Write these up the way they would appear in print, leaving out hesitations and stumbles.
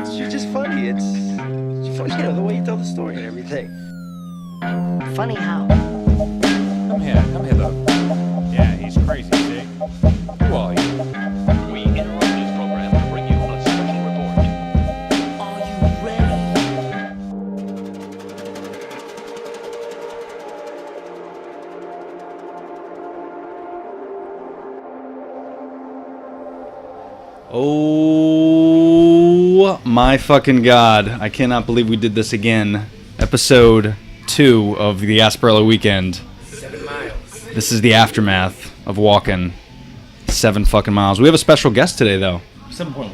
You're just funny. It's funny, the way you tell the story and everything. Funny how? Come here, though. Yeah, he's crazy, see? Who are you? We interrupt this program to bring you a special report. Are you ready? Oh my fucking god. I cannot believe we did this again. Episode 2 of the Gasparilla weekend. 7 miles. This is the aftermath of walking 7 fucking miles. We have a special guest today, though. 7.1.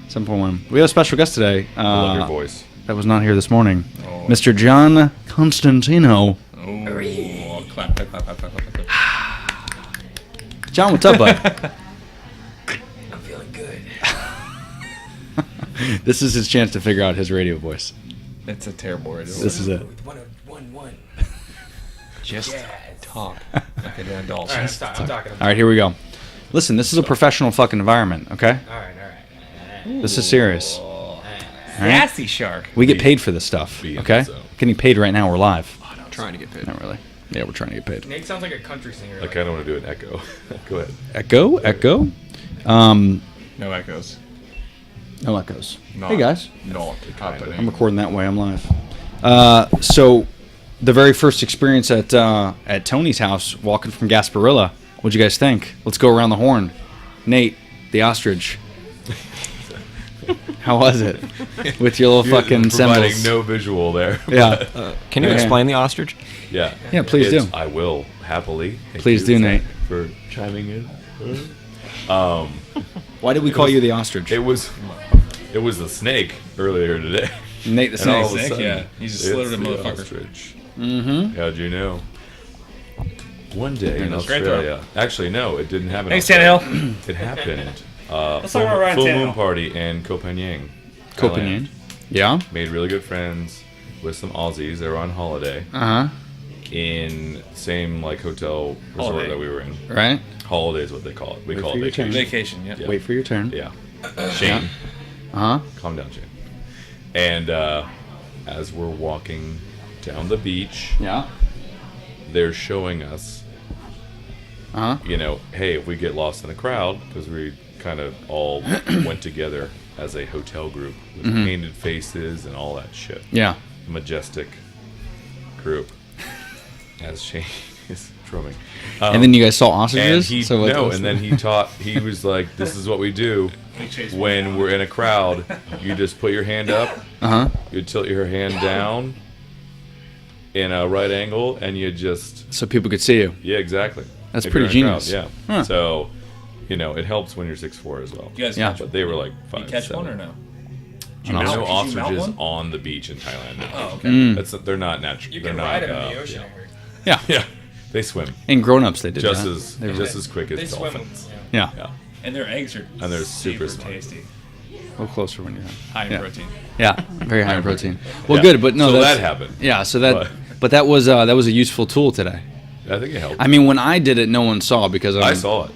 7.1. We have a special guest today. I love your voice. That was not here this morning. Oh. Mr. John Constantino. Oh, clap. John, what's up, bud? I'm feeling good. This is his chance to figure out his radio voice. It's a terrible radio. This is it. 101. Just Yes. talk like an adult. All right, I'm talking. All right, here we go. Listen, this is a professional fucking environment, okay? All right. This is serious. Oh, All right? Sassy shark. We get paid for this stuff, Be in okay? the zone. Getting paid right now. We're live. Trying to get paid. Not really. Yeah, we're trying to get paid. Nate sounds like a country singer. I kind of want to do an echo. Go ahead. Echo? No echoes. No echoes. Not, Hey, guys. Not I'm happening. recording that way. I'm live. So, the very first experience at Tony's house, walking from Gasparilla, what'd you guys think? Let's go around the horn. Nate, the ostrich. How was it? With your little fucking providing symbols. no visual there. Yeah. Can you Yeah. explain the ostrich? Yeah. Yeah, please It's- do. I will happily. Thank Please you do, Nate. for chiming in. Why did we call you the ostrich? It was the snake earlier today. Nate the And all snake. of a sudden, yeah. He's a it's slither the motherfucker. ostrich. Mm-hmm. How'd you know? One day in Straight Australia. Actually, no, it didn't happen. Hey, in Australia. Tannehill. It happened. Let's talk about Ryan full Tannehill. moon party in Copenhagen. Copenhagen. Thailand. Yeah. Made really good friends with some Aussies. They were on holiday Uh-huh. in same like hotel resort Holiday. that we were in. Right? Holiday is what they call it. We Wait call for it your turn. vacation. Vacation, yeah. Yeah. Wait for your turn. Yeah. Shane, Uh-huh. calm down, Shane. And as we're walking down the beach, Yeah. they're showing us, Uh-huh. hey, if we get lost in a crowd, because we kind of all went together as a hotel group with painted faces and all that shit. Yeah. Majestic group, as Shane is drumming. And then you guys saw And ostriches? he then he was like, "This is what we do when we're in a crowd. You just put your hand up, Uh-huh. you tilt your hand down in a right angle, and you just So people could see you. exactly. That's If pretty you're in a crowd, genius. Yeah. Huh. So, it helps when you're 6'4" as well. You guys Yeah. catch, But they were like you 5'7". catch one or no? There's no Did you mount ostriches one? on the beach in Thailand. No. Oh, okay. They're not natural. You they're can not, ride them in the ocean. yeah. I heard. Yeah. Yeah, they swim And grown-ups, they did just that. as They were- just as quick They as swim. dolphins. Yeah. Yeah. And their eggs are And they're super super smart. tasty. A little closer when you're High in Yeah. protein. Yeah, very high in protein. Well, Yeah. good, but no, So that's, that happened. Yeah, so But- that was a useful tool today. I think it helped. I mean, when I did it, no one saw because I saw it.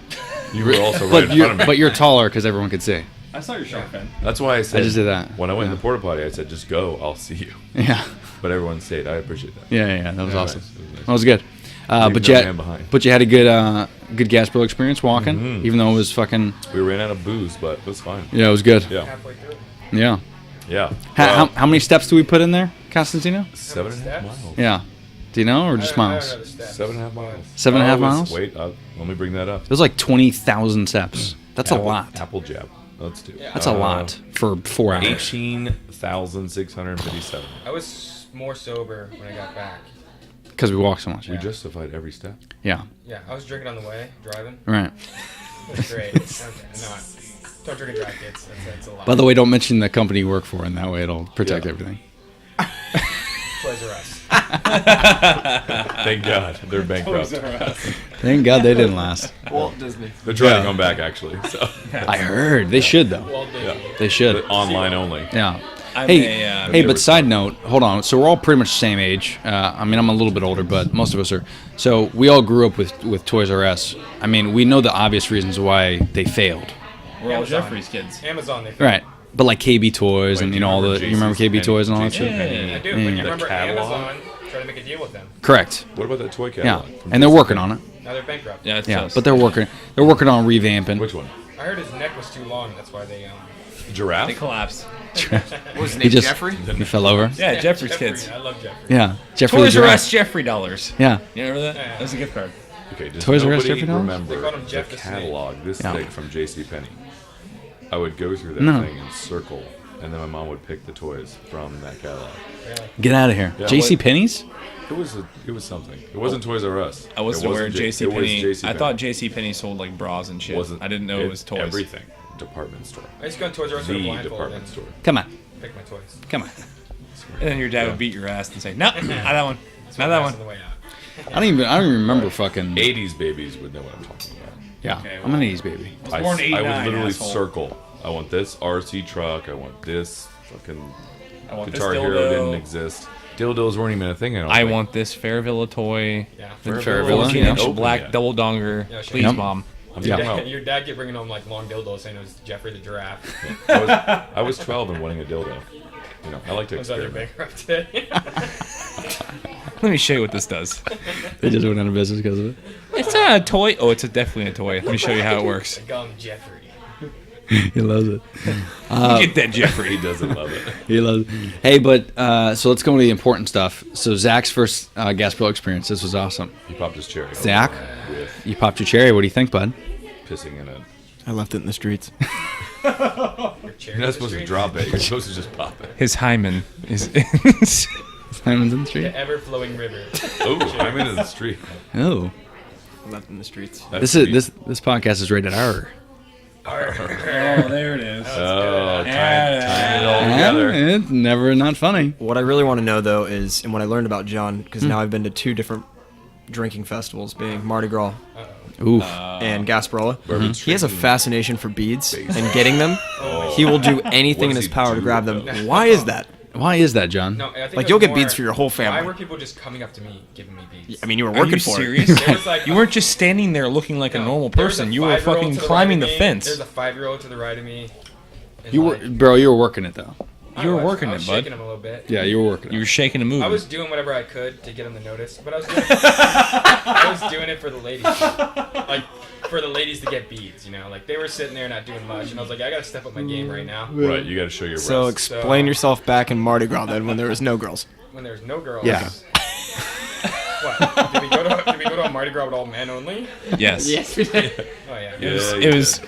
You were also right in front of me. but you're taller because everyone could see. I saw your shark fin. That's why I said. I just did that. When I went in Yeah. the porta potty, I said, "Just go. I'll see you." Yeah, But everyone stayed. I appreciate that. yeah, that was Yeah, awesome. nice. It was nice. That was good. Leave But no you man behind. had a good Gasparilla experience walking, even though it was fucking. We ran out of booze, but it was fine. Yeah, it was good. Yeah, Halfway through. Yeah. yeah. How many steps do we put in there, Constantino? 7.5 miles. Yeah. Do you know, or just I don't miles? know the steps. 7.5 miles. 7.5 Oh, miles? Wait, let me bring that up. It was like 20,000 steps. That's a lot. Apple jab. Let's do. That's a lot for 4 hours. 18,657. I was more sober when I got back. Because we walk so much. We justified every step. Yeah. Yeah, I was drinking on the way, driving. Right. It was great. Okay, no, don't drink and drive, kids. That's a lot. By the way, don't mention the company you work for, and that way it'll protect Yeah. everything. Toys R Us. Thank God they're bankrupt. Thank God they didn't last. Walt Disney. They're trying Yeah. to come back actually. So I heard they should though. Walt Disney. yeah, They should. But online only. Yeah. I'm Hey, a, hey, but side note, hold on. So we're all pretty much the same age. I mean, I'm a little bit older, but most of us are. So we all grew up with Toys R Us. I mean, we know the obvious reasons why they failed. we're all Amazon. Jeffrey's kids. Amazon, they Right. But like KB Toys Wait, and do you know all the. You remember KB JCPenney? Toys and all that JCPenney? shit? I do. Yeah, But yeah. you remember catalog? Amazon trying to make a deal with them. Correct. What about that toy Yeah, catalog? from and they're JCPenney? working on it. Now they're bankrupt. Yeah, it's Yeah, us. but they're working. They're working on revamping. Which one? I heard his neck was too long. That's why they. Giraffe? They collapsed. What was his He name? just Jeffrey? he fell over. Yeah, Jeffrey's Jeffrey, kids. I love Jeffrey. Yeah, Jeffrey Toys the R Giraffe. Us Jeffrey dollars. Yeah, You remember that? Yeah. That was a gift card. Okay, does Toys R Us nobody Jeffrey Dahmer? remember They called him the Jeff the Snake. catalog this Yeah. thick from JCPenney? I would go through that No. thing in circle, and then my mom would pick the toys from that catalog. get out of here. Yeah, J.C. Penney's. It was something. It wasn't Toys R Us. I wasn't It aware of J- JC It was Penney. I JCPenney. thought JC Penney sold like bras and shit. Wasn't. I didn't know it was toys. Everything. Department store. I used to go on Toys R Us with a The blindfold department and store. Come on, pick my toys. come on. And then your dad would beat your ass and say, "No, not that one, That's not what that passed one." on the way out. I don't even remember fucking. 80s babies would know what I'm talking about. Yeah, Okay, I'm an 80s baby. I, born in I would 89, literally asshole. circle. I want this RC truck. I want this fucking I want this Guitar Hero dildo. didn't exist. Dildos weren't even a thing. I think. want this Fairvilla toy. Yeah. Fairvilla, 14-inch yeah. black Open double donger. Yeah, sure. Please, Yep. mom. I'm Yeah. talking about- Your dad kept bringing home like long dildos saying it was Jeffrey the Giraffe. I was 12 and wanting a dildo. You know, I like to Was that experiment. bankrupt today? Let me show you what this does. They just went out of business because of it. It's not a toy. Oh, it's definitely a toy. Let me show you how it works. I call him Jeffrey. He loves it. Get that Jeffrey. He doesn't love it. He loves it. Hey, but so let's go into the important stuff. So Zach's first Gasparilla experience. This was awesome. He popped his cherry. Zach, With you popped your cherry. What do you think, bud? pissing in it. I left it in the streets. Your You're not supposed to drop it. You're supposed to just pop it. His hymen is. Simon's in the street. The ever-flowing river. Oh, I'm in the street. Oh, I left it in the streets. this is this podcast is rated R. Oh, there it is. Oh, tying it all together. It's never not funny. What I really want to know, though, is, and what I learned about John, because now I've been to two different drinking festivals, being Mardi Gras Oof. and Gasparilla. Bourbon He has a Street. fascination for beads and getting them. He will do anything What in does his he power to do grab with them. those? Why is that? Why is that, John? No, I think Like, it you'll was get beads more, for your whole Why family. were people just coming up to me, giving me beads? I mean, you were Are working you for serious? it. There was like You weren't just standing there looking like a no, normal there was a person. You were 5-year-old fucking to the climbing right the of me. fence. There's a 5-year-old to the right of me. and You were, like, bro. You were working it though. You were I was- working I it, was bud. shaking him a little bit. Yeah, you were working. You were shaking and moving. I was doing whatever I could to get him to notice, but I was doing I was doing it for the ladies, like for the ladies to get beads, you know. Like they were sitting there not doing much, and I was like, I gotta step up my game right now. Right, you got to show your So breasts. explain yourself back in Mardi Gras then when there was no girls. When there's no girls. Yeah. What? Did we go to a Mardi Gras with all men only? Yes. Oh yeah. Yeah, It was I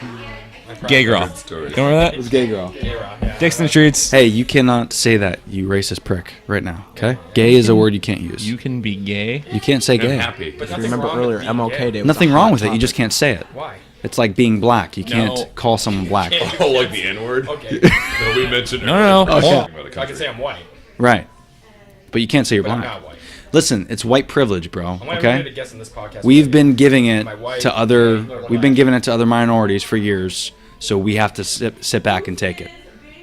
gay probably- girl. Good story. You remember that? It was gay girl. Gay rock, yeah. Dicks in the streets. Hey, you cannot say that, you racist prick, right now. Okay? Gay is a word you can't use. You can be gay. You can't say I'm gay. happy. But If you nothing remember wrong with earlier, being MLK gay. Day was Nothing a wrong hot with it. You topic. just can't say it. Why? It's like being black. You No. can't call someone black. Oh, like the N-word? Okay. No, we mentioned No, no, no. earlier. Oh. Talking about a I can country. say I'm white, Right. But you can't say you're but I'm black. not white. Listen, it's white privilege, bro. I want everybody to Okay? guess on this podcast. We've been giving it My wife, to other or we've been giving it to other minorities for years, so we have to sit back and take it.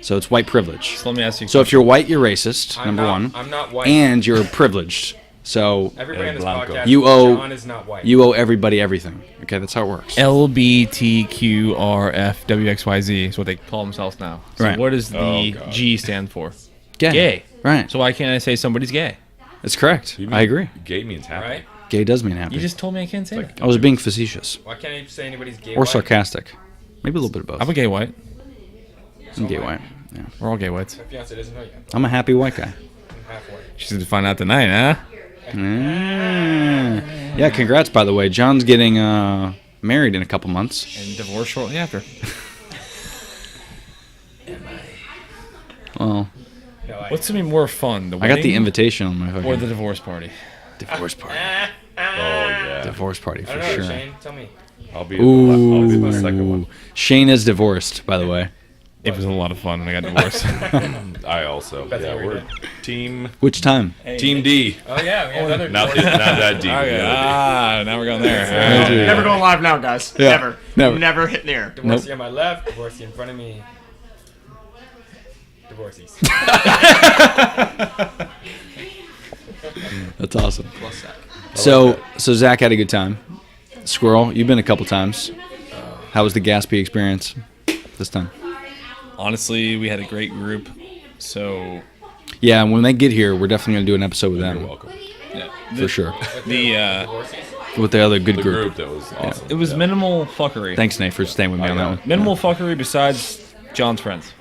So it's white privilege. So let me ask you. So if you're white, you're racist, I'm number not- one. I'm not white. And you're privileged. So Everybody on this Blanco. podcast. You owe- John is not white. you owe everybody everything. Okay, that's how it works. LBTQRFWXYZ is what they call themselves now. So Right. what does the Oh, God. G stand for? Gay. Gay. Right. So why can't I say somebody's gay? That's correct. You mean I agree. Gay means happy. right? Gay does mean happy. You just told me I can't say that. I was being facetious Why can't I say anybody's gay? or white? sarcastic. Maybe a little bit of both. I'm a gay white. I'm gay white. Yeah. We're all gay whites. My fiance doesn't know yet. I'm a happy white guy. I'm half white. She's gonna find out tonight, huh? Yeah, congrats, by the way. John's getting married in a couple months. And divorced shortly after. Well, No, What's gonna be more fun? The I got the wedding invitation on my or fucking the divorce party? divorce party. Oh, yeah. Divorce party I for don't know, sure. Shane. Tell me. I'll be the second one. Ooh. Shane is divorced, by the way. It was a lot of fun, and I got divorced. I also. Beth, Yeah, you we're did. team Which time? Team D. Oh yeah, we have another. Not that D. Okay, the other now we're going there. Yeah. Never going live now, guys. Yeah. Never. Never. Never hitting the air. Divorcee on my left, divorcee in front of me. Divorcees. That's awesome. So Zach had a good time. Squirrel, you've been a couple times. How was the Gatsby experience this time? honestly, we had a great group. So Yeah, and when they get here, we're definitely gonna do an episode with You're them welcome. yeah, for sure. the With the other good The group. group that was awesome. it was Yeah. minimal fuckery. Thanks, Nate, for staying with me I on that know. one. Minimal fuckery besides John's friends.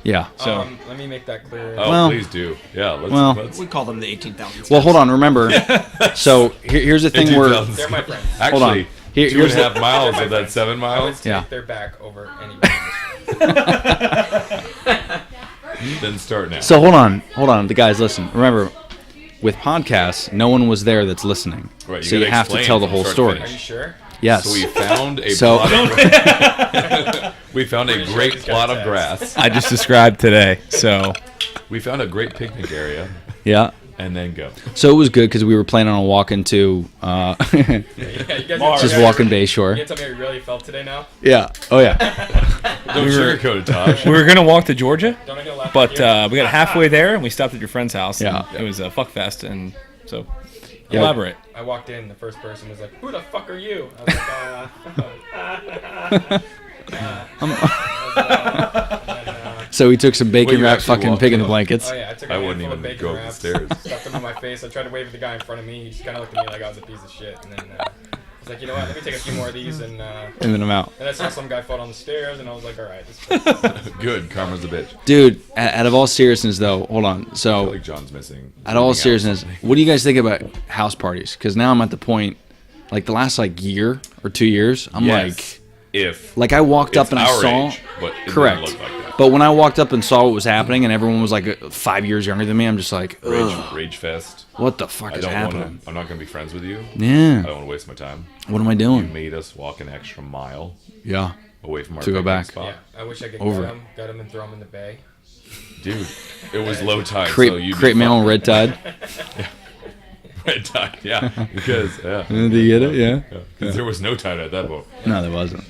Yeah. So Let me make that clear. Oh, Well- please do. Yeah, Well- let's We call them the 18,000. Well, hold on. Remember, so here's the thing where 18,000. They're my friends. Actually, Hold on. Here- 2.5 here's the- miles of that 7 I would miles. take Yeah. their back over any. Then start now. So hold on. The guys, listen. Remember, with podcasts, no one was there that's listening. Right, So you gotta have to explain tell the from whole start to story. Are you finish. sure? Yes. So we found a So- we found a Pretty sure great these plot guys of asked. grass. I just described today. So We found a great picnic area, Yeah. and then go. So it was good because we were planning on walking to Yeah, you guys just you walking guys- Bayshore. You tell me how you really felt today now? Yeah. Oh yeah. Don't sugarcoat it, Tosh. we were gonna walk to Georgia, Don't I go laugh but at you? we got halfway there and we stopped at your friend's house. And Yeah. it was a fuck fest, and so Yeah. elaborate. I walked in, the first person was like, "Who the fuck are you?" I was like, and then, So we took some bacon you wrap actually fucking walked pig in the up. blankets. oh yeah, I took I a wouldn't handful of even bacon go up the wraps, stairs. stuffed them in my face. I tried to wave at the guy in front of me. He just kind of looked at me like I was a piece of shit, and then I was like, you know what? Let me take a few more of these, and And then I'm out. I saw some guy fall down the stairs, and I was like, all right, this Good, karma's a bitch. Dude, out of all seriousness though, hold on. I feel So like John's missing. out of all leaving out seriousness, something. what do you guys think about house parties? Because now I'm at the point, like the last like year or 2 years, I'm Yes, if like I walked up it's and I our saw. age, but it didn't Correct. look like that. But when I walked up and saw what was happening, and everyone was like 5 years younger than me, I'm just like, ugh, Rage fest. what the fuck I is don't happening? want to. I'm not gonna be friends with you. I Yeah. don't want to waste my time. What am I You doing? made us walk an extra mile Yeah. away from our To go picnic back. spot. Yeah, I wish I could Over get him and throw him in the bay. Dude, it was low tide. Create, so you'd create be my own fucked. red tide. Red tide, yeah. Because, yeah. Do you get it? Yeah. 'Cause there was no tide at that point. No, there wasn't.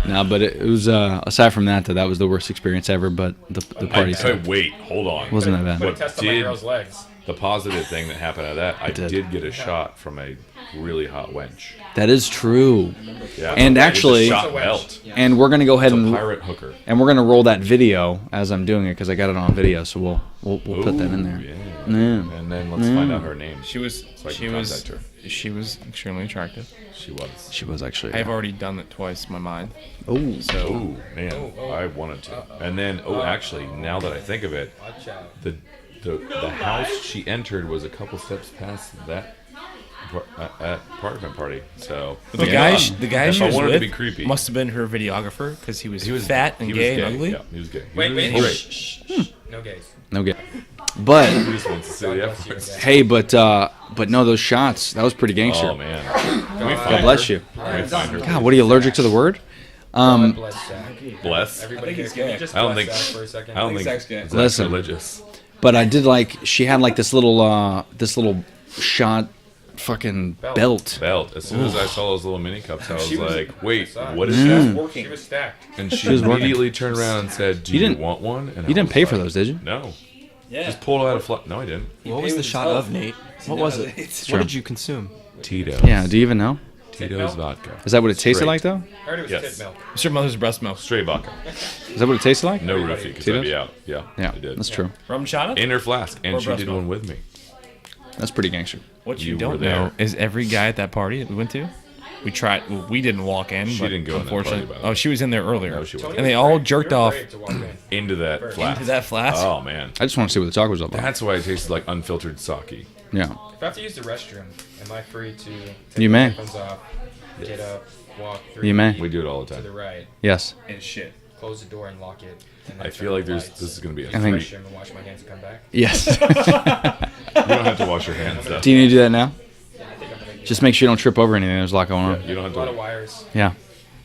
No, but it was aside from that, that was the worst experience ever. But the party Wait, hold on. wasn't that bad. Put a What test on my did- girl's legs. The positive thing that happened out of that, I did. did get a shot from a really hot wench. That is true. Yeah. And It was a actually- shot What's a wench? belt. And we're gonna go ahead It's a and pirate hooker. we're gonna roll that video as I'm doing it because I got it on video. So we'll put that in there. Yeah. Yeah. And then let's find out her name. She was So I can she was contact her. she was extremely attractive. She was. She was actually. I've already done it twice in my mind. Oh. So Oh man, I wanted to. And then, actually, now that I think of it, Watch out. the house she entered was a couple steps past that apartment party. So the guy she If I was wanted with to be creepy, must have been her videographer because he was he was fat and he was gay and ugly. Yeah, he was gay. He Wait, was wait, great. shh, shh, shh. No gays. No good. But He just wants to see the God bless you, efforts. guys. hey, but no, those shots that was pretty gangster. Oh man, can we God find bless her? you. Can we find her? God, what are you allergic to the word? God bless Zach. Bless. Everybody think here, he's can you gay. just I don't bless think. Zach for a second? I don't think. Zach's gay. Zach's Listen. religious. But I did like she had like this little shot fucking belt. Belt. As soon as I saw those little mini cups, I was She was- like, "Wait, I saw it. what is She that?" was She was stacked. And she was working. immediately turned around and said, "Do You you didn't- want one?" And I You didn't was pay for like, those, did you? No. Just pulled out a flat. No, I didn't. What was the shot of, Nate? What was it? Sure. What did you consume? Tito's. Yeah. Do you even know? Tito's vodka. Is that what it tasted Straight. like though? I heard it was Yes. tit milk. It's your mother's breast milk. Straight vodka. Is that what it tasted like? No roofie, because Tito's? I'd be out. Yeah, Yeah, I did. that's true. Rum chata? In her flask, and Or she breast did milk. one with me. That's pretty gangster. What you, You don't were there. know is every guy at that party that we went to, we tried. Well, we didn't walk in. She but didn't go in that party, unfortunately, by the way. oh, she was in there earlier. No, she wasn't. And they all jerked You're off brave to walk in. Into that flask. into that flask. Oh man, I just want to see what the talk was all about. that's why it tasted like unfiltered sake. Yeah. If I have to use the restroom, am I free to take You the may. headphones off, get up, walk through You may. We do it all the to the time. right, Yes. And shit. close the door and lock it? And then I turn feel like the this lights, is going to be a I think- restroom and wash my hands and come back. Yes. You don't have to wash your hands though. Do you need to do that now? Yeah, I think I'm gonna do Just make sure you don't trip over anything. There's a lot going on. You don't a have lot of to. wires. Yeah.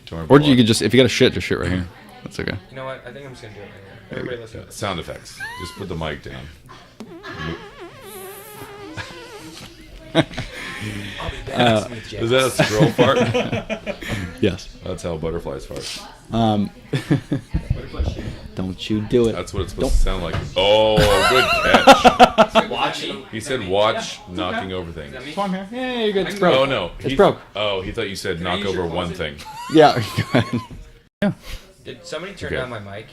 Don't Or you could just, if you got a shit, just shit right here. That's okay. You know what? I think I'm just gonna do it right here. Everybody listen. to this. Sound effects. Just put the mic down. Is that a squirrel fart? Yes. That's how butterflies fart. Don't you do it. That's what it's supposed to sound like. Oh, good catch. Watching. He said watch knocking over things. Come here. Yeah, you're good. It's Oh broke. no, It's broke. Oh, he thought you said knock use your over one closet? thing. Yeah. Did somebody turn Okay. down my mic?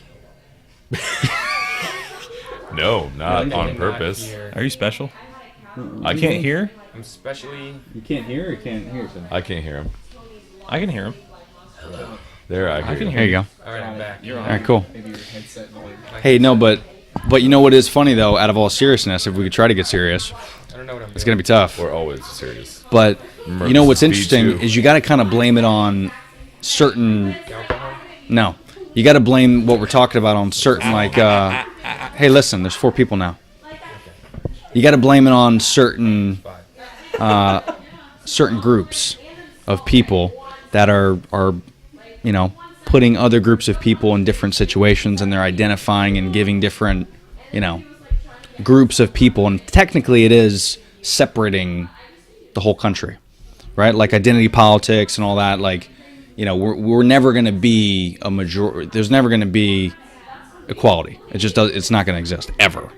No, not They on cannot purpose. hear. Are you special? I Can't can't. hear? I'm specially. You can't hear or can't hear something? I can't hear him. I can hear him. There, I hear can you. There you go. All right, I'm back. You're All on. right, cool. Maybe your headset volume. Hey, no, but you know what is funny though? Out of all seriousness, if we could try to get serious, I don't know what I'm doing. it's gonna be tough. We're always serious. But you know what's Me interesting too. is you got to kind of blame it on certain. Alcohol? No, you got to blame what we're talking about on certain like. Hey, listen, there's 4 people now. You got to blame it on certain certain groups of people that are putting other groups of people in different situations, and they're identifying and giving different groups of people, and technically it is separating the whole country, right? Like identity politics and all that. Like, we're never going to be a majority. There's never going to be equality. It just does. It's not going to exist ever.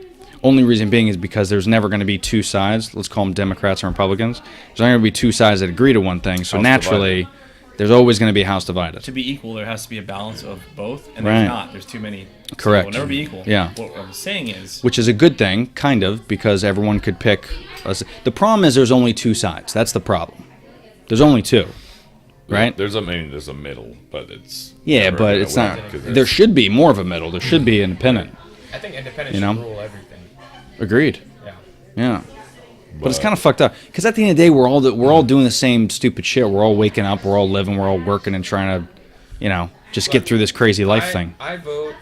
Only reason being is because there's never going to be 2 sides. Let's call them Democrats and Republicans. There's not going to be 2 sides that agree to one thing. So House naturally, there's always going to be a house divided. To be equal, there has to be a balance of both, and Right. there's not. There's too many. Correct. So it'll never be equal. Yeah. What I'm saying is, Which is a good thing, kind of, because everyone could pick. The problem is there's only 2 sides. That's the problem. There's only 2, right? There's a middle, but it's Yeah, never but gonna it's win, not. 'cause There should be more of a middle. There should be independent. I think independence You know? should rule everything. Agreed. Yeah. Yeah. But it's kind of fucked up because at the end of the day, we're all doing the same stupid shit. We're all waking up. We're all living. We're all working and trying to, just get through this crazy life thing. I vote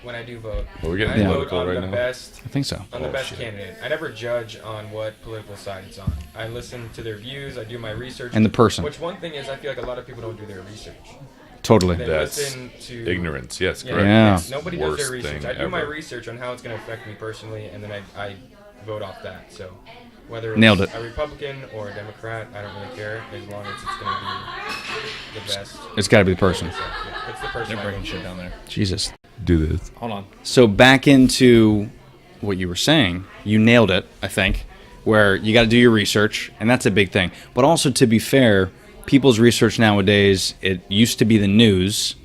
when I do vote. Well, we're getting I vote political on right the now. best. I think so. On the Oh, best shit. candidate. I never judge on what political side it's on. I listen to their views. I do my research. And the person. Which one thing is, I feel like a lot of people don't do their research. Totally. They That's listen to ignorance. Yes, Yeah, correct. Yeah. It's Nobody the does their worst research. thing I do my ever. research on how it's going to affect me personally, and then I vote off that. So whether it's Nailed it. a Republican or a Democrat, I don't really care as long as it's going to be the best. It's got to be the person. So, yeah, it's the person. they're I breaking vote shit for. down there. Jesus. Do this. Hold on. So back into what you were saying, you nailed it, I think, where you got to do your research, and that's a big thing. But also, to be fair, people's research nowadays, it used to be the news,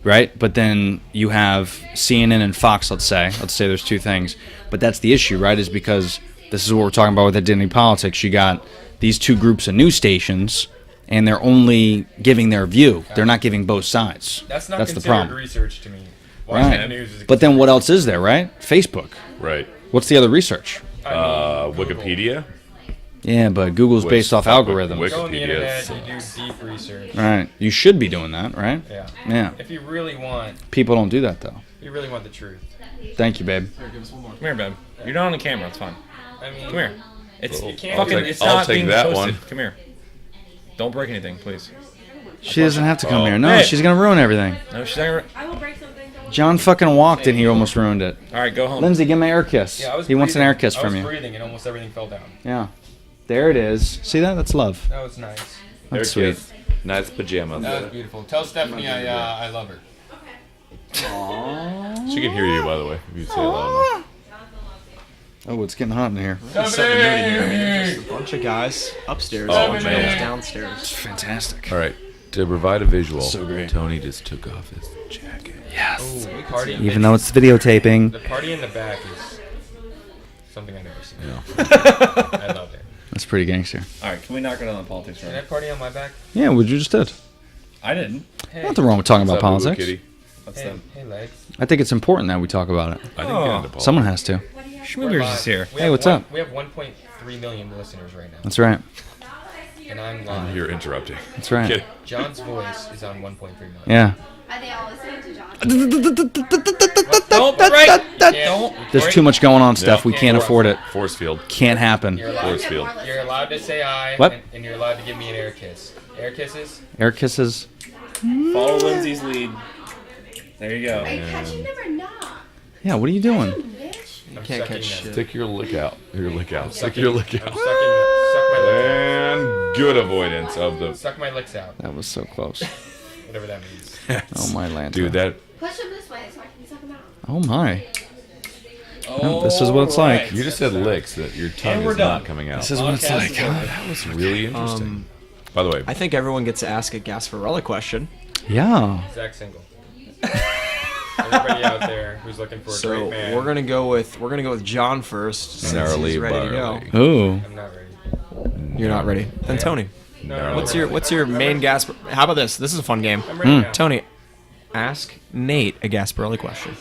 right? But then you have CNN and Fox, let's say there's 2 things. But that's the issue, right, is because this is what we're talking about with identity politics. You got these 2 groups of news stations, and they're only giving their view. They're not giving both sides. That's not the considered problem. research to me. Watching the Right. news is But then what else is there, right? Facebook. Right. What's the other research? Google. Wikipedia. Yeah, but Google's Which based off fuck with algorithms. Wiki- Go on the Wikipedia internet, sucks. you do deep research. Right. You should be doing that, right? Yeah. Yeah. If you really want, People don't do that, though. you really want the truth. Thank you, babe. Come here, babe. You're not on the camera. It's fine. I mean, Come here. It's You can't fucking. take- It's I'll not take being that posted. one. Come here. Don't break anything, please. She doesn't have to come Oh. here. No, Hey. she's going to ruin everything. No, she's not. I will break something. John fucking walked and he almost ruined it. All right, go home. Lindsay, give him an air kiss. Yeah, I was He wants an breathing. air kiss I from was you. breathing and almost everything fell down. Yeah. There it is. See that? That's love. That was nice. That's sweet. Nice pajamas. That was beautiful. Tell Stephanie I love her. She can hear you, by the way, if you say it loud enough. Oh, it's getting hot in here. There's a bunch of guys upstairs, Oh, a bunch of man. guys downstairs. Fantastic. All right. To provide a visual, So great. Tony just took off his jacket. Yes. Ooh, party. Even though it's videotaping. The party in the back is something I've never seen. Yeah. I love it. That's pretty gangster. All right, can we not go down the politics Did I right? party on my back? Yeah, what you just did. I didn't. Hey, Nothing wrong with talking about What's up, politics. Kitty? What's hey, them? hey, legs. I think it's important that we talk about it. I didn't get into politics. Someone has to. Schmoogers is here. We Hey, have what's up? We have 1.3 million listeners right now, That's right. and I'm live. You're interrupting. That's right. Kitty. John's voice is on 1.3 million. Yeah. Are they all listening to John? Don't break. Don't. There's too much going on, Steph. Yeah. We can't afford it. Force field. Can't happen. You're allowed, Force field. you're allowed to say I, What? and you're allowed to give me an air kiss. Air kisses? Air kisses. Follow Lindsay's lead. There you go. Are you catching them or not? Yeah, what are you doing? Bitch. I'm Can't sucking catch them. shit. Stick your lick out. Your lick out. Stick Sucking- your lick I'm out. suck my licks And good avoidance of out. the. Suck my licks out. That was so close. Whatever that means. Oh my land. Dude, that. Push them this way so I can suck them out. Oh my. No, this is what it's like. You just said licks that your tongue And we're is not done. coming out. This is what it's like. Huh? That was really interesting. By the way, I think everyone gets to ask a Gasparilla question. Yeah. Zach single. Everyone everybody out there who's looking for a So great man. we're gonna go with John first. Since Gnarly he's ready to go. barley. Ooh. I'm not ready. You're not ready. Then Tony, No, what's your main Gasper? How about this? This is a fun game. I'm ready now. Tony, ask Nate a Gasparilla question,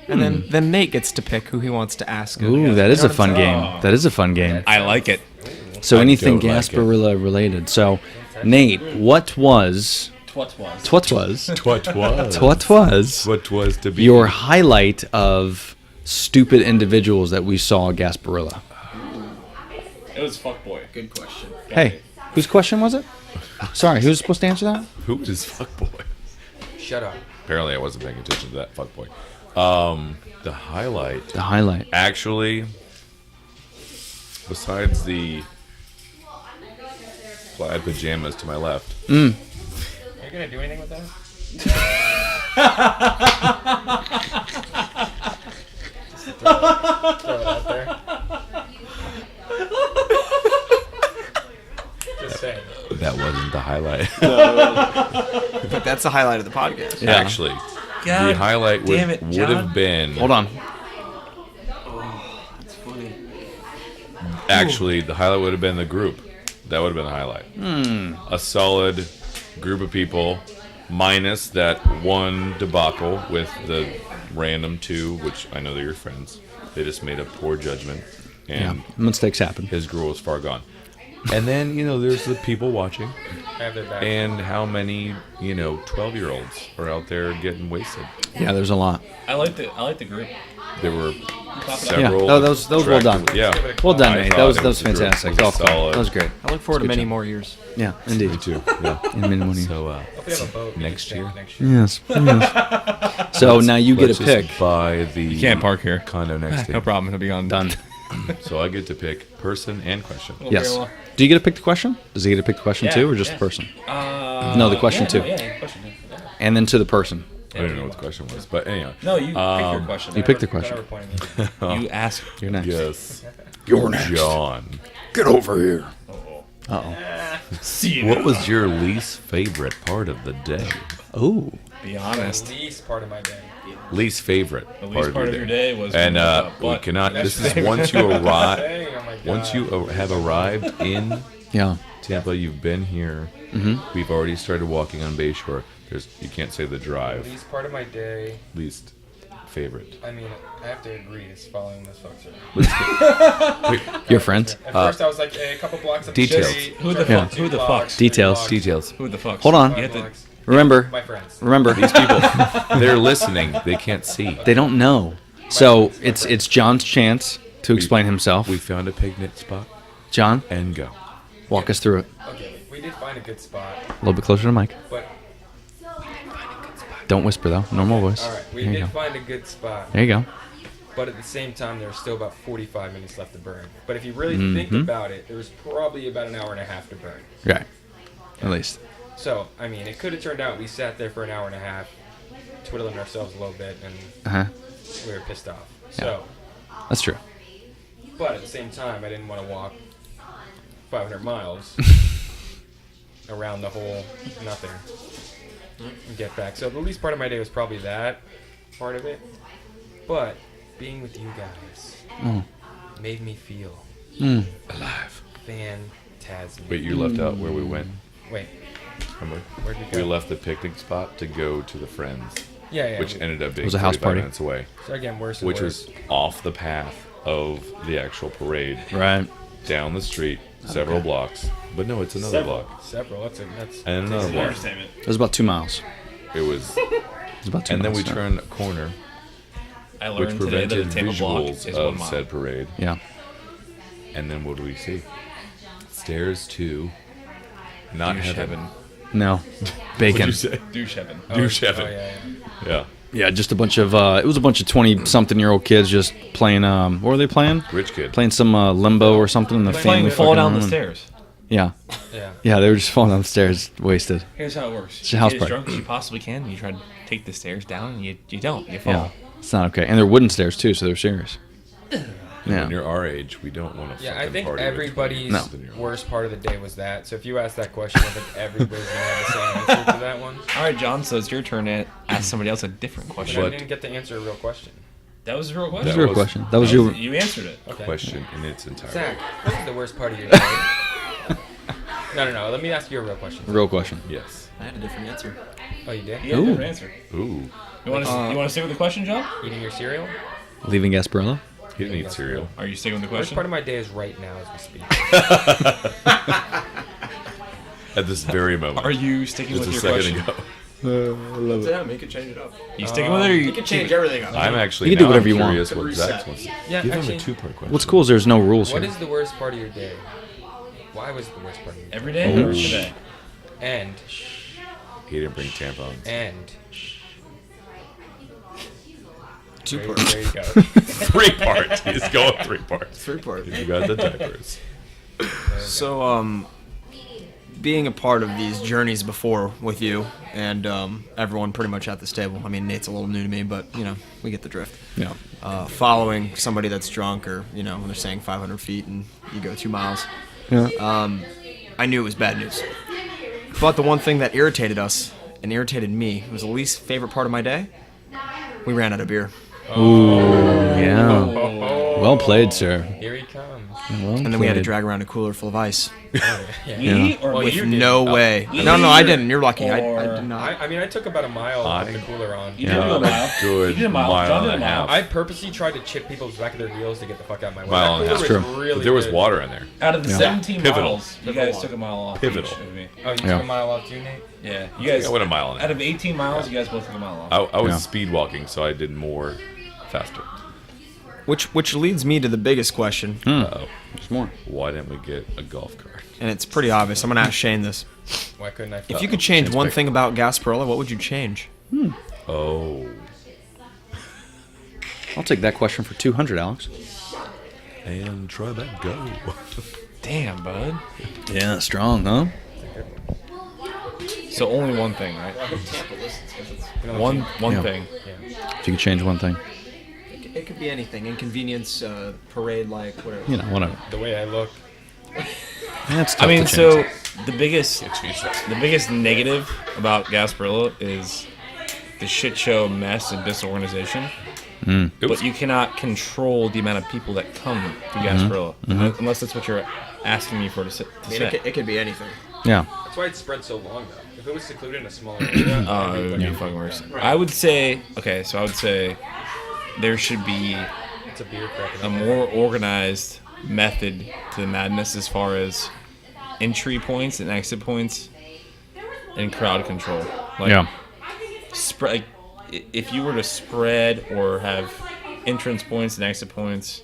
and then Nate gets to pick who he wants to ask. Ooh, that is a fun game. That is a fun game. I like it. So anything don't like it. Gasparilla related. So, Nate, what was What was? What was to be? your highlight of stupid individuals that we saw at Gasparilla? It was fuckboy. Good question. Hey, whose question was it? Sorry, who's supposed to answer that? Who is fuckboy? Shut up. Apparently, I wasn't paying attention to that fuckboy. The highlight, The highlight. actually, besides the plaid pajamas to my left, Are you gonna do anything with that? Just throw it out there. Just saying. that wasn't the highlight. But that's the highlight of the podcast. Yeah. Actually, the highlight would, damn it, would John. have been. Hold on. Actually, the highlight would have been the group. That would have been the highlight. A solid group of people, minus that one debacle with the random two, which I know they're your friends. They just made a poor judgment, Yeah, and mistakes happen. his girl was far gone. And then, there's the people watching, I have their back. and how many, 12-year-olds are out there getting wasted. Yeah, there's a lot. I like the group. There were Yeah, several. that was well done. Yeah. Well done, I Nate. thought That was it was a group. fantastic. It was Golf club. solid. That was great. I look forward to Good many job. more years. Yeah, indeed. Me too. Yeah. In many more years. So, Hopefully I have a boat. we next can year? stay next year. Yes. yes. So now you get let's a just pick. buy the You can't park here. condo next No year. problem. It'll be on. Done. So I get to pick person and question. Yes. Do you get to pick the question? Does he get to pick the question Yeah, too, or just yeah. the person? No, the question too. Yeah, question. Yeah. And then to the person. I don't know what the question was, but anyhow. No, you pick your question. You pick the Don't question. ever point at me. You ask. You're next. Yes. You're next. John. Get over here. Uh-oh. See What was your least favorite part of the day? Oh. Be honest. The least part of my day. Least favorite The least part of your day was. And when the we butt- cannot. This is That's once you arrive. Hey, oh my God. Once you have arrived in Yeah. Tampa, you've been here. Mm-hmm. We've already started walking on Bayshore. You can't say the drive. Least part of my day. Least favorite. I mean, I have to agree. It's following this fucker. Your friend. At first, I was like a couple blocks up Details. the street. Who the tried fuck- two who the blocks, fucks? three Details. blocks, Details. Who the fuck? Hold on. You five have to. blocks. Remember. My friends. Remember. These people, they're listening. They can't see. They don't know. So it's John's chance to explain himself. We found a picnic spot John, and go. walk us through it. Okay, we did find a good spot, A little bit closer to the mic. but Don't whisper though. Normal voice. all right, we There you did go. find a good spot. There you go. But at the same time, there was still about 45 minutes left to burn. But if you really think Mhm. about it, there was probably about an hour and a half to burn. Right. At least. So, I mean, it could have turned out we sat there for an hour and a half, twiddling ourselves a little bit, and Uh-huh. we were pissed off. So, That's true. but at the same time, I didn't want to walk 500 miles around the whole nothing and get back. So the least part of my day was probably that part of it. But being with you guys made me feel Alive. fantastic. Wait, you left out where we went. Wait, Remember? where'd we We go? left the picnic spot to go to the Friends, Yeah. which we- ended up being was a house 45 party. minutes away, so again, worse and which worse. was off the path of the actual parade, Right. down the street, several blocks. But no, it's another block. Several. That's And another block. Understatement. It was about 2 miles. It was, It was about 2 and then miles. we turned a corner, I which learned today that prevented the Tampa block visuals is 1 of mile. said parade. Yeah. And then what do we see? Stairs to not Douche heaven. heaven. No. What'd Bacon. you say? Douche heaven. Douche Oh, heaven. yeah. Yeah. Yeah, just a bunch of it was a bunch of 20-something-year-old kids just playing what were they playing? Rich kid. Playing some limbo or something in the Playing family fall fucking down the room. stairs. Yeah. Yeah. Yeah, they were just falling down the stairs wasted. Here's how it works. It's a house you get party. as drunk as you possibly can, and you try to take the stairs down, and you don't. You fall. Yeah. It's not okay. And they're wooden stairs too, so they're serious. Yeah. When you're our age, we don't want to. Yeah, I think party everybody's No. worst part of the day was that. So if you ask that question, I think everybody's gonna have the same answer to that one. All right, John. So it's your turn to ask somebody else a different But question. I didn't get to answer a real question. That was a real question. That was That your was- question. That was your. You answered it. Okay. question in its entirety. Zach, what was the worst part of your day? No. Let me ask you a real question. Real question. Yes. I had a different answer. Oh, you did? You had a Ooh. different answer. Ooh. You want to stick with the question, John? Eating your cereal? Leaving Gasparilla? He didn't eat cereal. Are you sticking with the Worst question? part of my day is right now as we speak. At this very moment. Are you sticking Just with a your second question? ago. Yeah, he could change it up. You sticking with it, or He you could change everything up. I'm actually You can do now whatever you want. curious Could what reset. Zach wants. Yeah, Give him actually, a two-part question. What's cool is there's no rules what here. is the worst part of your day? Why was it the worst part of your day? every day or today? And, He didn't bring tampons. and. Two There, parts. there you go. 3 parts. He's going 3 parts. 3 part. You got the diapers. So, being a part of these journeys before with you and everyone pretty much at this table. I mean, Nate's a little new to me, but we get the drift. Yeah. Following somebody that's drunk, or when they're saying 500 feet and you go 2 miles. Yeah. I knew it was bad news. But the one thing that irritated us and irritated me was the least favorite part of my day. We ran out of beer. Yeah. Oh, Well played, sir. here he comes. Well And then we had to played. drag around a cooler full of ice. Me or Well, with you With did. no way. No, I didn't. You're lucky. I Or- did not. I mean, I took about a mile with the cooler on. You did do a mile. Good You did a mile. mile John did and a a mile. half. I purposely tried to chip people's back of their heels to get the fuck out of my way. Mile and a That half. cooler True. was really But there was good. water in there. Out of the Yeah. 17 Pivotal. miles, you guys took a mile off. Pivotal. each of me. Oh, you Yeah. took a mile off too, Nate? Yeah. You guys. I went a mile and a Out half. of 18 miles, you guys both took a mile off. I was Yeah. speed walking, so I did more faster. Which leads me to the biggest question, Uh-oh. There's more. Why didn't we get a golf cart? and it's pretty obvious. I'm gonna ask Shane this. Why couldn't I? If you could change Shane's one pick. thing about Gasparilla, what would you change? Oh. I'll take that question for 200, Alex. And try that go. Damn, bud. Yeah, strong, huh? So only one thing, right? One Yeah. thing. If you could change one thing, It could be anything. Inconvenience, parade, like whatever. whatever. The way I look. That's tough I mean, to so change. the biggest negative about Gasparilla is the shit show, mess, and disorganization. It was But you cannot control the amount of people that come to Gasparilla, unless that's what you're asking me for to say. It could be anything. Yeah. That's why it spread so long, though. If it was secluded in a smaller area, It would be fucking worse. I would say there should be it's a beer cracking. a more organized method to the madness as far as entry points and exit points and crowd control. Like, Yeah. Spread. If you were to spread or have entrance points and exit points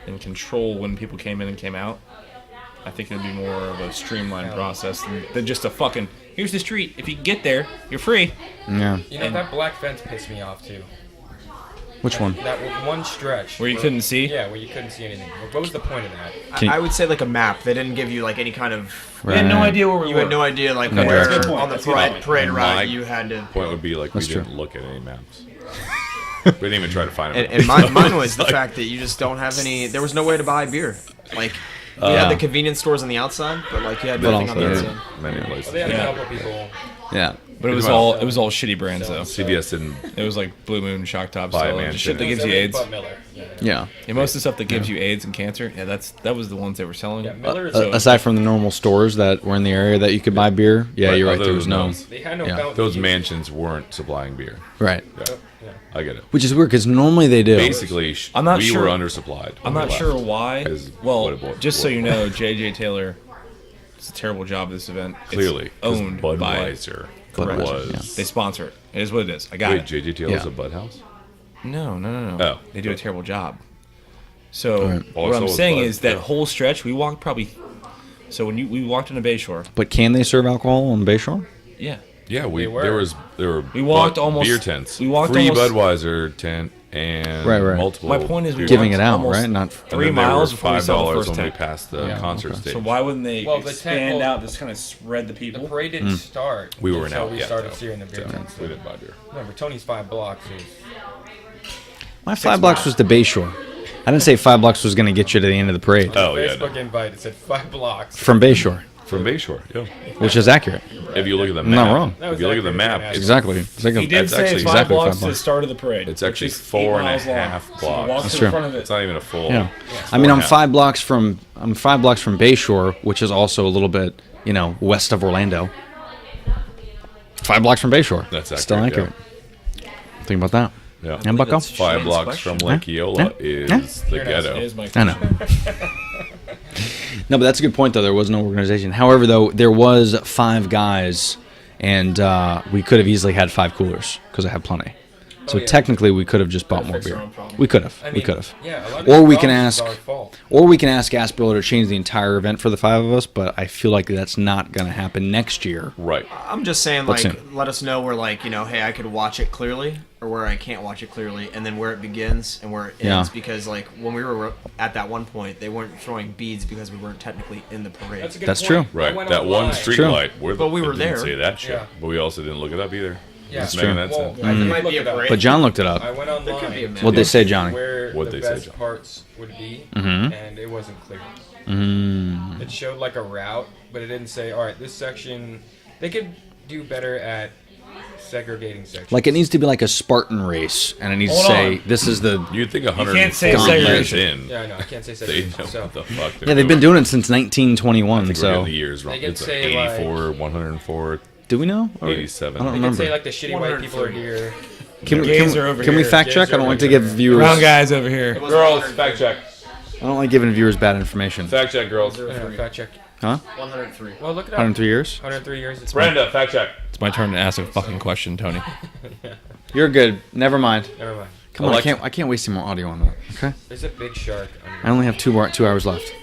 and control when people came in and came out, I think it would be more of a streamlined process than just a fucking, here's the street. If you can get there, you're free. Yeah. You know, that black fence pissed me off, too. Which one? That one stretch. Where you couldn't see? Yeah, where you couldn't see anything. What was the point of that? Can you- I would say like a map. They didn't give you like any kind of. We had no Right. idea where we You were. had no idea like No where direction. on the That's a good point. parade My route you had to. point would be like That's we true. didn't look at any maps. We didn't even try to find them. And mine was the fact that you just don't have any. There was no way to buy beer. Like you had the convenience stores on the outside, but like you had But nothing on the also- inside. Many Well, places. they had Yeah. a couple people. Yeah. But it was all shitty brands though. CBS didn't. It was like Blue Moon, Shock Top, Buy a so mansion. shit that It gives you Everything AIDS. but Miller. Yeah. Yeah. Yeah, most of the stuff that gives you AIDS and cancer, that was the ones they were selling. Yeah, Miller is Aside from the normal stores that were in the area that you could buy beer, yeah, Right, you're right. other There was than no. those. They had no Yeah. fountain Those heat. mansions weren't supplying beer. Right. Yeah, I get it. Which is weird because normally they do. Basically, I'm not we sure- were undersupplied. I'm when not we sure left. why. Is Well, what it was- just so what- you know, JJ Taylor does a terrible job of this event. It's Clearly, 'cause owned by. Budweiser Budweiser, was. They sponsor it. It is what it is. I got Wait, it. JJ Taylor's Yeah. a Bud House? No. Oh. They do a terrible job. So Right. Oh, what so I'm was saying Bud, is that yeah. whole stretch we walked probably. So when we walked into Bayshore, But can they serve alcohol on Bayshore? yeah, Yeah, They were. there were We walked Bud almost- beer tents. we walked free almost- Budweiser tent and Right. multiple. My point is we beer Giving walked it out, almost right? Not. And 3 then there miles were before we saw the $5 first when we tent. passed the Yeah. concert stage. So why wouldn't they Well, the tent- expand well- out, just kind of spread the The people? parade didn't start. We were until out we yet, started though. seeing the beer So, tents. we didn't buy beer. Remember, Tony's 5 blocks is. My 5 blocks was the Bayshore. I didn't say 5 blocks was going to get you to the end of the parade. Oh, yeah. Facebook No. invite, it said 5 blocks. From Bayshore, From Bayshore, yeah. which is accurate. If you look at the I'm map, not wrong. That was if you look at the accurate. map, Yeah. it's Exactly. It's like He did That's say actually 5 exactly blocks 5 to the blocks. start of the parade. It's which actually is 4 and a 8 miles long. half So blocks. walk That's to the true. front of it. It's not even a full. Yeah. it's I mean, 4 I'm and a half. 5 blocks from Bayshore, which is also a little bit, west of Orlando. 5 blocks from Bayshore. That's Still accurate, accurate. Think about that. Yeah. And Bucko? That's 5 Shane's blocks question. from Lake Eola Yeah. is the Very nice. ghetto. It is my I know. No, but that's a good point, though. There was no organization. However, though, there was 5 guys, and we could have easily had 5 coolers because I had plenty. So yeah. technically, we could have just bought more fixed our beer. own problem. We could have. I We mean, could have. Yeah, a lot of Or these we can problems is ask- our fault. Or we can ask Gasparilla to change the entire event for the 5 of us, but I feel like that's not going to happen next year. Right. I'm just saying, What's like, in? let us know where, like, hey, I could watch it clearly, or where I can't watch it clearly, and then where it begins and where it ends. Yeah. Because, like, when we were at that one point, they weren't throwing beads because we weren't technically in the parade. That's a good That's point. true. I Right. went That one online. street True. light. But we were it there. didn't say that shit. Yeah. But we also didn't look it up either. Yeah, Just making that well, sense. I did Might look be a it up. parade. But John looked it up. I went could be a online. map. What'd they say, Johnny? Where What'd the they say, best John? parts would be, Mhm. and it wasn't clear. Mm. It showed like a route, but it didn't say, all right, this section. They could do better at segregating sections. Like, it needs to be like a Spartan race, and it needs Hold to say, on. this is the... You'd think can't say 104 years segregation. in, Yeah, I know. I can't say they segregation. know So what the fuck they're Yeah, they've been doing it since 1921, I think we're so... getting the years wrong. They could It's say, 84, 104, Do we know? Or- 87. I don't they could remember. say like the shitty white people are here. Can, Gays are over can we here. fact Gays check? I are don't like to over give here. viewers... Brown guys over here. Girls, fact check. I don't like giving viewers bad information. Fact check, girls. Fact check. Huh? 103. Well, look it up. 103 years? 103 years. It's Brenda, fact check. It's my turn to ask a fucking question, Tony. You're good. Never mind. Never mind. Come on, Alexa. I can't waste any more audio on that. Okay? There's a big shark. I only have 2 hours left.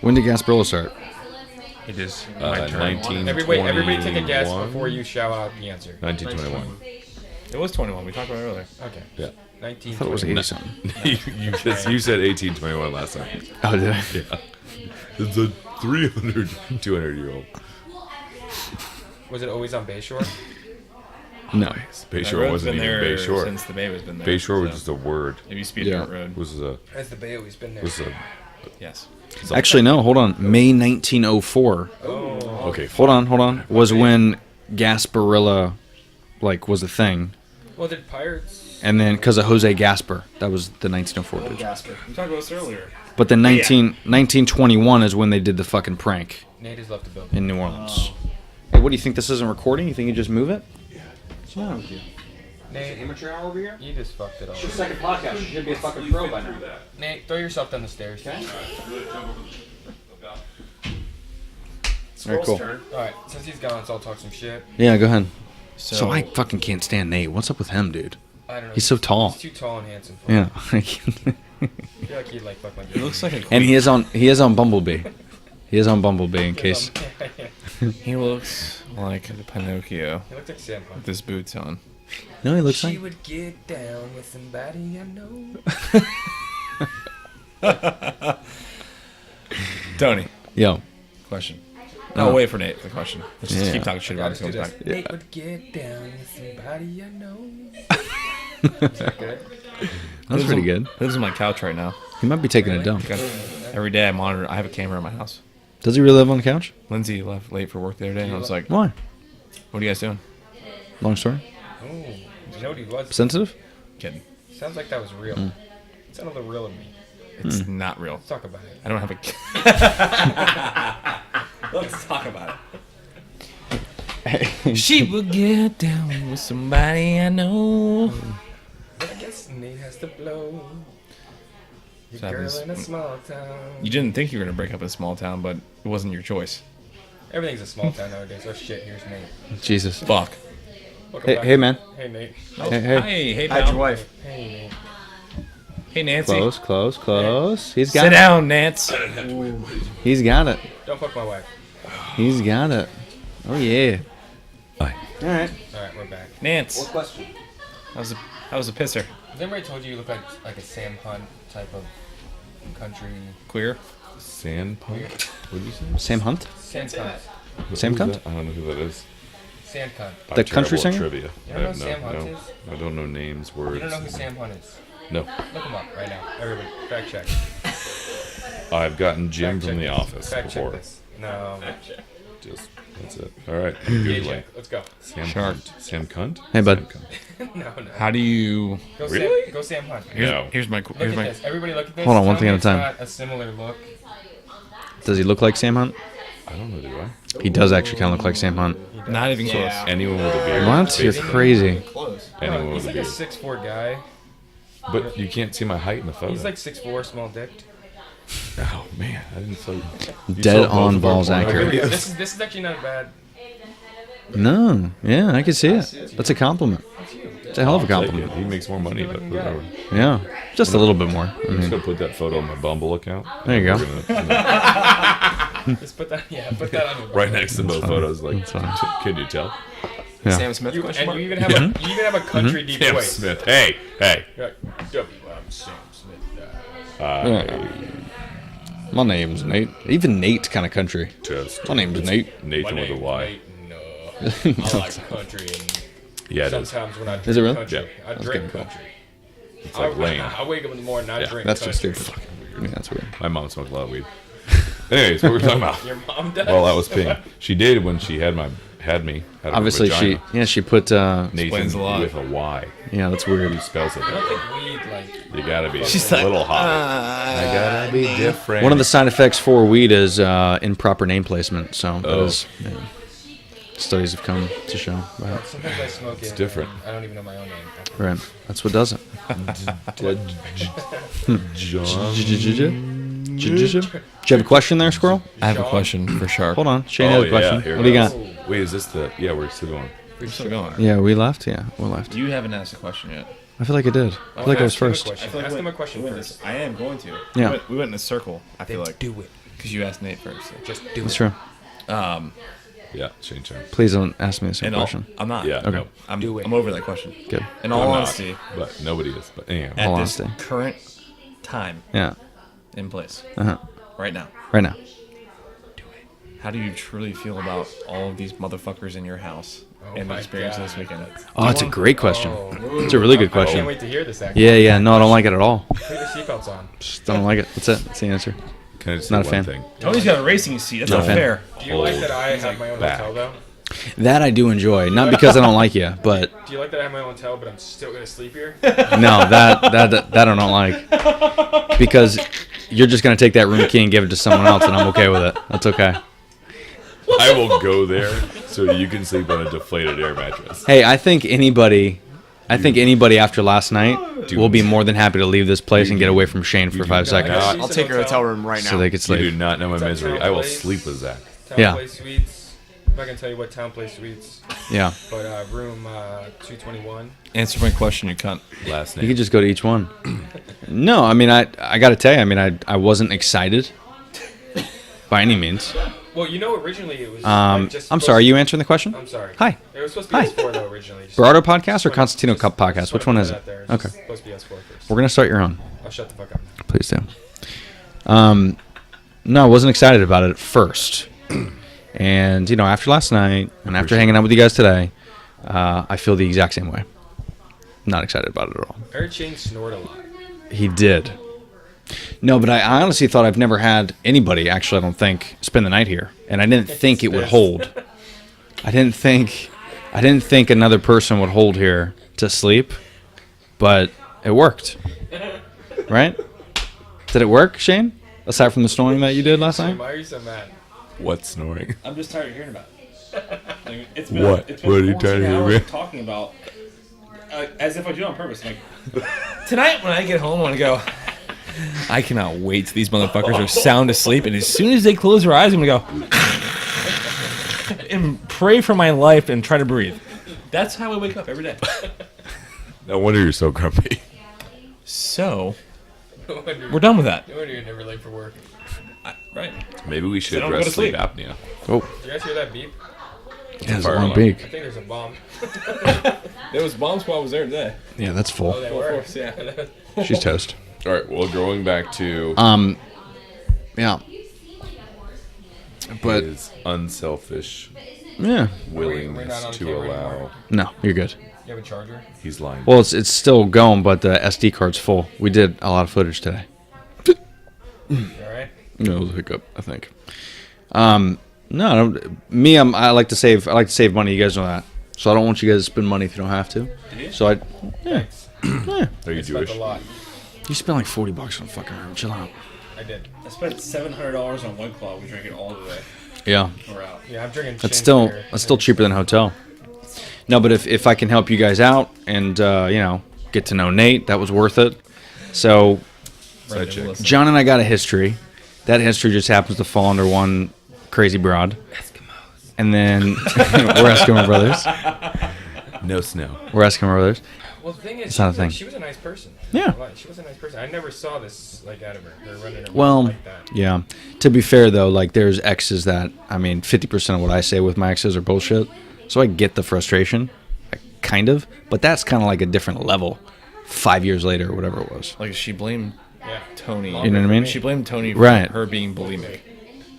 When did Gasparilla start? It is my turn. 1921. Everybody take a guess before you shout out the answer. 1921. It was 21. We talked about it earlier. Okay. Yeah. 19. I thought it was 80 something. you said 1821 last time. Oh, did I? Yeah. It's a 200-year-old. Was it always on Bayshore? No. The Bayshore road's wasn't been even there Bayshore. since the Bay was been there. Bayshore was so just a word. It used to be a Yeah. dirt road. Was a Has the Bay always been there? was a Yes. Actually, no. Hold on. May 1904. okay. Hold on. Was when Gasparilla, was a thing. Well, did pirates? And then, because of Jose Gaspar. That was the 1904 dude. Gasper. We talked about this earlier. But then 1921 is when they did the fucking prank Nate has left the building. in New Orleans. Hey, what do you think? This isn't recording? You think you just move it? What's wrong with you? Nate, Amateur hour over here? you just fucked it all. Second podcast. You should be a fucking pro by now. Nate, throw yourself down the stairs. Alright, cool. Alright, since he's gone, so I'll talk some shit. Yeah, go ahead. So I fucking can't stand Nate. What's up with him, dude? I don't know. He's so tall. He's too tall and handsome. For Yeah. me. I feel like he'd fuck my He looks like a And he is on Bumblebee. He is on Bumblebee in case. He looks like Pinocchio He looks like Sam Hunt. with his boots on. No, he looks She like. would get down with somebody I know. Tony, Yo. question. No, wait for Nate for the question. Let's just Yeah. keep talking shit Yeah, about it. let's do Comes this. back. Nate would get down with somebody I know. Is that good? That's pretty good. He lives on my couch right now. He might be taking a dump. Every day I monitor. I have a camera in my house. Does he really live on the couch? Lindsay left late for work the other day, and I was like, Why? "What are you guys doing?" Long story. Oh, you know what he was? Sensitive? Kidding. Sounds like that was real. It sounded a little real to me. It's not real. Let's talk about it. I don't have a. Let's talk about it. She will get down with somebody I know. But I guess Nate has to blow. Your So girl happens- in a small town. You didn't think you were gonna break up in a small town, but it wasn't your choice. Everything's a small town nowadays. Oh shit, here's Nate. Jesus. Fuck. Welcome Hey, back. hey, man. Hey, Nate. Hey, hey. Hey, How'd pal. your wife? Hey, Nate. Hey, Nancy. Close. He's got Sit it. down, Nance. He's got it. Don't fuck my wife. He's got it. Oh, yeah. Bye. All right. Alright, we're back. Nance. question? That was a pisser. Has anybody told you look like a Sam Hunt type of country? Queer. Sand Punk? What did you say? Sam Hunt? Sand cunt. Sam Who's Cunt? that? I don't know who that is. Sand cunt. The I'm country terrible at singer? Trivia. You I don't know have Sam Hunt no. is? I don't know names, words. You don't know who Sam Hunt is? No. Look him up right now. Everybody, fact check. I've gotten Jim Fact from check the this. office Fact before. check this. No. Just that's it. All right. DJ, Googling. let's go. Sam Shark. Hunt. Sam Cunt. Hey, bud. Sam Cunt. No. How do you? Go Really? Sam, go Sam Hunt. No. Here's my. Look Here's at my. this. Everybody look at this. Hold on, one Tell thing me at a it's time. not a similar look. Does he look like Sam Hunt? I don't know. Do I? He does actually kind of look like Sam Hunt. Not even close. Anyone with a beard. What? You're crazy. Close. Anyone He's with a like a beard. 6'4" guy. But you can't see my height in the photo. He's like 6'4", small dicked. Oh man, I didn't see. Dead on balls accurate. This is actually not bad. No, yeah, I can see it. That's a compliment. It's a hell of a compliment. He makes more money, but whatever. Yeah, just a little bit more. I I'm just mean, gonna put that photo on my Bumble account. There you go. We're gonna- Just put that. Yeah, put that on. right next to both photos. Like, That's fine. can you tell? Yeah. Sam Smith You, question and mark? you even have a you even have a country deep Sam voice. Smith. Hey. You're like, W, I'm Sam Smith. My name's Nate. Even Nate kind of country. Just My name's Nate. Nathan with a Y. No, I like country. And Yeah, it is. sometimes when I drink Is it really? country, Yeah. I drink country. It's like Lane. I wake up in the morning, I Yeah. drink That's just country. stupid. Yeah, that's weird. My mom smoked a lot of weed. Anyways, what were we talking about? Your mom does. Well, that was pink. She did when she had me. Out of Obviously, her vagina. she put. Nathan Explains a lot. with a Y. Yeah, that's weird. Who spells it? I don't think weed like. You gotta be She's a like, little hot. I gotta be different. One of the side effects for weed is improper name placement. So that Oh. is, yeah, studies have come to show. Right. Sometimes I smoke it. different. I don't even know my own name. Right. That's what does it. John. Do you have a question there, Squirrel? I have a question for Shark. Hold on. Shane Oh, has a question. here What do you goes. got? Wait, is this the? Yeah, we're still going. We're still going. Yeah, we left. Yeah, we left. You haven't asked a question yet. I feel like I did. I feel like I was first. Ask him a question first. I am going to. Yeah. We went in a circle. I feel like Do it. because you asked Nate first. Just do That's it. true. Yeah, Shane turn. Please don't ask me the same And question. I'm not. Yeah. Okay. No, I'm, Do it. I'm over that question. Good. In all I'm not, honesty, but nobody is. But anyhow, at All this honesty. current time Yeah. in place, Uh-huh. right now, Right now. how do you truly feel about all of these motherfuckers in your house and the my experience God. this weekend? Oh, it's a great question. Oh. It's a really good I can't question. wait to hear this. Actually. Yeah, yeah. No, I don't like it at all. Put your seatbelts on. Just don't like it. That's it. That's the answer. can I just Not say a one fan. thing? Tony's got a racing seat. That's Not not a fan. fair. Do you like that I have my own back. hotel though? That I do enjoy. Not because I don't like you, but Do you like that I have my own hotel, but I'm still gonna sleep here? no, that I don't like. Because you're just gonna take that room key and give it to someone else, and I'm okay with it. That's okay. I will go there so you can sleep on a deflated air mattress. Hey, I think anybody after last night will be more than happy to leave this place and get away from Shane for 5 seconds, not- I'll take your hotel room right now. so they could You do sleep. not know my It's at misery. Town I will Place. sleep with Zach. Town Yeah. Place Suites. If I can tell you what Town Place Suites, Yeah, but room 221. Answer my question, you cunt. Last you name. could just go to each one. No, I mean I got to tell you, I mean I wasn't excited by any means. Well, you know, originally it was. like, just I'm supposed sorry. to- You answering the question? I'm sorry. Hi. It was supposed to be Hi. S4 though originally. Just- Berardo podcast or just Constantino just- Cup podcast? just Which wanna one put is that it? out there. It's Okay. supposed to be S4 first. We're gonna start your own. I'll shut the fuck up. Please do. No, I wasn't excited about it at first. And, after last night and after hanging out with you guys today, I feel the exact same way. Not excited about it at all. I heard Shane snort a lot. He did. No, but I honestly thought I've never had anybody, actually, I don't think, spend the night here. And I didn't think it would hold. I didn't think another person would hold here to sleep, but it worked. Right? Did it work, Shane? Aside from the snoring that you did last night? Why are you so mad? What snoring? I'm just tired of hearing about it. Like, it's What? It's What are you trying to hear, man? talking about, as if I do it on purpose. Like, tonight when I get home, I want to go. I cannot wait till these motherfuckers are sound asleep, and as soon as they close their eyes, I'm gonna go and pray for my life and try to breathe. That's how I wake up every day. No wonder you're so grumpy. So No wonder, we're done with that, no wonder you're never late for work. right? Maybe we should don't go address to sleep sleep. apnea. Oh, Did you guys hear that beep? yeah, it's a fire long alarm. I beak. think there's a bomb. There was bomb squad was there today. Yeah, that's Oh, full. they Of were. course, yeah. She's toast. All right. Well, going back to Yeah. But his unselfish Yeah. We're willingness not on to camera allow. anymore. No, you're good. You have a charger? He's lying. Well, it's still going, but the SD card's full. We did a lot of footage today. You all right? No, it was a hiccup, I think. No, I don't, me, I like to save. I like to save money. You guys know that. So I don't want you guys to spend money if you don't have to. So I, yeah, yeah. Are you I spent Jewish? a lot. You spent like $40 on a fucking room. Chill out. I did. I spent $700 on White Claw. We drank it all the way. Yeah, We're out. Yeah, I'm drinking. that's Chin still beer. that's still cheaper than a hotel. No, but if I can help you guys out and get to know Nate, that was worth it. So Side chick. John and I got a history. That history just happens to fall under one crazy broad. Eskimos. And then we're Eskimo brothers. No snow. We're Eskimo brothers. Well, the thing is, It's not a thing. she was a nice person. Yeah. Like, she was a nice person. I never saw this like out of her. Her running her Well, mouth like that. yeah. To be fair though, like there's exes that 50% of what I say with my exes are bullshit. So I get the frustration, kind of, but that's kind of like a different level. 5 years later, or whatever it was. Like she blamed Yeah. Tony. You know what I mean? She blamed Tony for Right. her being bulimic.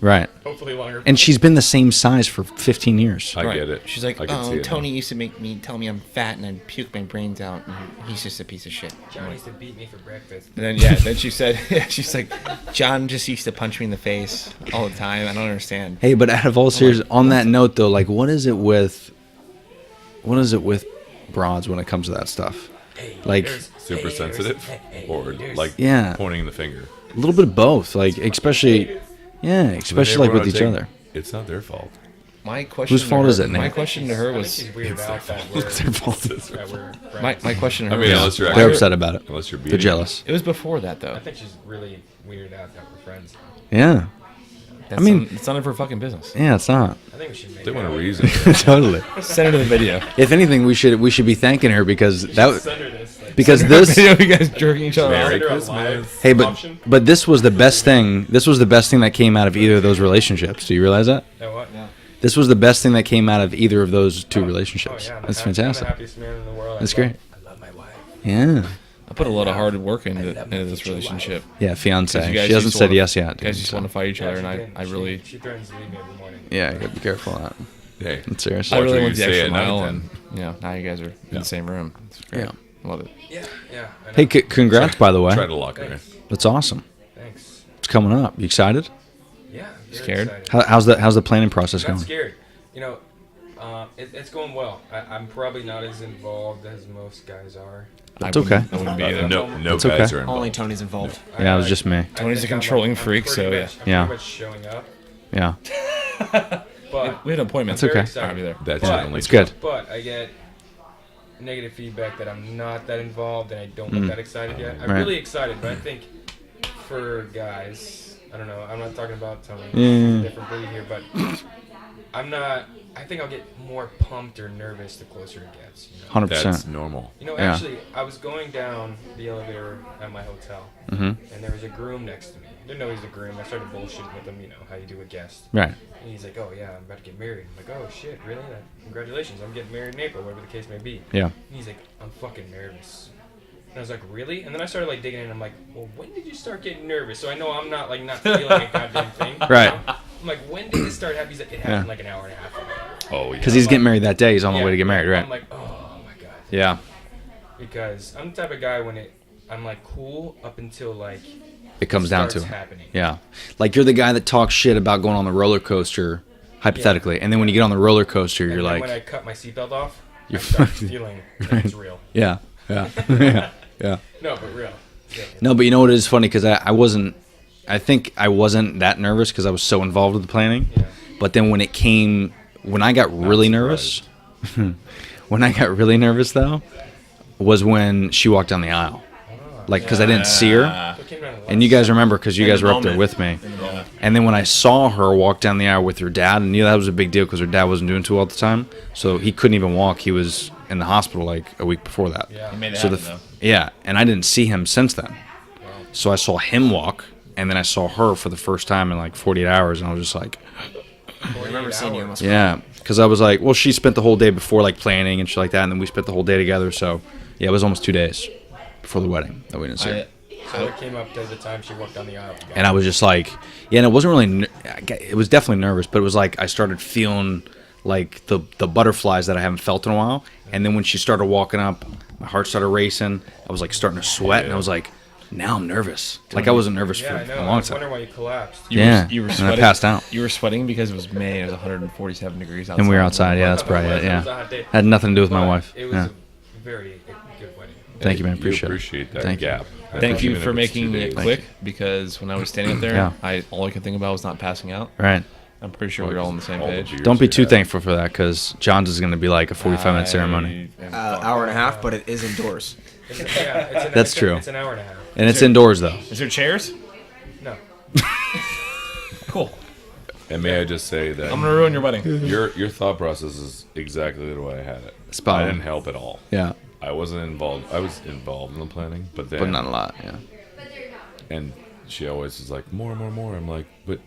Right. Hopefully longer. And she's been the same size for 15 years. I Right. get it. She's like, I can see it Tony now. used to tell me I'm fat and I'd puke my brains out, and he's just a piece of shit. John used to beat me for breakfast. And then she said, She's like, John just used to punch me in the face all the time. I don't understand. Hey, but out of all serious, on that note though, like what is it with broads when it comes to that stuff? Like Super sensitive, or like Yeah. pointing the finger. a little bit of both, like especially like with each other. It's not their fault. My question. Whose to fault her- is it, My Nate? question to her I think was. she's weirded out that It's their fault. that we're friends. My question to I her. mean, was, unless you're They're actually, upset about it. unless you're being They're jealous. it was before that though. I think she's really weirded out that we're friends. Yeah. That's mean- it's none of her fucking business. Yeah, it's not. I think we should make They want a out. reason. Totally. Send her to the video. If anything, we should be thanking her because Send her this. Like, because this Video of you guys jerking each other Merry off. send her a Christmas. live hey, but option. this was the best thing. This was the best thing that came out of either of those relationships. Do you realize that? That what? This was the best thing that came out of either of those two Oh, relationships. yeah, That's I'm fantastic. the happiest man in the world. That's great. I love my wife. Yeah. I put a lot of hard work into this relationship. Yeah, fiance. You guys She hasn't used to said wanna- yes yet. You guys dude, just so- want to fight each other, and I She- really, She threatens to leave me every morning. Yeah, you gotta be careful of that. Hey, That's serious. I Watch really what went you the say extra at night, mile, then. and now you guys are in Yeah. the same room. It's great. Yeah. Love it. Yeah. Yeah. I know. Hey, congrats by the way. try to lock her in. That's awesome. Thanks. It's coming up. You excited? Yeah. very Scared? excited. How's the planning process I'm going? not scared. You know, it's going well. I'm probably not as involved as most guys are. That's I wouldn't- okay. I wouldn't be either. No It's guys okay. are involved. Only Tony's involved. Yeah, it was just me. I Tony's a think I'm, controlling I'm freak, pretty so much, yeah. I'm Yeah. pretty much showing up. Yeah. But We had an appointment. That's okay. Very excited. I'll be there. That's But- your only It's good. But I get negative feedback that I'm not that involved and I don't look that excited yet. I'm Right. really excited, but I think for guys, I don't know. I'm not talking about Tony. Yeah. Different breed here, but I'm not. I think I'll get more pumped or nervous the closer it gets. You know? 100%. That's normal. You know, Yeah. actually, I was going down the elevator at my hotel, Mm-hmm. and there was a groom next to me. Didn't know he was a groom. I started bullshitting with him, you know, how you do a guest. Right. And he's like, "Oh yeah, I'm about to get married." I'm like, "Oh shit, really? Congratulations! I'm getting married in April, whatever the case may be." Yeah. And he's like, "I'm fucking nervous." And I was like, "Really?" And then I started like digging in. I'm like, "Well, when did you start getting nervous?" So I know I'm not like not feeling a goddamn thing. you Right. know? I'm like, "When did this start happening?" He's like, "It happened like an hour and a half ago." Oh yeah. Because he's getting married that day. He's on the way to get married, right? I'm like, "Oh my god." Yeah. Because I'm the type of guy I'm like cool up until like It comes down to starts it. happening. Yeah. Like you're the guy that talks shit about going on the roller coaster, hypothetically, and then when you get on the roller coaster, And you're then like, when I cut my seatbelt off, I You're start fucking- feeling that it's real. yeah, yeah, yeah, yeah. No, but real. Yeah. No, but you know what is funny because I think I wasn't that nervous because I was so involved with the planning. Yeah. But then when I got really nervous, when I got really nervous though, was when she walked down the aisle. Like, because I didn't see her. So it came down to And you guys remember because you In guys the were up there moment. with me. And then when I saw her walk down the aisle with her dad, and that was a big deal because her dad wasn't doing too well at the time. So he couldn't even walk. He was in the hospital like a week before that. Yeah. He made it So happen, though. yeah, and I didn't see him since then. So I saw him walk, and then I saw her for the first time in like 48 hours, and I was just like, I remember seeing you almost. yeah, because I was like, well, she spent the whole day before like planning and shit like that, and then we spent the whole day together. So yeah, it was almost 2 days before the wedding that we didn't see her. So it came up to the time she walked down the aisle. And I was just like, yeah, and it wasn't really, it was definitely nervous, but it was like I started feeling like the butterflies that I haven't felt in a while. And then when she started walking up, my heart started racing. I was like starting to sweat, and I was like, now I'm nervous. Like I wasn't nervous for I know. a I long was time. wondering why you collapsed. You were and sweating. I passed out. You were sweating because it was May and it was 147 degrees outside. And we were outside. Yeah, that's probably it. It was a Yeah, hot day. had nothing to do with my But wife. It was Yeah. a very good wedding. Thank you, man. You Appreciate that Thank you. gap. Thank you Even for if it's 2 making days. it quick because when I was standing up there, Yeah. all I could think about was not passing out. Right. I'm pretty sure we were all on the same All the page. beers Don't be you too had. thankful for that, because John's is going to be like a 45-minute ceremony, Hour and a half, but it is indoors. That's true. It's an hour and a half. and it's indoors though. Is there chairs? No. Cool. And may I just say that I'm gonna ruin your wedding. your thought process is exactly the way I had it. Spot I on. didn't help at all. Yeah, I wasn't involved. I was involved in the planning, but then but not a lot. Yeah. and she always is like more. I'm like, but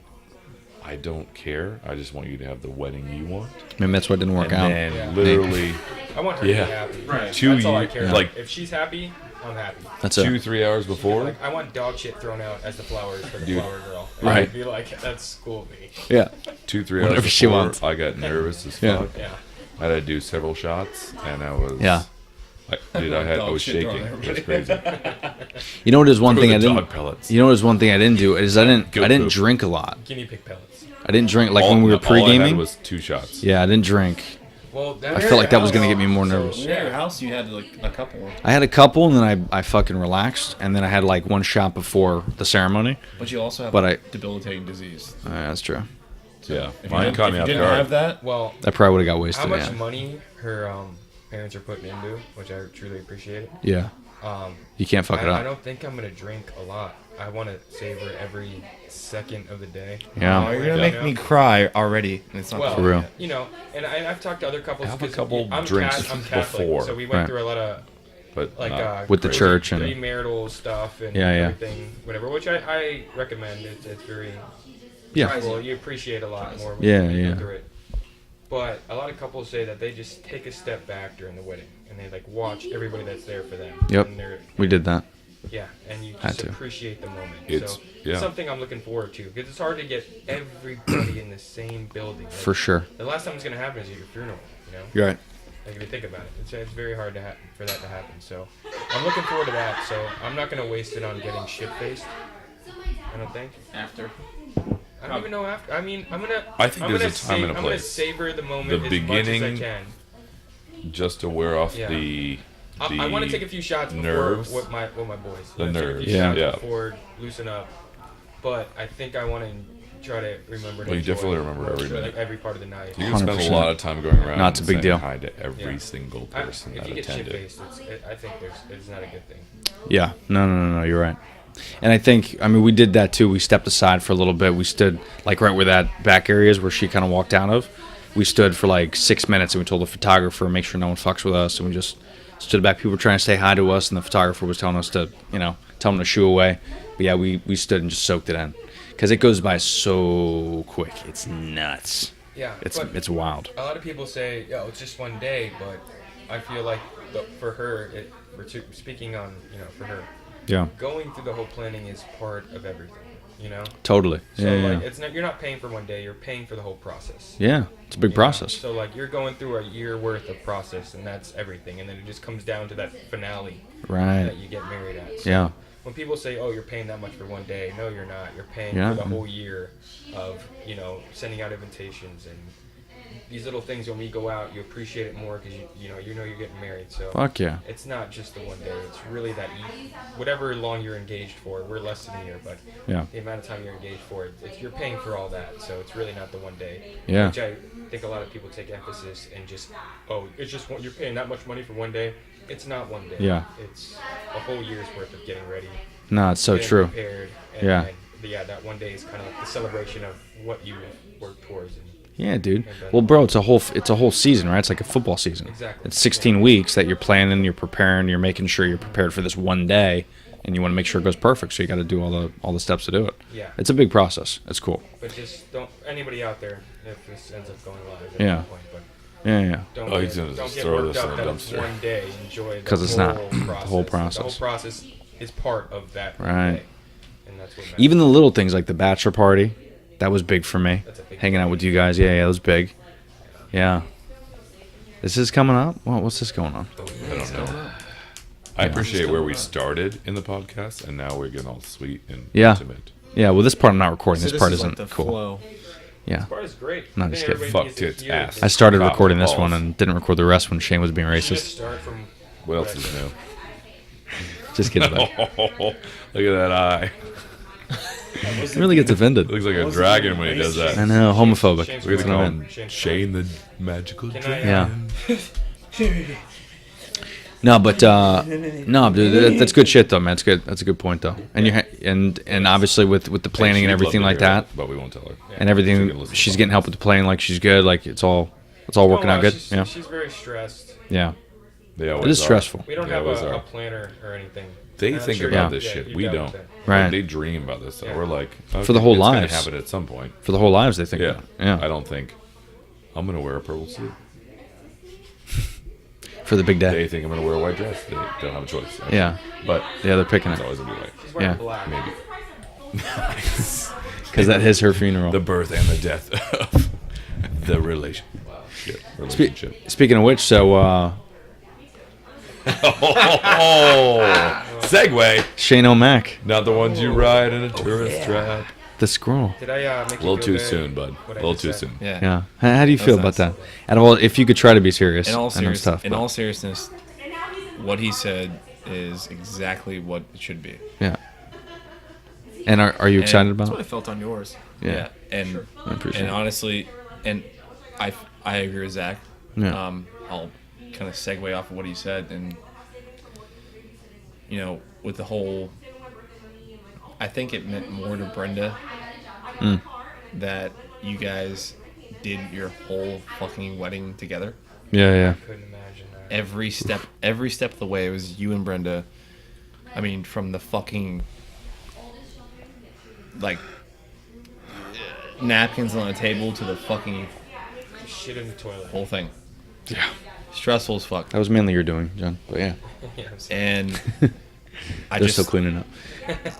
I don't care. I just want you to have the wedding you want. Maybe that's what didn't work out. And Yeah. literally I want her Yeah. to be happy. Right. 2 That's all I years, care. like If she's happy, I'm happy. That's it. 2-3 hours before. Like I want dog shit thrown out as the flowers for the Dude. flower girl. And Right. I'd be like, that's cool with me. Yeah. 2-3 hours Whatever before, she wants. I got nervous as Yeah. fuck. Yeah. I had to do several shots, and I was Yeah. I was shaking. It was crazy. You know what is one Throw thing the I didn't. dog pellets. You know what is one thing I didn't do is I didn't Goat poop. drink a lot. Guinea pig pellets. I didn't drink like all, when we were all I had pre-gaming. was 2 shots. Yeah, I didn't drink. Well, that I felt like that was gonna get me more nervous. When you were at your house, you had like a couple, I had a couple, and then I fucking relaxed, and then I had like one shot before the ceremony. but you also have But I- debilitating disease. That's true. Yeah, If mine you caught me if off you didn't guard. have that, Well, I probably would have got how wasted. much Yeah. money her parents are putting into, which I truly appreciate. Yeah. You can't fuck it I up. don't think I'm gonna drink a lot. I want to savor every second of the day. Yeah. oh, you're gonna Yeah. make me cry already. And it's not Well, For real. You know, and I've talked to other couples. Have a 'cause couple I'm drinks I'm Catholic, before. so we went Right. through a lot of But like With the crazy church and- premarital stuff and Yeah, yeah. everything, whatever. Which I recommend. It's very Yeah. well, you appreciate a lot more when Yeah, you yeah. go through it. But a lot of couples say that they just take a step back during the wedding and they like watch everybody that's there for them. Yep. And they're, We did that. yeah, and you Had just to. appreciate the moment. It's- so yeah. it's something I'm looking forward to because it's hard to get everybody in the same building. Like, For sure. the last time it's gonna happen is at your funeral. You know, You're right. like if you think about it, it's very hard to for that to happen. So I'm looking forward to that. So I'm not gonna waste it on getting shit faced. I don't think. after. I don't even know after. I mean, I'm gonna. I think I'm there's gonna a time and a I'm gonna place. savor the moment The as much beginning- as I can. just to wear off Yeah. the I want to take a few shots before nerves. with my boys. The I wanna take a nerves, few yeah. shots Yeah. Before loosen up, but I think I want to try to remember. To Well, you enjoy definitely remember every like minute. every part of the night. You can spend a 100%. lot of time going around. No, it's a and big saying deal. Hi to every Yeah. single person If that you get shit attended. faced, I think it's not a good thing. Yeah. No. You're right. And I think, I mean, we did that too. We stepped aside for a little bit. We stood like right where that back area is where she kind of walked out of. We stood for like 6 minutes and we told the photographer, make sure no one fucks with us. And we just stood back. People were trying to say hi to us, and the photographer was telling us to, tell them to shoo away. But yeah, we stood and just soaked it in because it goes by so quick. It's nuts. Yeah, It's but it's wild. a lot of people say, "Yo, it's just one day," but I feel like for her, speaking on for her, Yeah. going through the whole planning is part of everything. You know. Totally. So Yeah. like it's not you're not paying for one day, you're paying for the whole process. Yeah. It's a big You know? process. So like you're going through a year worth of process and that's everything and then it just comes down to that finale Right. that you get married at. So Yeah. when people say, "Oh, you're paying that much for one day," no, you're not. You're paying Yeah. for the whole year of sending out invitations and these little things. When we go out, you appreciate it more because you know you're getting married. So Fuck yeah. it's not just the one day. It's really that whatever long you're engaged for. We're less than a year, but Yeah. the amount of time you're engaged for, you're paying for all that. So it's really not the one day. Yeah. Which I think a lot of people take emphasis and just, it's just you're paying that much money for one day. It's not one day. Yeah. It's a whole year's worth of getting ready. No, it's so getting true. Prepared, and Yeah. then, that one day is kind of like the celebration of what you worked towards. And Yeah, dude. Well, bro, it's a whole season, right? It's like a football season. Exactly. It's 16 weeks that you're planning, you're preparing, you're making sure you're prepared for this one day, and you want to make sure it goes perfect. So you got to do all the steps to do it. Yeah. It's a big process. It's cool. But just don't anybody out there if this ends up going live at Yeah. that point. But Yeah. don't Oh, get, he's gonna don't just get throw worked this in up a that it's dumpster. one day. Enjoy the 'Cause it's not. whole The process. whole The process. whole process is part of that Right. day. And that's what matters. Even the little things like the bachelor party, that was big for me. That's a big Hanging out with you guys, yeah, that was big. Yeah. Is this coming up? What's this going on? I don't know. I appreciate where we started in the podcast, and now we're getting all sweet and Yeah. intimate. Yeah, well, this part I'm not recording. So this part is isn't like the cool. flow. Yeah. This part is great. No, I just think kidding. everybody Fuck needs tits, to hear ass. I started Cop recording this balls. one and didn't record the rest when Shane was being You should racist. start from What else is new? Just kidding. Bud. Look at that eye. He really gets offended. Looks like a dragon when he does I that. know, homophobic. Shane's We're That's gonna what I call meant. him Shane the Magical Can I, Dragon. Yeah. No, but no, dude, that's good shit though, man. It's good. That's a good point though. And and obviously with the planning and everything like that, But we won't tell her. and everything, She can listen she's to getting help with the planning. Like she's good. Like it's all working out good. Yeah, She's very stressed. yeah. They always It is are. stressful. We don't They have always a are. planner or anything. They I'm think sure about you- this yeah, shit. you We dealt don't. with it. Right. They dream about this stuff. Yeah. We're like For the whole it's lives. gonna happen at some point. For the whole lives, they think. Yeah. That. Yeah. I don't think I'm gonna wear a purple suit. For the big day. They think I'm gonna wear a white dress. They don't have a choice. Yeah. But Yeah, they're picking it's it always gonna be white. She's wearing Yeah. black. Maybe. because that is her funeral. The birth and the death of the relationship. Speaking of which, so Oh, segue. Shane O'Mac, Not the ones you ride in a tourist trap. the squirrel. Did I make A you little feel too bad? soon, bud. A What I little just too said? soon. Yeah. Yeah. How do you feel about nice. that? And well, if you could try to be serious, In all I know it's tough. in but- all seriousness, what he said is exactly what it should be. yeah. And are you excited That's about what I it? felt on yours. Yeah, and I appreciate and it. honestly, and I agree with Zach. Yeah. I'll kind of segue off of what he said, and you know, with the whole, I think it meant more to Brenda Mm. that you guys did your whole fucking wedding together. Yeah. Couldn't imagine that. Every step of the way, it was you and Brenda. I mean, from the fucking like napkins on the table to the fucking Shit in the toilet. whole thing. Yeah. Stressful as fuck. That was mainly your doing, John. But yeah, Yeah, I'm saying. And I they're just still cleaning up.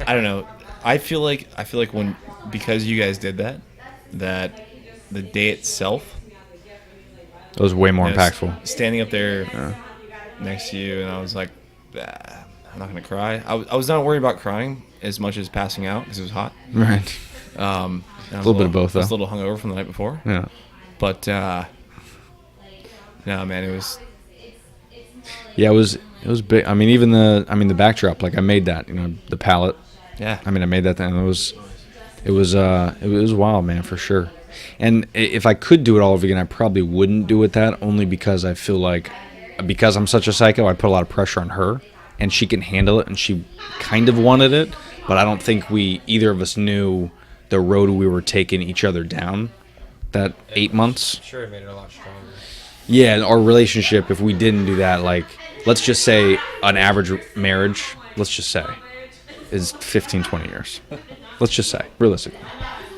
I don't know. I feel like when, because you guys did that the day itself, It was way more you know, impactful. standing up there next to you, and I was like, I'm not gonna cry. I was not worried about crying as much as passing out because it was hot. Right. A little bit of both, I was a though. little hungover from the night before, Yeah. but no, man, it was. Yeah, it was big. I mean, even the backdrop, like I made that, the palette. Yeah. I mean, I made that thing. It was wild, man, for sure. And if I could do it all over again, I probably wouldn't do it that, only because I feel like, because I'm such a psycho, I put a lot of pressure on her, and she can handle it, and she kind of wanted it, but I don't think either of us knew the road we were taking each other down that 8 months. Sure, it made it a lot stronger. Yeah, our relationship, if we didn't do that, like, let's just say an average marriage, let's just say, is 15, 20 years. Let's just say, realistically.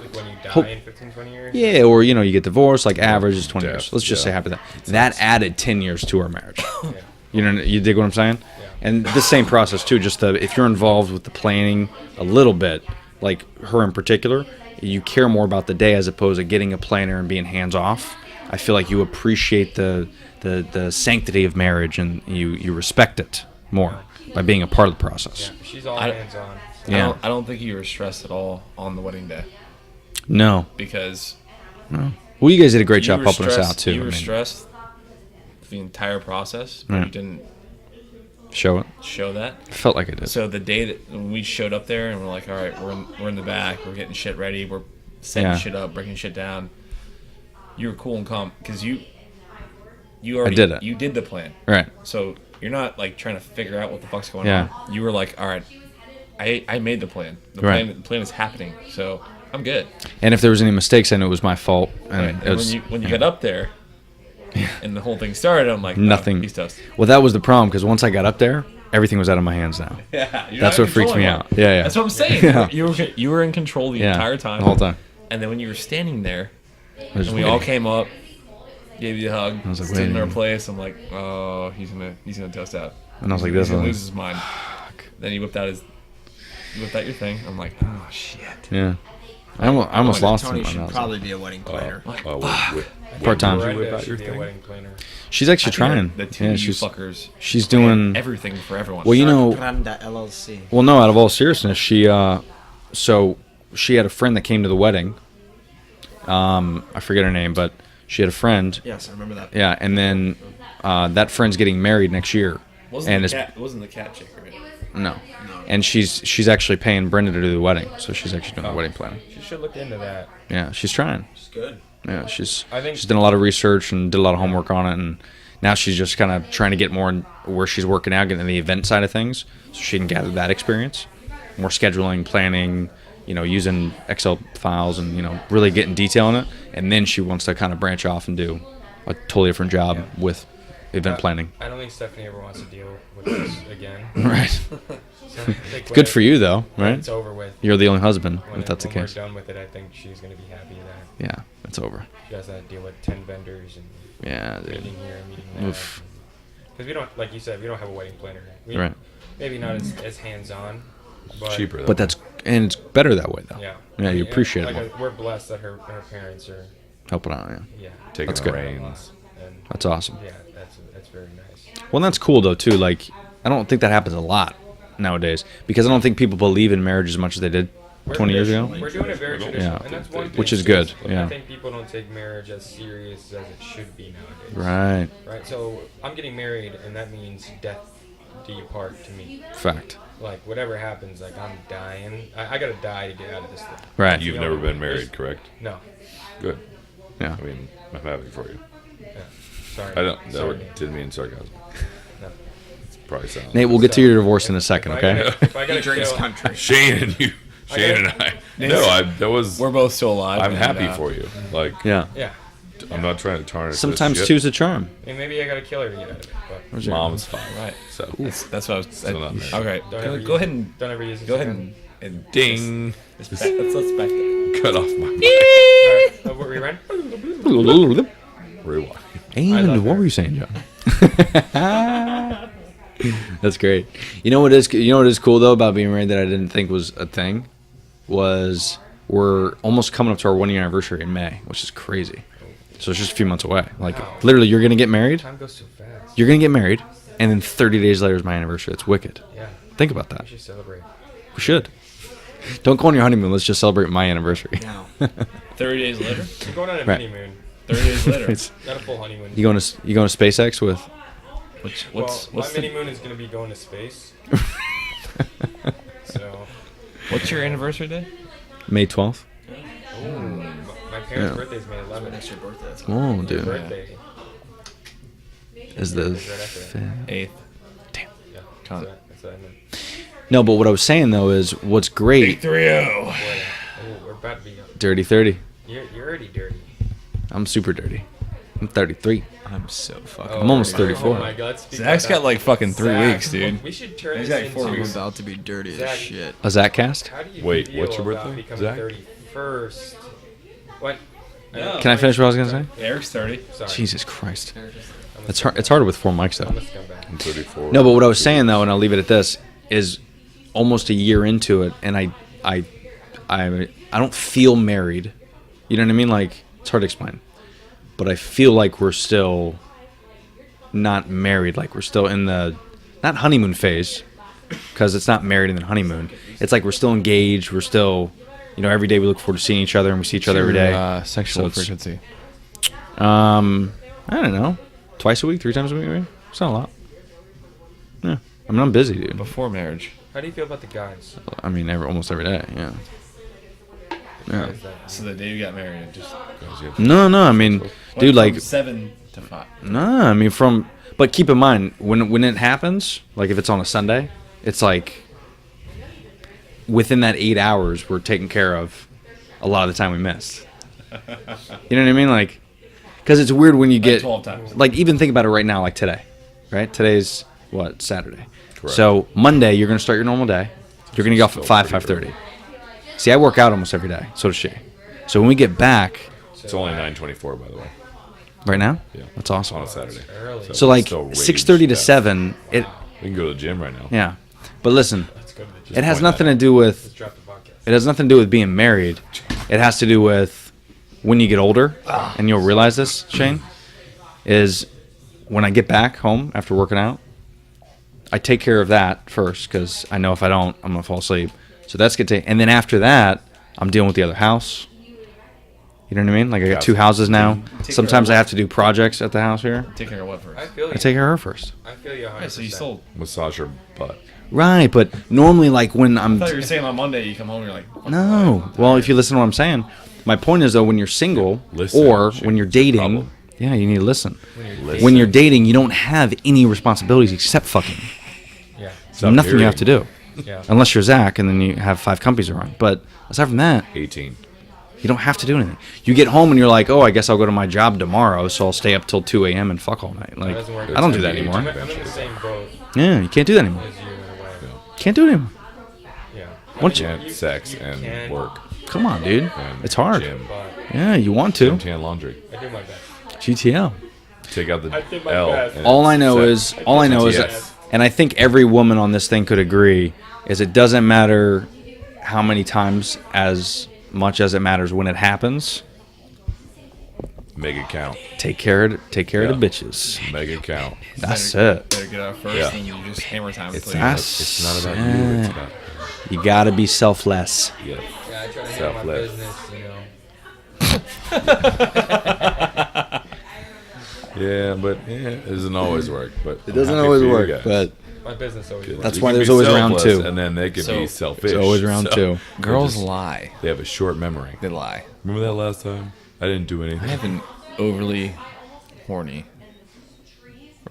Like when you die Hope- in 15, 20 years. Yeah, or, you get divorced, like, average is 20 Death, years. Let's just say yeah. half of that. That added 10 years to our marriage. Yeah. You dig what I'm saying? Yeah. And the same process, too, just if you're involved with the planning a little bit, like her in particular, you care more about the day as opposed to getting a planner and being hands-off. I feel like you appreciate the sanctity of marriage, and you respect it more by being a part of the process. Yeah, she's all I- hands on. Yeah. I don't think you were stressed at all on the wedding day No. because Well, you guys did a great you job were helping us stressed- out, too. You were I mean, stressed the entire process, but Yeah. you didn't show it. show that. Felt like I did. So the day that when we showed up there and we're like, all right, we're in the back, we're getting shit ready, we're setting Yeah. shit up, breaking shit down. You were cool and calm because you already did it. You did the plan, Right. so you're not like trying to figure out what the fuck's going Yeah. on. You were like, all right, I made the plan. The Right. plan is happening, so I'm good. And if there was any mistakes, I knew it was my fault. And Right. it And was, when you got up there and the whole thing started, I'm like, no, Nothing. he's toast. Well, that was the problem, because once I got up there, everything was out of my hands now. Yeah, you're That's not what freaks me controlling out. it. Yeah, yeah. That's what I'm saying. Yeah. You were in control the Yeah, entire time. the whole time. And then when you were standing there, I was and we waiting. all came up, gave you a hug, I was like, stood in our waiting. place. I'm like, oh, he's gonna toast out. And I was like, He's this gonna one. lose his mind. Then he whipped out your thing. I'm like, oh shit. Yeah. I almost lost Tony him. should probably be a wedding planner. Part-time. Brenda about should your be a thing? wedding planner. She's actually trying. The two Yeah, of you she's fuckers. she's doing. everything for everyone. Well, you know. Branda LLC. Well, no. Out of all seriousness, so she had a friend that came to the wedding. I forget her name, but she had a friend. Yes, I remember that. Yeah, and then that friend's getting married next year. And it's wasn't the cat chick, right? no, and she's actually paying Brenda to do the wedding, so she's actually doing the wedding planning. She should look into that. Yeah, she's trying. It's good. Yeah, I think- she's done a lot of research and did a lot of homework on it, and now she's just kind of trying to get more in where she's working out, getting in the event side of things, so she can gather that experience, more scheduling, planning, using Excel files, and really getting detail in it, and then she wants to kind of branch off and do a totally different job with event planning. I don't think Stephanie ever wants to deal with this again. Right. So I think Good when for you though, when right? It's over with. You're the only husband, When, if that's the when case. we're done with it, I think she's going to be happy that Yeah, it's over. she doesn't have to deal with 10 vendors and Yeah, dude. meeting here, meeting there. Oof. Because we don't, like you said, we don't have a wedding planner. We, Right. Maybe not as hands-on, but Cheaper. Though. But it's better that way though. Yeah. Yeah, you And, appreciate it like, more. we're blessed that her parents are, Helping out, yeah. yeah. Taking That's the good. reins. And That's awesome. yeah, that's very nice. Well, that's cool though too. Like, I don't think that happens a lot nowadays because I don't think people believe in marriage as much as they did 20 years ago. We're doing it very traditional, Yeah. and that's one thing. Which is good, I yeah. think people don't take marriage as serious as it should be nowadays. Right. Right. So I'm getting married, and that means death do you part to me. Fact. Like whatever happens, like I'm dying. I gotta die to get out of this thing. Right. You've You never know, been married, there's- correct? No. Good. Yeah. I mean, I'm happy for you. Yeah. Sorry. I don't. That Sorry. didn't mean sarcasm. No. Probably sounds. Nate, we'll get to your divorce in a second, If I okay? gotta- If I gotta Drinks kill, country. Shane and you. Shane and I. No, that was. We're both still alive. I'm and, happy for you. Like, Yeah. yeah. I'm not trying to tarnish. this Sometimes shit. two's a charm. And maybe I gotta kill her to get out of it. But Mom's fine. Right. So That's what I was. Still not married. Okay. don't ever Go ahead and don't ever use this go ahead again. and ding. let's back that. Cut off my mic. Alright, what were we running? Rewind. And love what her. were you saying, John? That's great. You know what is cool though about being married that I didn't think was a thing was we're almost coming up to our 1-year anniversary in May, which is crazy. So it's just a few months away. Like literally, you're gonna get married. Time goes so fast. You're gonna get married, and then 30 days later is my anniversary. It's wicked. Yeah. Think about that. We should celebrate. We should. Don't go on your honeymoon. Let's just celebrate my anniversary. Now, 30 days later. We're going on a Right. honeymoon. 30 days later. It's, Not a full honeymoon. you going to SpaceX with? What's my the, mini moon is gonna be going to space. So, what's your anniversary day? May 12th. my parents' Yeah. birthday is May 11th. it's your birthday. That's Oh, Your dude. birthday Is the is right after that. 8th. Yeah. Cunt. That's what I meant. no, but what I was saying though is what's great. 3-0. Boy, we're about to be. Dirty 30. You're already dirty. I'm super dirty. I'm 33. I'm so fucking. I'm almost Oh 34. my God. speak Zach's about got like fucking 3 Zach, weeks, dude. We should turn He's this got 4 into. I'm weeks. about to be dirty as Zach. shit. A Zach cast? How do you Wait, feel what's your about birthday, becoming Zach? 31st? What? Can I finish what I was gonna say? Eric's 30. Sorry. Jesus Christ. I'm It's hard. It's harder with 4 mics though. I'm a scumbag. I'm 34. No, but what I was saying though, and I'll leave it at this, is almost a year into it, and I don't feel married. You know what I mean? Like it's hard to explain, but I feel like we're still not married. Like we're still in the not honeymoon phase, because it's not married and then honeymoon. It's like we're still engaged. We're still, every day we look forward to seeing each other, and we see each other every day. Sexual So it's- frequency. I don't know, twice a week, 3 times a week, maybe. It's not a lot. Yeah, I mean I'm busy, dude. Before marriage. How do you feel about the guys? I mean almost every day. Yeah. Yeah. Guys that- So the day you got married, it just No, I mean, dude, went like, from 7 to 5. no, I mean, but keep in mind, when it happens, like if it's on a Sunday, it's like, within that 8 hours, we're taking care of a lot of the time we missed. You know what I mean? Like, because it's weird when you get, 12 times. like, even think about it right now, like today, right? Today's, Saturday. Correct. So, Monday, you're going to start your normal day. You're going to get off at 5, 5:30. See, I work out almost every day. So does she. So when we get back, It's only 9:24, by the way. right now, Yeah. that's awesome. On a Saturday. early. So like still raged 6:30 to death. 7, it We can go to the gym right now. yeah. But listen, Let's go to the gym. it has point nothing that to do with Let's drop the podcast. it has nothing to do with being married. It has to do with when you get older, and you'll realize this, Shane, is when I get back home after working out, I take care of that first because I know if I don't, I'm going to fall asleep. So that's good. And then after that, I'm dealing with the other house. You know what I mean? Like I got 2 houses now. Sometimes I have to do projects at the house here. Take care of what first? I feel you. I take care of her first. I feel you 100%. Yeah, so you still. Massage her butt. Right, but normally like when I'm... I thought you were saying on Monday you come home and you're like. "Fuck, No. Well, if you listen to what I'm saying, my point is though, when you're single Listen, or Shane. when you're dating, Problem. yeah, you need to listen. Listen. When you're dating, you don't have any responsibilities except fucking. Yeah. Stop Nothing you hearing. have to do. Yeah. Unless you're Zach and then you have 5 companies to run. But aside from that, 18. you don't have to do anything. You get home and you're like, oh, I guess I'll go to my job tomorrow, so I'll stay up till 2 a.m. and fuck all night. That Like, doesn't work. I don't do that It's anymore. I'm in the same boat Yeah, you can't do that anymore. as you in a way. Can't do it anymore. Yeah. Once you, Yeah, sex you and can, work. come on, dude. And It's hard. Gym. But Yeah, you want to. Gym, tan, laundry. I do my best. GTL. Take out the I did my L. best. and All I know sex. is, Yes. and I think every woman on this thing could agree, is it doesn't matter how many times as much as it matters when it happens. Make it count. Take care of the Yeah. bitches. Make it count. That's better, it. Better get out first Yeah. and you just hammer time. It's until not, you- it's not about you. It's about You gotta be selfless. yeah. Yeah, I try to handle my Selfless. business, you know. Yeah, but it doesn't always work. But It doesn't always work, but My business always works. That's You why can there's be always round selfless, 2. and then they can be So- selfish. It's always round So 2. Girls just- lie. They have a short memory. They lie. Remember that last time? I didn't do I anything. have an overly horny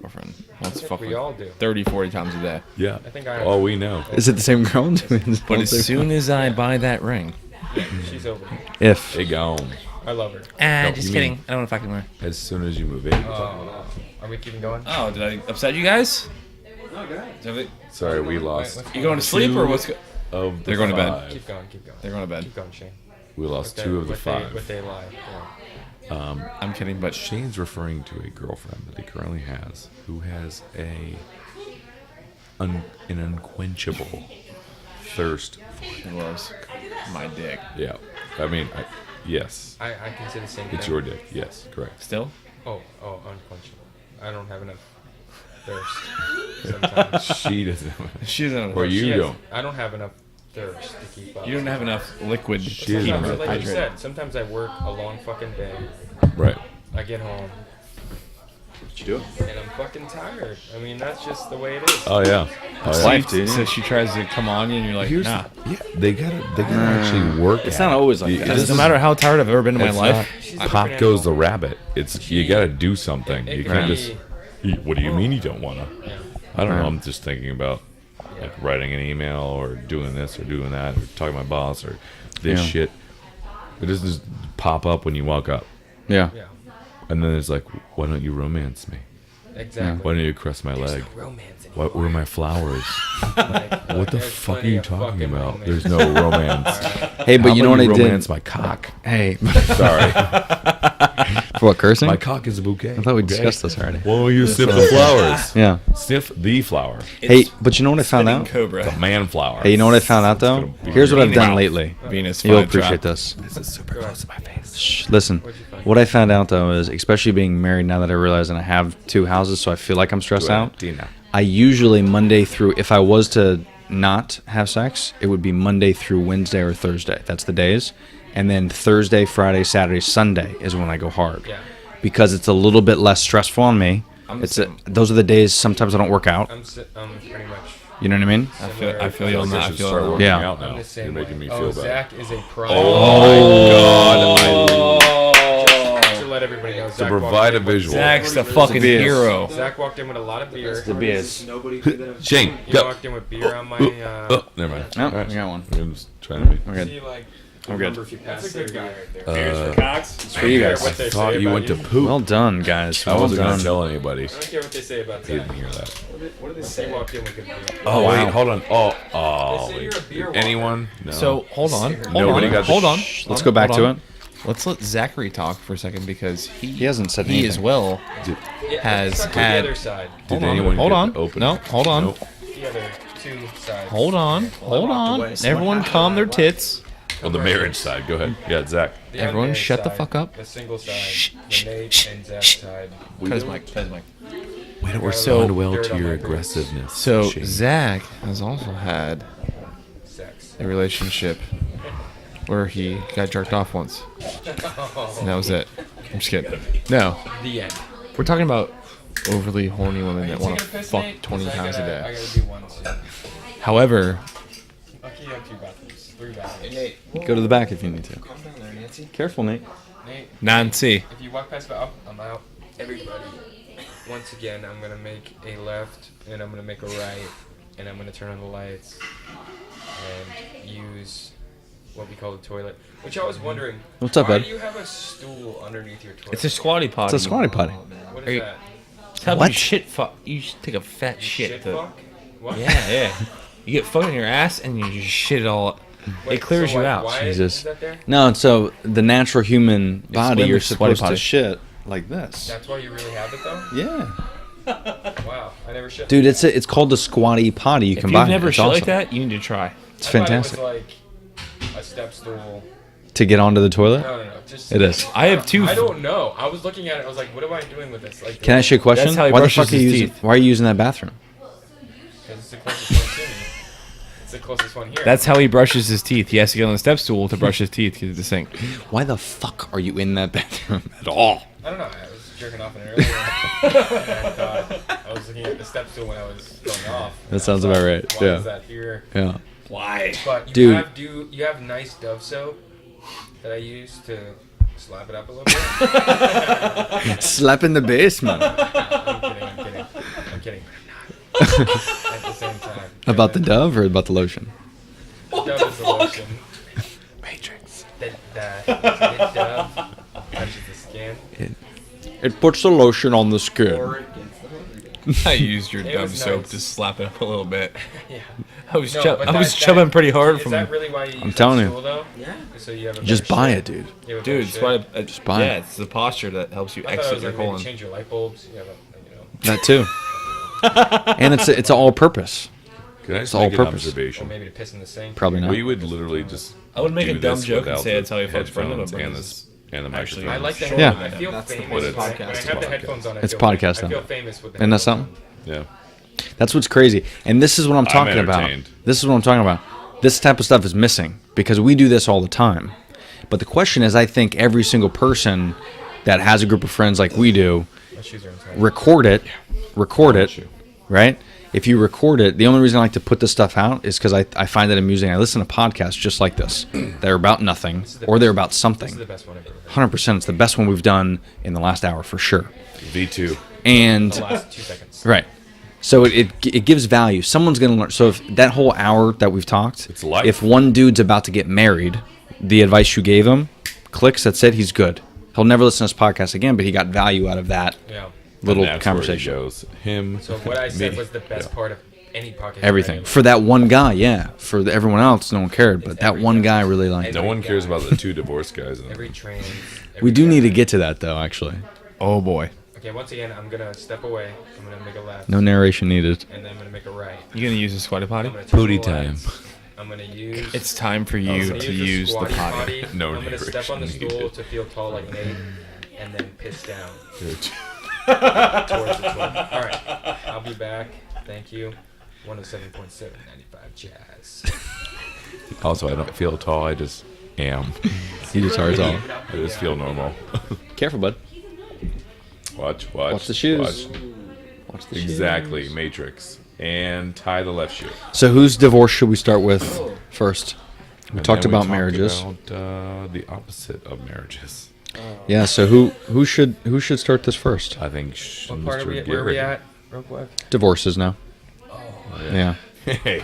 girlfriend. Once fucking We all do. 30, 40 times a day. Yeah. I think I- All we know. Is it the same girl? But as soon as I buy that ring, She's over. if They gone. I love her. No, just you kidding. mean- I don't want to fucking wear. As soon as you move in. Are we keeping going? Oh, did I upset you guys? Sorry, we lost. You going to sleep or what's? Of the They're going to bed. 5. Keep going, keep going. They're going to bed. Keep going, Shane. We lost What 2 of the what 5. What they lie. Yeah. I'm kidding, but Shane's referring to a girlfriend that he currently has who has an unquenchable thirst. it was my dick. Yeah. I mean, yes. I can say the same It's thing. your dick. Yes, correct. Still? Oh, unquenchable. I don't have enough thirst sometimes. She doesn't. She doesn't. Or She you has- don't. I don't have enough thirst to keep up. You don't have enough liquid. She doesn't Sometimes, have like you hydrated. said, sometimes I work a long fucking day. Right. I get home. What you do? And I'm fucking tired. I mean, that's just the way it is. Oh yeah. Oh, yeah. life, dude. So she tries to come on you, and you're like, Here's nah. yeah. They gotta actually work. It's at not it. always like You- that. this Because no is- matter how tired I've ever been in my it's life, She's a Pop different goes the animal. rabbit. It's you gotta do something. It You can can't be- just. What do you mean you don't wanna? Yeah. I don't know. I'm just thinking about like writing an email or doing this or doing that or talking to my boss or this Yeah. shit. It doesn't just pop up when you walk up. Yeah. Yeah. And then it's like, why don't you romance me? Exactly. Why don't you caress my leg? Romance in What were my flowers? What the there's fuck are plenty you of talking fucking about? romance. There's no romance. Hey, but How you know about what I did? romance my cock. Hey, Sorry. for what, cursing? My cock is a bouquet. I thought we okay? discussed this already. Why don't you sniff the flowers? Yeah. Sniff the flower. Hey, but you know what I found spinning out? cobra. The man flower. Hey, you know what I found out though? Here's what I've done Wow. lately. Venus You'll flytrap. appreciate this. This is super close to my face. Shh, listen. What'd you find? What I found out though is, especially being married now that I realize and I have 2 houses, so I feel like I'm stressed out. Dina. I usually Monday through, if I was to not have sex, it would be Monday through Wednesday or Thursday. That's the days. And then Thursday, Friday, Saturday, Sunday is when I go hard. Yeah. Because it's a little bit less stressful on me. I'm It's the a, same. those are the days sometimes I don't work out. I'm pretty much. You know what I mean? I feel you on that. I should feel start you on working Yeah. out I'm now. the same You're making way. me feel bad. Zach is a pro. Oh Just to let everybody know, Zach To walked provide a in with- visual. Zach's the fucking beers. hero. Zach walked in with a lot of beer. Shane, He go. walked in with beer on my. Oh, never mind. No, All right. I got one. I'm just trying to be. We're good. See, like, I'm remember good. if you passed through here. It's for you guys. What they Thought say you about went to poop. Well done, guys. I Well wasn't done. gonna tell anybody. I don't care what they say about He Zach. didn't hear that. What did they say? He walked in with good beer. Oh wow. wait, hold on. Oh, They say wait. you're a beer walker. Anyone? No. So hold on. Hold Nobody on. got the Hold on. Let's go back Hold to on. it. Let's let Zachary talk for a second because he hasn't said he anything. as well Yeah, has it's not to had. the other side. Did Hold on. anyone Hold get on. to open No. it? Hold on. Nope. The other 2 sides. Hold on. Hold on. Everyone calm their tits. Well, the marriage side. Go ahead. Yeah, Zach. The Everyone unmarried shut the side, fuck up. The single side, the Nate and Zach side. Cut his mic. Cut his mic. We don't We're respond so- well dirt to on your my boots. aggressiveness. So Shane. Zach has also had Sex. a relationship where he got jerked off once, and that was it. I'm just kidding. No, The end. we're talking about overly horny women that You want to taking a piss, fuck Nate? 20 'Cause I times a gotta- day. I gotta do one soon. However, Lucky you have 2 bathrooms. 3 bathrooms. Go to the back if you need to. Careful, Nate. Nate, Nancy. if you walk past I'm out. Everybody. Once again, I'm gonna make a left, and I'm gonna make a right, and I'm gonna turn on the lights, and use what we call the toilet. Which I was wondering. What's up, why bud? do you have a stool underneath your toilet? It's a squatty potty. It's a squatty potty. What Are is you- that? It's how What? you shit fuck. You just take a fat shit. Shit to- fuck? What? Yeah, yeah. You get fucked in your ass and you just shit it all up. Wait, It clears so you why- out. Why Jesus. is that there? No, so the natural human body, when you're the sweaty supposed to potty. shit like this. That's why you really have it though? Yeah. Wow, I never shit. Dude, it's called the squatty potty. You If can you've buy it. never It's shit awesome. like that, you need to try. It's I fantastic. thought it was like a step stool. To get onto the toilet? No, just. It is. I have two. I don't know. I was looking at it. I was like, what am I doing with this? Like, Can I ask you a question? That's how he Why the brushes fuck are you his using? teeth. Why are you using that bathroom? Because it's the closest one to me. It's the closest one here. That's how he brushes his teeth. He has to get on the step stool to brush his teeth because of the sink. Why the fuck are you in that bathroom at all? I don't know. I was jerking off in it earlier. And I was looking at the step stool when I was going off. That sounds about right, Why yeah. is that here? Yeah. Why? But Dude. you have nice Dove soap that I use to slap it up a little bit. Slap in the basement. I'm kidding. At the same time. About the dove or about the lotion? Dove is the lotion. Matrix. The Dove touches the skin. It puts the lotion on the skin. I used your It Dove was soap nice. to slap it up a little bit. Yeah. I was No, chub- but I was that- chubbing pretty hard Is from. that really why you use I'm telling that you. stool, though? Yeah. So you have a Just better buy shit? it, dude. You have a Dude, better it's shit? why. Just buy Yeah, it. it's the posture that helps you I thought it exit was your like maybe colon. change your light bulbs. You have a, That too. And it's all purpose. Can I just all make an purpose. or observation? maybe to piss in the sink. Probably not. We would literally just. I would make do a dumb this joke and without say the it's how you fucked Brendan, headphones but and Brendan's the actually- microphone. I like the Yeah. headphones. I feel That's the famous point. when I It's when I podcast. have the headphones on. I It's feel podcast, I feel though. famous with the Isn't that headphones something? Yeah. That's what's crazy. And this is what I'm talking about. entertained. This is what I'm talking about. This type of stuff is missing because we do this all the time. But the question is, I think every single person that has a group of friends like we do, on. My shoes are inside. record it, right? If you record it, the only reason I like to put this stuff out is because I find it amusing. I listen to podcasts just like this. They're about nothing or they're about This is something. the best one I've ever heard. 100%. It's the best one we've done in the last hour for sure. V2. And The last 2 seconds. right. So it gives value. Someone's going to learn. So if that whole hour that we've talked, It's life. if one dude's about to get married, the advice you gave him clicks, that's it, he's good. He'll never listen to this podcast again, but he got value out of that Yeah. little And that's conversation. Where he goes. Him. So what I said me. was the best part of any podcast. Everything. I For that one guy, yeah. For everyone else, no one cared. But that one guy really liked No it. one cares about the 2 divorced guys. Every trans. We every do need to guy. get to that, though, actually. oh boy. Okay, once again, I'm gonna step away. I'm gonna make a left. No narration needed. And then I'm gonna make a right. You gonna use a squatty potty? I'm gonna turn Booty the time. lights. I'm gonna use. It's time for I'm you gonna to use the squatty potty. No I'm gonna step on the narration stool needed. to feel tall like Nate, and then piss down towards the toilet. All right, I'll be back. Thank you. 107.7 95 Jazz. Also, I don't feel tall. I just am. He just hard all. I just feel normal. Careful, bud. Watch. Watch the shoes. Watch. Watch the shoes. Exactly. Matrix. And tie the left shoe. So whose divorce should we start with first? We And talked then we about marriages. About, the opposite of marriages. Yeah. So who should start this first? I think What part are Mr. we? Where are we Garrett. at? Real quick. Divorces now. Yeah. Hey,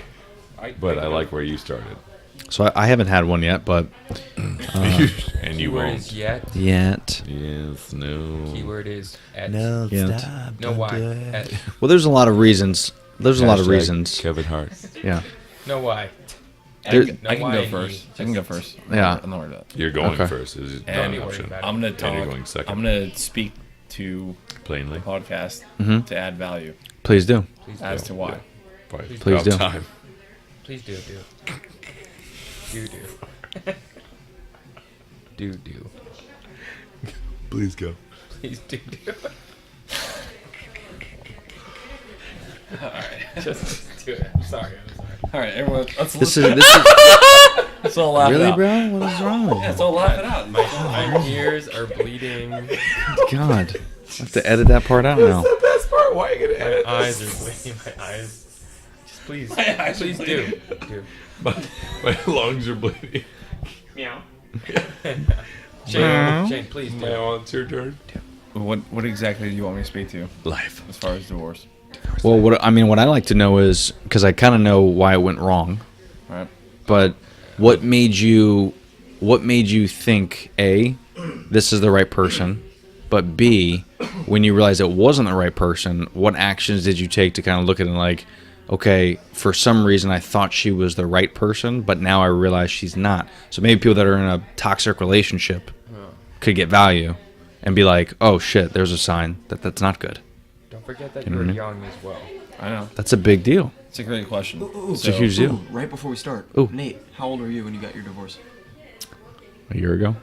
but I like where you started. So I haven't had one yet, but And you Keyword is won't. yet. yet. Yes, no. Keyword is at. Yet. No why. At. Well, there's a lot of reasons. There's a lot of Hashtag reasons. Kevin Hart. Yeah. No why. There- I can why go and first. he. I can go first. Yeah. I'm not worried about it. You're going Okay. first. Is And not an you're option. worried about I'm gonna And you're talk. going second. I'm gonna speak to Plainly. the podcast Mhm. to add value Please do. as to why. Right. Please About do. time. Please do. You do. Do. Please go. Please do. Alright. Just do it. I'm sorry. Alright, everyone, let's This listen. is Let's all laugh it really, out. bro. What is wrong with Yeah, you? let's all laugh it out. My ears are bleeding. God, I have to edit that part out now. the best part. Why are you gonna My edit eyes are bleeding. My eyes. Just please. My eyes are Please do. Do. My lungs are bleeding. Meow. Shane, please do. Now it's your turn. What exactly do you want me to speak to Life. as far as divorce? Well, what I'd like to know is because I kind of know why it went wrong, Right. but what made you think A, this is the right person, but B, when you realized it wasn't the right person, what actions did you take to kind of look at it and like, okay, for some reason I thought she was the right person, but now I realize she's not. So maybe people that are in a toxic relationship could get value and be like, oh shit, there's a sign that that's not good. Don't forget that You know you're what I mean? young as well. I know. That's a big deal. It's a great question. It's a huge deal. Right before we start, Ooh. Nate, how old were you when you got your divorce? A year ago.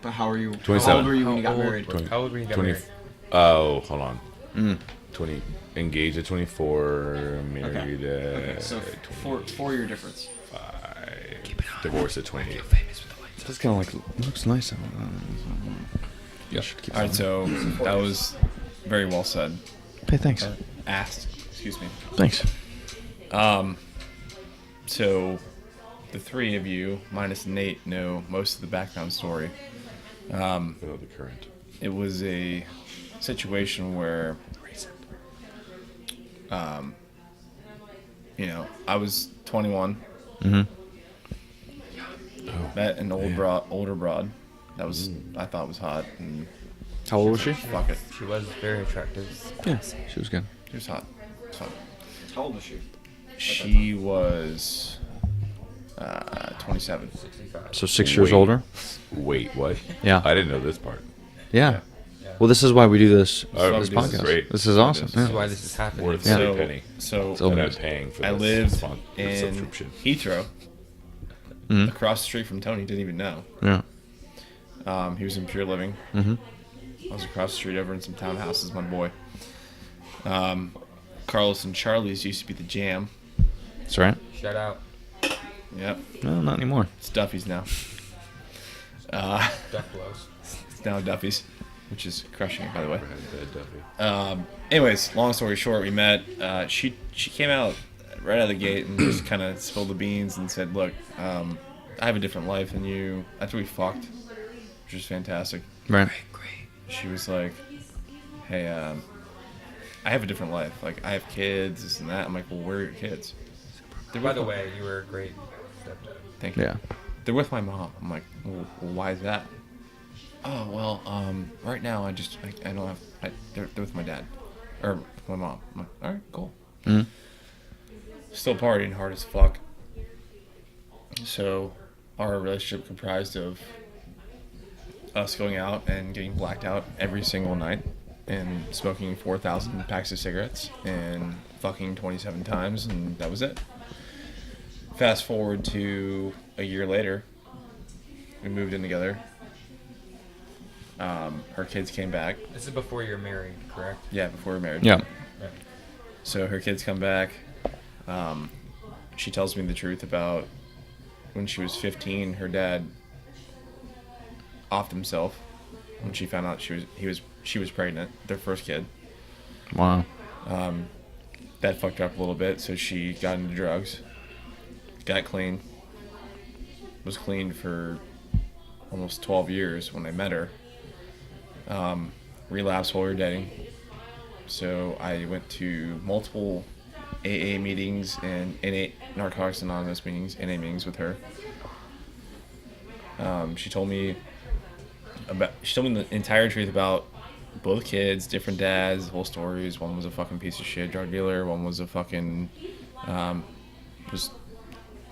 But how are you? 27. How old were you when you got married? How old were you when you got 20. married? Oh, hold on. 20. Engaged at 24. Married at So four-year difference. 25. Divorced at 28. That's kind of like looks nice. Yeah. All right, so that was very well said. Hey, thanks. Asked. Excuse me. Thanks. So the three of you, minus Nate, know most of the background story. We know the current. It was a situation where, I was 21. Mm-hmm. Met an older broad. That was I thought was hot. And How old was she? fuck it, She was very attractive. Yeah, she was good. she was hot. It was fun. How old was she? She was 27. 65. So 6 years Wait. older. Wait, what? Yeah. I didn't know this part. Yeah. Well, this is why we do this. Oh, this this is podcast. great. This is awesome. This This is Yeah. why this is happening. Worth Yeah. every penny. So So And I'm good. paying for this. I lived this in subscription. Heathrow, Mhm. across the street from Tony. Didn't even know. Yeah. He was in Pure Living. Mhm. I was across the street over in some townhouses. My boy. Carlos and Charlie's used to be the Jam. That's right. Shout out. Yep, No, not anymore. it's Duffy's now. Duck blows. It's now Duffy's, which is crushing it, by the way. Duffy. Anyways, long story short, we met. She came out right out of the gate and just kind of spilled the beans and said, "Look, I have a different life than you." After we fucked, which was fantastic. Right. She was like, "Hey, I have a different life. Like, I have kids, this and that." I'm like, "Well, where are your kids?" By the way, you were a great stepdad. Thank you. Yeah. They're with my mom. I'm like, well, why is that? Oh, well, right now I don't have, they're with my dad. Or my mom. I'm like, alright, cool. Mhm. Still partying hard as fuck. So, our relationship comprised of us going out and getting blacked out every single night and smoking 4,000 packs of cigarettes and fucking 27 times, and that was it. Fast forward to a year later, we moved in together. Her kids came back. This is before you're married, correct? Yeah, before we were married. Yeah. So her kids come back. She tells me the truth about when she was 15, her dad offed himself when she found out she was pregnant, their first kid. Wow. That fucked her up a little bit, so she got into drugs. Got clean. Was clean for almost 12 years when I met her. Relapsed while we were dating. So I went to multiple AA meetings and NA, Narcotics Anonymous meetings, NA meetings with her. She told me the entire truth about both kids, different dads, whole stories. One was a fucking piece of shit drug dealer. One was a fucking was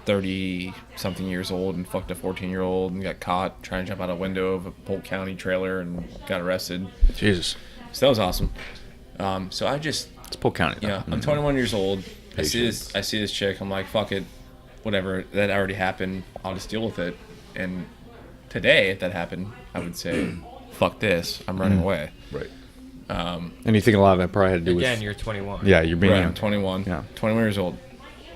30-something years old and fucked a 14-year-old and got caught trying to jump out a window of a Polk County trailer and got arrested. Jesus. So that was awesome. So I just, It's Polk County. Though. I'm 21 years old. I see this chick. I'm like, fuck it. whatever that already happened, I'll just deal with it. And today, if that happened, I would say, fuck this, I'm running away. Right. And you think a lot of that probably had to do Again, with you're 21. yeah, you're being Right, young. I'm 21. Yeah. 21 years old.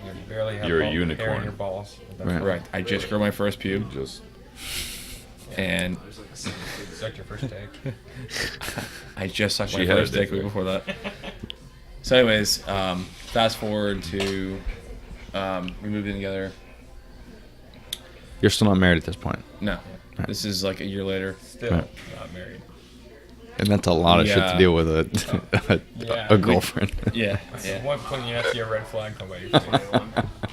You barely have You're a hair unicorn. in your balls. Right. Right. I just grew my first pube, Just and Sucked your first egg. I just sucked She my had first a dick dick. before that. So, anyways, fast forward to we moved in together. You're still not married at this point, No, this is like a year later. Still Right. not married. and that's a lot of shit Yeah. to deal with a Yeah. a girlfriend. Yeah, That's yeah, one point you have to see a red flag come by your face.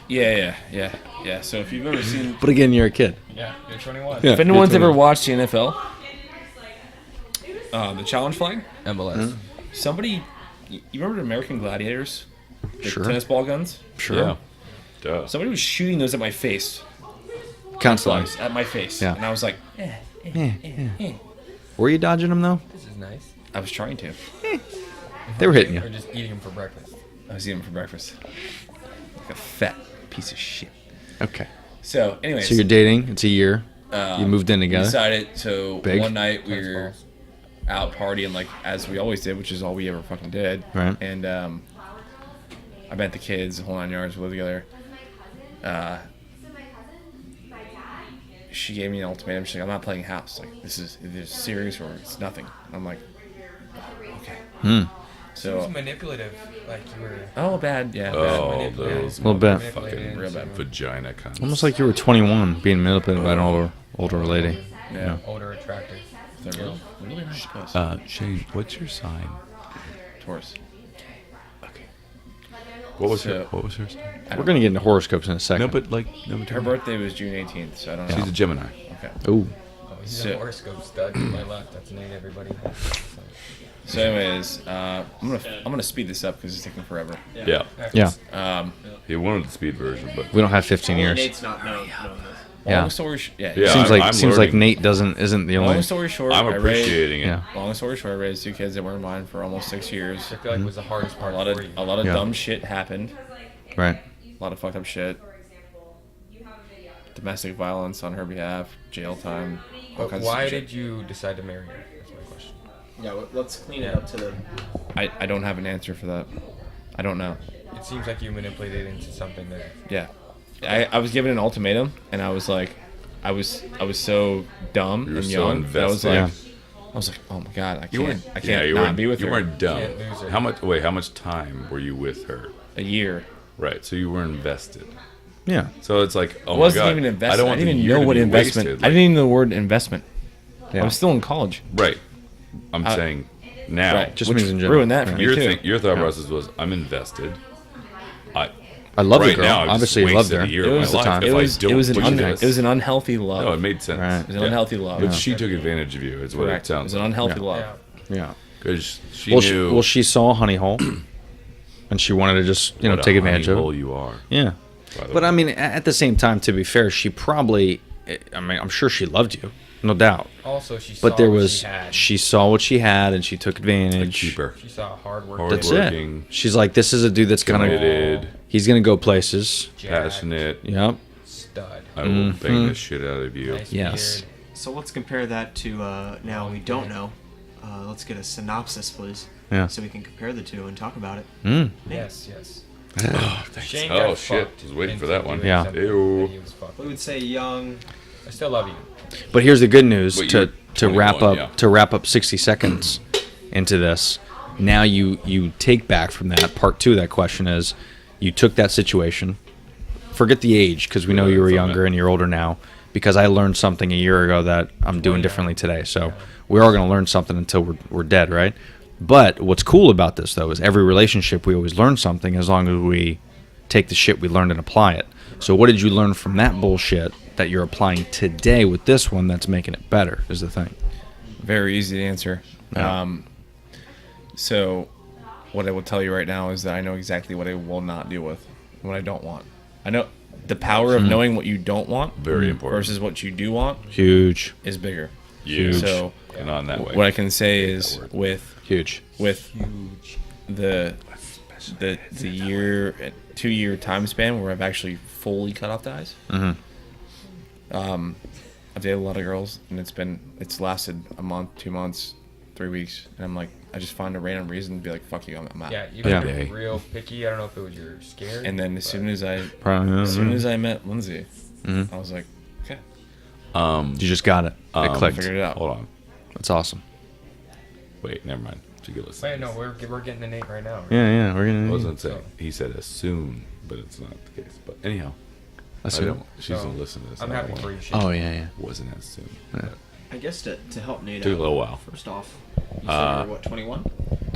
yeah. So if you've ever seen, But again, you're a kid. Yeah, you're 21. Yeah. if anyone's ever watched the NFL, the challenge flag, MLS. somebody, you remember the American Gladiators, the Sure. tennis ball guns? Sure. yeah. Duh. Somebody was shooting those at my face, Constantly. at my face, Yeah. and I was like, Were you dodging them though? This is nice. I was trying to. They were hitting you. Or just eating them for breakfast. I was eating them for breakfast, like a fat piece of shit. Okay. So, anyways, So you're dating. It's a year. You moved in we together. decided. So Big. one night we Tennis were balls. out partying, like as we always did, which is all we ever fucking did. Right. And I met the kids, the whole 9 yards. We lived together. She gave me an ultimatum. She's like, "I'm not playing house. Like this is either serious or it's nothing." I'm like, "Okay." Hmm. It was So, manipulative. Like you were. oh, bad, yeah. Oh, those A little bit. fucking Real bad. vagina cunts. Almost like you were 21, being manipulated by an older lady. bad. Yeah. Older, attractive. They're really nice puss. Shane, what's your sign? Taurus. What was So- her? What was her sign? We're gonna get into horoscopes in a second. No, but like, no, but Her birthday was June 18th, so I don't know. she's a Gemini. Okay. Ooh. Oh, he's So- a horoscope stud to my left. That's an eight, everybody. So, anyways, I'm gonna speed this up because it's taking forever. Yeah. Yeah. He wanted the speed version, but We don't have 15 years. Nate's not known this. Yeah. Long story yeah. Yeah. Seems I'm seems like learning. Nate isn't the only. Long story short, I'm I raised, appreciating it. Yeah. long story short, I raised two kids that weren't mine for almost 6 years. I feel like it was the hardest part A lot of for you. Yeah. dumb shit happened. Right. A lot of fucked up shit. Domestic violence on her behalf, jail time. All But kinds why of shit. did you decide to marry her? That's my question. Yeah, let's clean it up to the. I don't have an answer for that. I don't know. It seems like you manipulated into something that. Yeah, I was given an ultimatum, and I was like, I was so dumb You were and so young. That I was like, invested. I was like, oh my god, I You can't, weren't. I can't Yeah, you not weren't. be with You her. weren't dumb. Can't lose her. How much? Wait, how much time were you with her? A year. Right. So you were invested. Yeah. So it's like, oh I my wasn't god, even I invested. don't I want didn't the even year know to what be investment. wasted. I didn't even know the word investment. Yeah. I was still in college. Right. I'm saying now. Right. Just Which means in general. ruined that for me Your too. your thought process was, I'm invested. I love the right girl. now, I've just Obviously, you loved wasted her. a year It of my was life time. if it I was don't it was an do this. it was an unhealthy love. No, it made sense. Right. It was an unhealthy love. But she took advantage of you. Is what Correct. it It sounds was an like. unhealthy love. Yeah. Yeah. Because she Well, knew. she saw Honey Hole, and she wanted to just what a take advantage of honey-hole it. you are. Yeah. by the But way. I mean, at the same time, to be fair, she probably. I mean, I'm sure she loved you, no doubt. Also, she saw But there what was she had. she saw what she had, and she took a advantage. keeper. She saw hard work. Hard That's working, it. She's like, this is a dude that's gonna. committed, He's gonna go places. jacked, passionate. Yep. Stud. I will bang the shit out of you. Nice Yes. beard. So let's compare that to now we don't know. Let's get a synopsis, please. Yeah. So we can compare the two and talk about it. Mm. Yes, yes. Oh, thanks. Shane Oh got shit! fucked I was waiting for into that one. doing Yeah. something Ew. that he was fucked. We would say young. I still love you. But here's the good news But to you're wrap 21, up yeah. to wrap up 60 seconds into this. Now you take back from that. Part two of that question is, you took that situation. Forget the age, because we know Yeah, you were it's younger okay. and you're older now. Because I learned something a year ago that I'm doing differently today. So we're all going to learn something until we're dead, right? But what's cool about this, though, is every relationship we always learn something as long as we take the shit we learned and apply it. So what did you learn from that bullshit that you're applying today with this one that's making it better, is the thing. Very easy to answer. Yeah. So, what I will tell you right now is that I know exactly what I will not deal with, what I don't want. I know the power of knowing what you don't want Very important. versus what you do want Huge. is bigger. Huge. So, And on that way. what I can say is with Huge. the year 2-year time span where I've actually fully cut off ties. Mhm. I've dated a lot of girls, and it's lasted a month, 2 months, 3 weeks, and I'm like, I just find a random reason to be like, fuck you, I'm out. Yeah, you Yeah. got real picky. I don't know if it was you're scared. And then as soon as I met Lindsay, Mhm. I was like, okay, You just got it. It clicked. figured it out. Hold on. That's awesome. Wait, never mind. You could listen. Wait, no, we're getting the Nate right now. Yeah, we're I gonna. wasn't saying. He said assume, but it's not the case. But anyhow, Assume. She's So, gonna listen to this. I'm I don't happy want- for you. Shane. Oh yeah. Wasn't assume. I guess to help Nate Took a out, little while. first off, you said Uh, you were what, 21?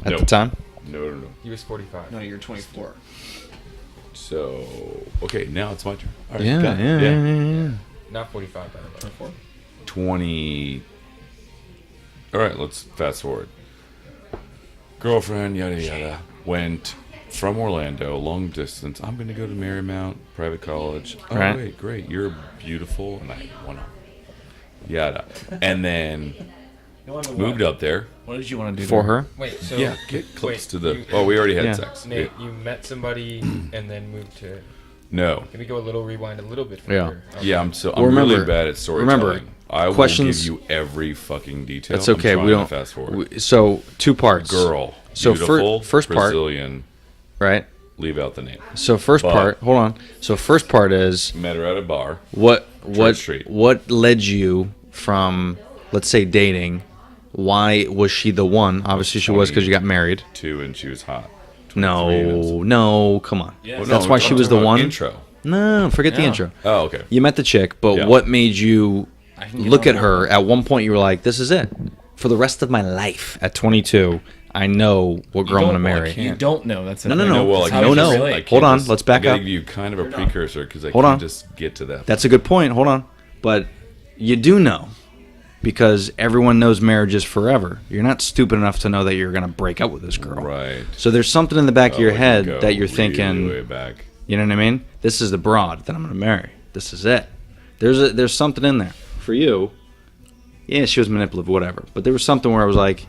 At Nope. the time. No. He was 45. No, you're 24. So okay, now it's my turn. All right, Yeah, got it. yeah. Not 45, by the way. 24? 20. All right, let's fast forward. Girlfriend, yada yada, went from Orlando, long distance. I'm going to go to Marymount, private college. Oh, Right. wait, great. You're beautiful, and I want to. Yada. And then moved up there. What did you want to do For to her. Wait, so Yeah, get close wait, to the. you- Oh, we already had Yeah. sex. Nate, you met somebody and then moved to. No. Can we go a little rewind a little bit Yeah. further? Okay. Yeah, I'm Well, really remember- bad at storytelling. remember, I will questions- give you every fucking detail. That's okay. I'm We trying don't. to fast forward. So 2 parts. Girl, So beautiful, first part, Brazilian. right? Leave out the name. So first But- part. Hold on. So first part is Met her at a bar. what Street. what led you from, let's say, dating? Why was she the one? Obviously, she was because you got married. 2 and she was hot. 23 even. No, come on. Yeah. Well, That's no, why I'm she was the talking about one. Intro. No, forget the Yeah. intro. Oh, okay. You met the chick, but Yeah. what made you I can get look on at board. her? At one point, you were like, "This is it for the rest of my life." At 22, I know what girl I'm gonna marry. can't. You don't know. That's the No, no, thing. no. well, I That's how can't you no. just- relate. I can't Hold on, just- let's back I gotta up. give you kind of a precursor because I Hold can't on. just get to that. That's a good point. Hold on, but you do know because everyone knows marriage is forever. You're not stupid enough to know that you're gonna break up with this girl. right. So there's something in the back of your Oh, we head can go that you're really thinking. way back. You know what I mean? This is the broad that I'm gonna marry. This is it. There's something in there for you. Yeah, she was manipulative, whatever. But there was something where I was like,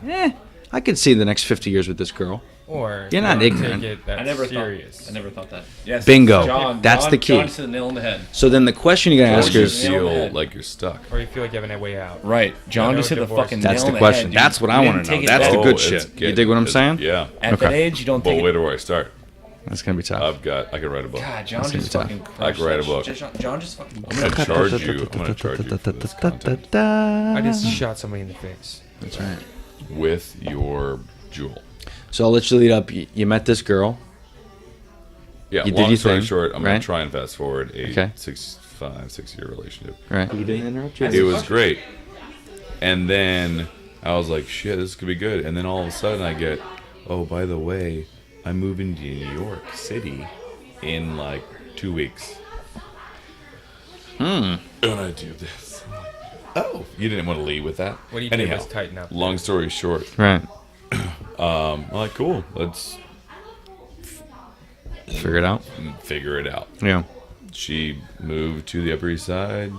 I could see the next 50 years with this girl. Or You're not you don't ignorant. Take it that I never serious. thought. I never thought that. Yes. Bingo. John, That's John, the key. John hit the nail on the head. So then the question you gotta Or ask you is, Nail on the feel head. like you're stuck. Or you feel like you have a way out. Right. John no just hit the divorce. fucking that's nail the on question. the head. That's what I You want didn't to know. take it That's the back. good it's shit. You getting- dig what I'm it's- saying? Yeah. At that Okay. age, you don't But take where it. do I start? That's gonna be tough. I could write a book. God, John That's just gonna be fucking I crushed could write a that book. shit. John just fucking. I'm gonna charge you. I'm gonna charge you for this content I just shot somebody in the face. That's right. with your jewel. So I'll let you lead up. You met this girl. Yeah. You did long your story thing, short, I'm right? gonna try and fast forward a Okay. 6-year relationship. Right. You didn't interrupt you. It was great. And then I was like, shit, this could be good. And then all of a sudden I get, oh, by the way, I'm moving to New York City in like 2 weeks. And I do this. I'm like, oh, you didn't want to lead with that? What do you Anyhow, do? Was tighten up. long story short, Right. I'm like, cool, let's Figure it out. figure it out. Yeah. She moved to the Upper East Side,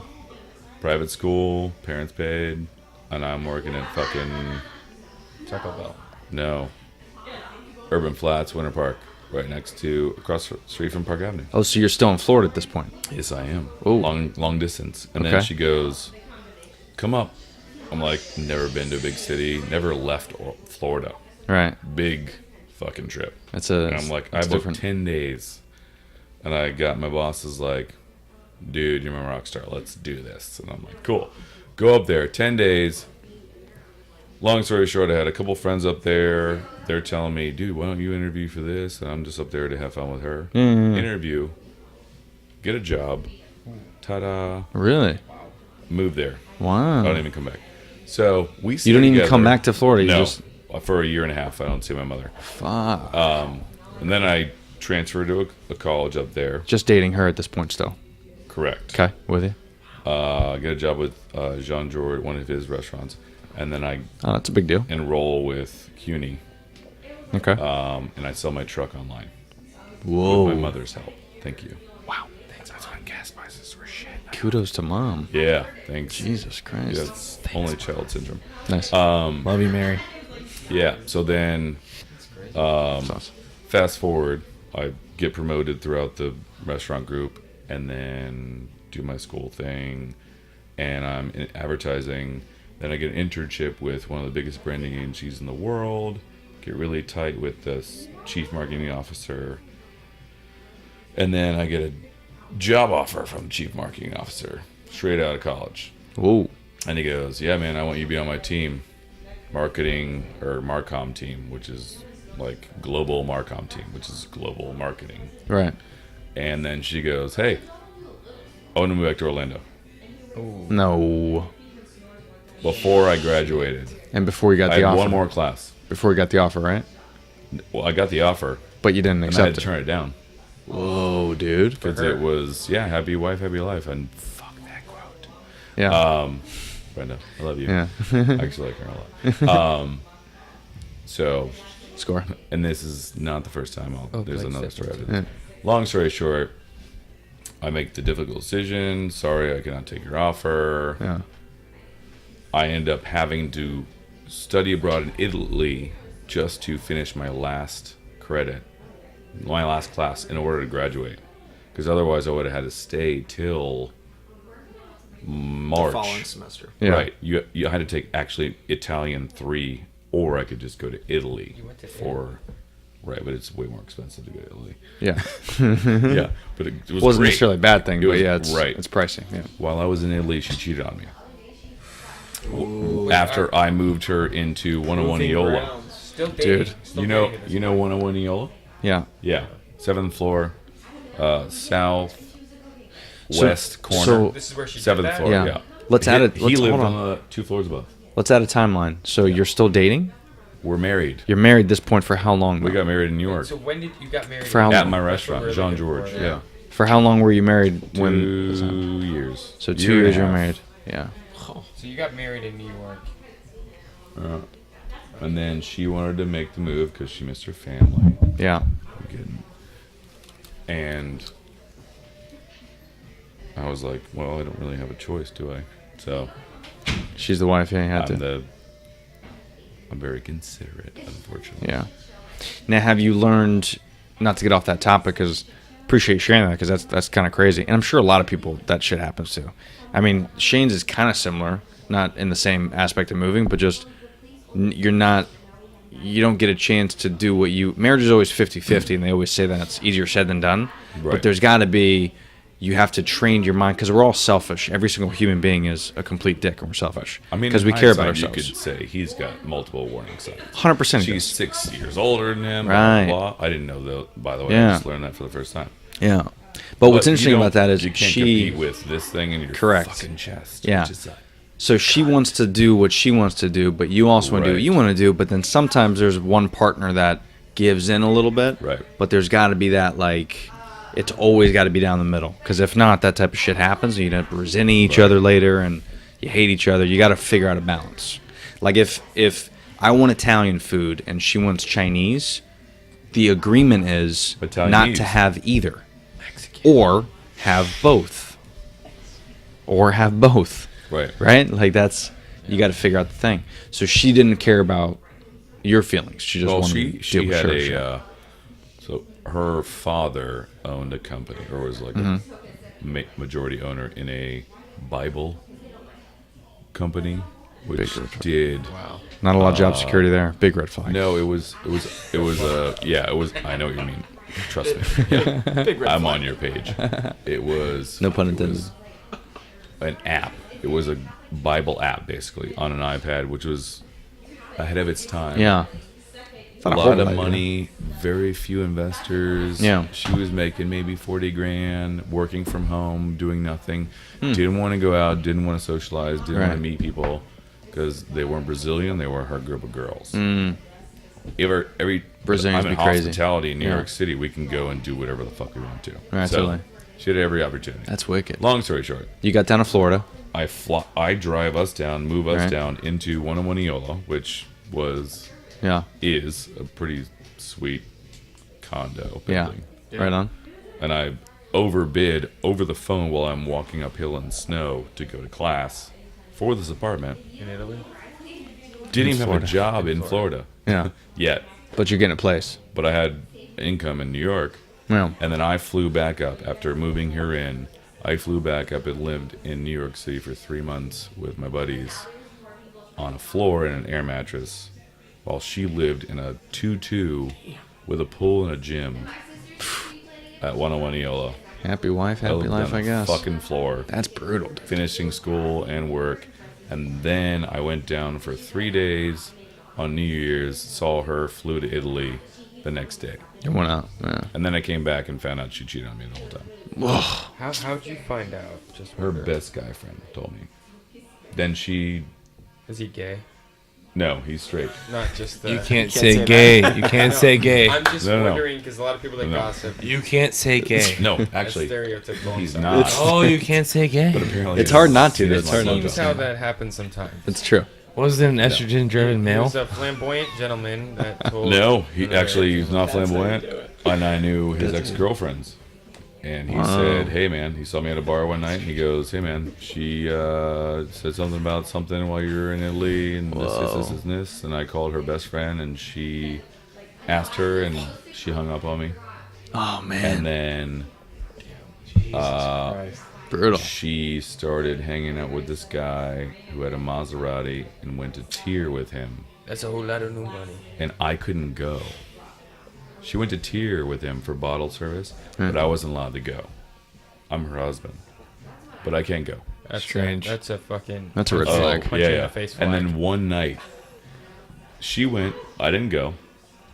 private school, parents paid, and I'm working at fucking, Taco Bell. no, Urban Flats, Winter Park, right next to, across the street from Park Avenue. Oh, so you're still in Florida at this point. Yes, I am. Ooh. Long distance. And then Okay. she goes, come up. I'm like, never been to a big city, never left Florida. Right. Big fucking trip. That's a. And I'm like, I that's booked different. 10 days. And I got my boss is like, dude, you're my rock star. Let's do this. And I'm like, cool. Go up there. 10 days. Long story short, I had a couple friends up there. They're telling me, dude, why don't you interview for this? And I'm just up there to have fun with her. Interview. Get a job. Ta-da. Really? Move there. Wow. I don't even come back. So we You don't even together. come back to Florida. You No. just For a year and a half, I don't see my mother. fuck. And then I transferred to a college up there. Just dating her at this point still. Correct. Okay, with you. Get a job with Jean Georges, one of his restaurants, and then I Oh, that's a big deal. enroll with CUNY, Okay. and I sell my truck online Whoa. with my mother's help. Thank you. Wow. Thanks. That's when gas prices were shit. Kudos to mom. Yeah. Thanks. Jesus Christ. That's only child syndrome. Nice. Love you, Mary. Yeah. So then, That's awesome. fast forward, I get promoted throughout the restaurant group, and then do my school thing, and I'm in advertising. Then I get an internship with one of the biggest branding agencies in the world, get really tight with the chief marketing officer, and then I get a job offer from the chief marketing officer straight out of college. Whoa. And he goes, yeah, man, I want you to be on my team, marketing or Marcom team, which is like global Marcom team, which is global marketing. Right. And then she goes, hey, I want to move back to Orlando. No. Before I graduated. And before you got I the had offer. one more class. Before you got the offer, right? Well, I got the offer. But you didn't And I accept had to it. turn it down. Whoa, dude. Because it was, happy wife, happy life. And fuck that quote. Yeah. Brenda, I love you. Yeah. I actually like her a lot. So, Score. and this is not the first time. There's like another separate. story. Long story short, I make the difficult decision. Sorry, I cannot take your offer. Yeah. I end up having to study abroad in Italy just to finish my last credit, my last class, in order to graduate. Because otherwise I would have had to stay till March. Following semester. Yeah. Right. You had to take actually Italian 3, or I could just go to Italy went to for... Right, but it's way more expensive to go to Italy. Yeah. Yeah, but it was Wasn't great. necessarily a bad thing, It but was yeah, it's right. it's pricey. Yeah. While I was in Italy, she cheated on me. After I moved her into 101 Moving Eola. around. Still dating. Dude, Still You know dating at this 101 Eola? Yeah. Yeah. 7th floor, south west corner. so- This is where she did 7th that? floor, Yeah. yeah. Let's add it. He Let's, lived hold on. on the 2 floors above. Let's add a timeline. So you're still dating? We're married. You're married at this point for how long? We now? got married in New York. So when did you got married? For how At long? my That's what restaurant, we're Jean looking George. for, Yeah. For how long were you married? when 2 years. So 2 Year and years a you were half. married. Yeah. So you got married in New York. And then she wanted to make the move because she missed her family. Yeah. I'm kidding. And I was like, well, I don't really have a choice, do I? So She's the wife. Yeah, you had to. I'm very considerate, unfortunately. Yeah. Now, have you learned not to get off that topic? Because appreciate you sharing that, because that's kind of crazy, and I'm sure a lot of people that shit happens to. I mean, Shane's is kind of similar, not in the same aspect of moving, but just you don't get a chance to do what you. Marriage is always 50-50, and they always say that it's easier said than done. Right. But there's got to be. You have to train your mind, because we're all selfish. Every single human being is a complete dick, and we're selfish. I mean, because we in care about hindsight, ourselves. You could say he's got multiple warning signs. 100%. She's 6 years older than him. Right. Blah, blah. I didn't know that, by the way. Yeah. I just learned that for the first time. Yeah. But what's you interesting don't- about that is you can't she. compete with this thing in your Correct. fucking chest. Yeah. Which is, So she wants to do what she wants to do, but you also want to do what Right. you want to do. But then sometimes there's one partner that gives in a little bit. Right. But there's got to be that, like, it's always got to be down the middle. Because if not, that type of shit happens, and you end up resenting each other later, and you hate each other. You got to figure out a balance. Like if I want Italian food and she wants Chinese, the agreement is not Italianese. to have either, or have both, right. right? Like that's you got to figure out the thing. So she didn't care about your feelings. She just Well, wanted she to deal with had her a shit. so her father owned a company, or was like Mm-hmm. a majority owner in a Bible company, which did Not a lot of job security there. Big red flag. no, it was yeah, it was. I know what you mean. Trust me. Yeah. I'm on your page. It was No pun it intended. was an app. It was a Bible app, basically, on an iPad, which was ahead of its time. Yeah. It's A not lot horrible of idea. money, very few investors. Yeah. She was making maybe 40 grand, working from home, doing nothing. Didn't want to go out, didn't want to socialize, didn't want Hmm. Right. to meet people because they weren't Brazilian, they were her group of girls. Every Brazilians I'm in be crazy. hospitality in New Yeah. York City, we can go and do whatever the fuck we want to. Right, so totally. she had every opportunity. That's wicked. Long story short, You got down to Florida. I drive us down, move us Right. down into 101 Eola, which Yeah. is a pretty sweet condo Yeah. building. Right on. And I overbid over the phone while I'm walking uphill in snow to go to class for this apartment. In Italy. Didn't even Florida. have a job in Florida Yeah. yet, But you're getting a place. but I had income in New York. Yeah. And then I flew back up after moving her in. I flew back up and lived in New York City for 3 months with my buddies on a floor in an air mattress, while she lived in a 2-2 with a pool and a gym at 101 Eola. Happy wife, I happy lived life, on I the guess. fucking floor. That's brutal. Finishing school and work. And then I went down for 3 days on New Year's, saw her, flew to Italy the next day. You went out. Yeah. And then I came back and found out she cheated on me the whole time. Whoa. How'd you find out? Just Her wondering. best guy friend told me. Then she... Is he gay? No, he's straight. Not just the. You can't say gay. You can't say gay. I'm just No. wondering because a lot of people that No. gossip. You can't say gay. No, That's actually, stereotypical. he's I'm not. Oh, you can't say gay. But apparently It's hard not to, he though. is It's my hard not blowjob. Seems how that happens sometimes. It's true. Was it an estrogen-driven He male? was a flamboyant gentleman that told. No, he's not flamboyant. And I knew his ex-girlfriends. And he said, hey, man, he saw me at a bar one night, and he goes, hey, man, she said something about something while you were in Italy, and this. And I called her best friend, and she asked her, and she hung up on me. Oh, man. And then Christ. Brutal. she started hanging out with this guy who had a Maserati and went to Tyr with him. That's a whole lot of new money. And I couldn't go. She went to Tyr with him for bottle service, but I wasn't allowed to go. I'm her husband, but I can't go. That's Strange. That's a fucking. That's a red Oh, flag. punch you in yeah. the face And flag. then one night, she went. I didn't go,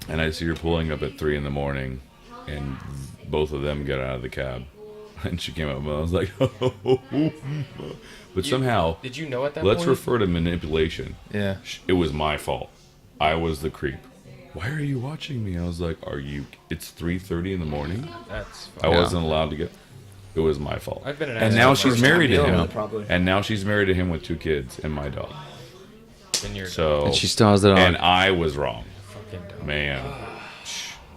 and I see her pulling up at 3 a.m, and both of them got out of the cab, and she came up, and I was like, but somehow, Did you know at that let's point? refer to manipulation. Yeah. It was my fault. I was the creep. Why are you watching me? I was like, are you? It's 3:30 in the morning. That's. I wasn't allowed to go. It was my fault. I've been an And asshole now for she's first married to time him. dealing Probably. And now she's married to him with 2 kids and my dog. with it, and you're So And she still has that and on. I was wrong, fucking dumb. man.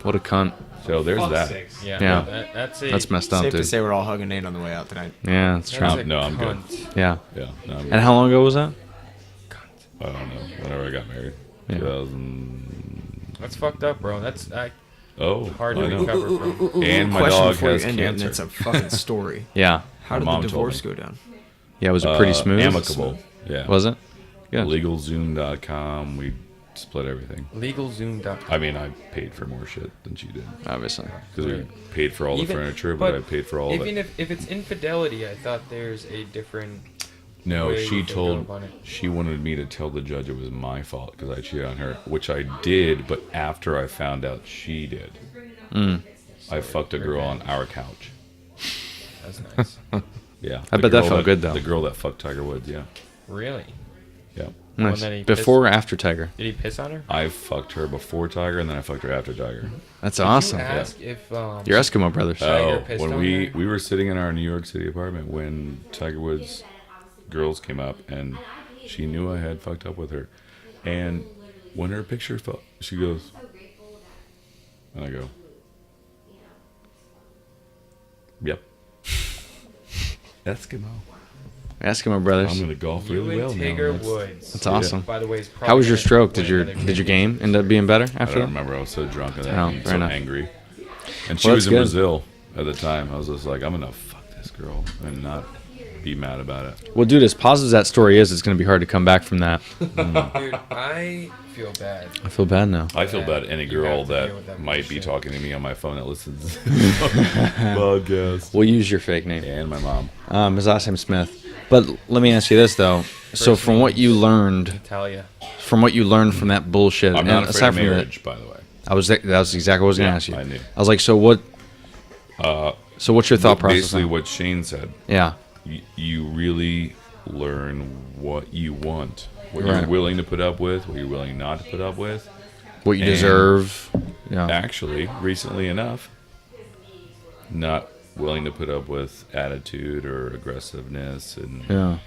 What a cunt. So there's that. Yeah. Yeah. That's Messed up, Safe to dude. say we're all hugging Nate on the way out tonight. Yeah, that's true. That's a No, I'm good. cunt. Yeah. Yeah. No, I'm And how long ago was that? I don't know. Whenever I got married, Yeah. 2000. That's fucked up, bro. That's Oh, hard to I know. recover from. And my Question dog before you has end it, and cancer. it's a fucking story. Yeah. How My did mom the told divorce me. go down? Yeah, was it pretty smooth? Amicable. Yeah. Was it? Good. LegalZoom.com. We split everything. LegalZoom.com. I mean, I paid for more shit than she did Obviously. because we paid for all the Even- furniture, but I but paid for all of Even it. if it's infidelity, I thought there's a different. No, way she you can told go about it. she wanted me to tell the judge it was my fault because I cheated on her, which I did. But after I found out she did, I fucked a girl on our couch. That's nice. Yeah, I the bet that girl felt good, though. The girl that fucked Tiger Woods. Yeah, Really? yeah. Nice. that he Before or after Tiger? Did he piss on her? I fucked her before Tiger, and then I fucked her after Tiger. That's Did awesome. you ask if You're Eskimo brothers. Tiger Oh, pissed when on we her? were sitting in our New York City apartment when Tiger Woods girls came up, and she knew I had fucked up with her, and when her picture fell, she goes, and I go, yep, Eskimo. Eskimo brothers. I'm gonna golf You really and well now. Tiger That's- Woods. That's awesome. By the way, is probably How was your gonna stroke? win Did your another did your game end up being better I after don't that? remember. I was so drunk and Oh, and fair so enough. angry. And she Well, was that's in good. Brazil at the time. I was just like, I'm gonna fuck this girl and not be mad about it. Well, dude, as positive as that story is, it's going to be hard to come back from that. Dude, I feel bad. I feel bad now. I feel bad any You girl have to that deal with that might be bullshit. talking to me on my phone that listens to podcast. We'll use your fake name. And my mom. His last name's Smith. But let me ask you this though. So First from what you learned, Natalia. from that bullshit, I'm not and afraid of from that, marriage, by the way. that was exactly what I was going to Yeah, ask you. I knew. I was like, so what? So what's your thought process? Basically, now? what Shane said. Yeah. You really learn what you want, what Right. you're willing to put up with, what you're willing not to put up with. What you And deserve. Yeah. Actually, recently enough, not willing to put up with attitude or aggressiveness, and Yeah.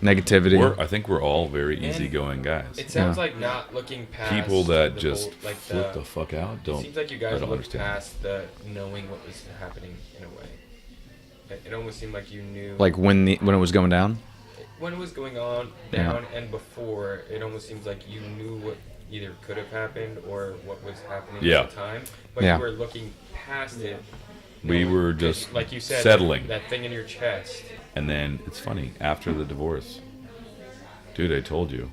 Negativity. I think we're all very easygoing guys. It sounds Yeah. like not looking past People that the just bull- like flip the fuck out It don't. seems like you I guys don't looked understand. past the knowing what was happening in a way. It almost seemed like you knew. Like when it was going down. when it was going on down and before, it almost seems like you knew what either could have happened or what was happening Yeah. at the time. But Yeah. you were looking past it. We were just like you said, settling. that thing in your chest. And then it's funny, after the divorce, dude, I told you.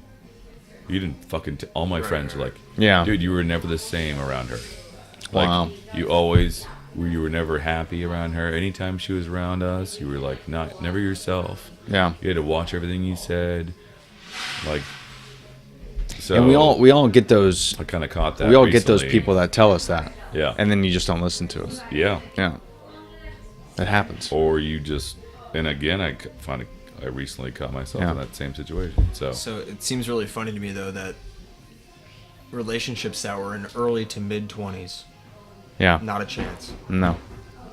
You didn't fucking. All my friends were like, Yeah. dude, you were never the same around her. Like, Wow. you were never happy around her. Anytime she was around us, you were like, never yourself. Yeah. You had to watch everything you said. Like, so. And we all get those. I kind of caught that. We all get those recently. people that tell us that. Yeah. And then you just don't listen to us. Yeah. Yeah. That happens. Or you just. And again, I recently caught myself Yeah. in that same situation. So. So it seems really funny to me though that relationships that were in early to mid 20s, Yeah. not a chance. No.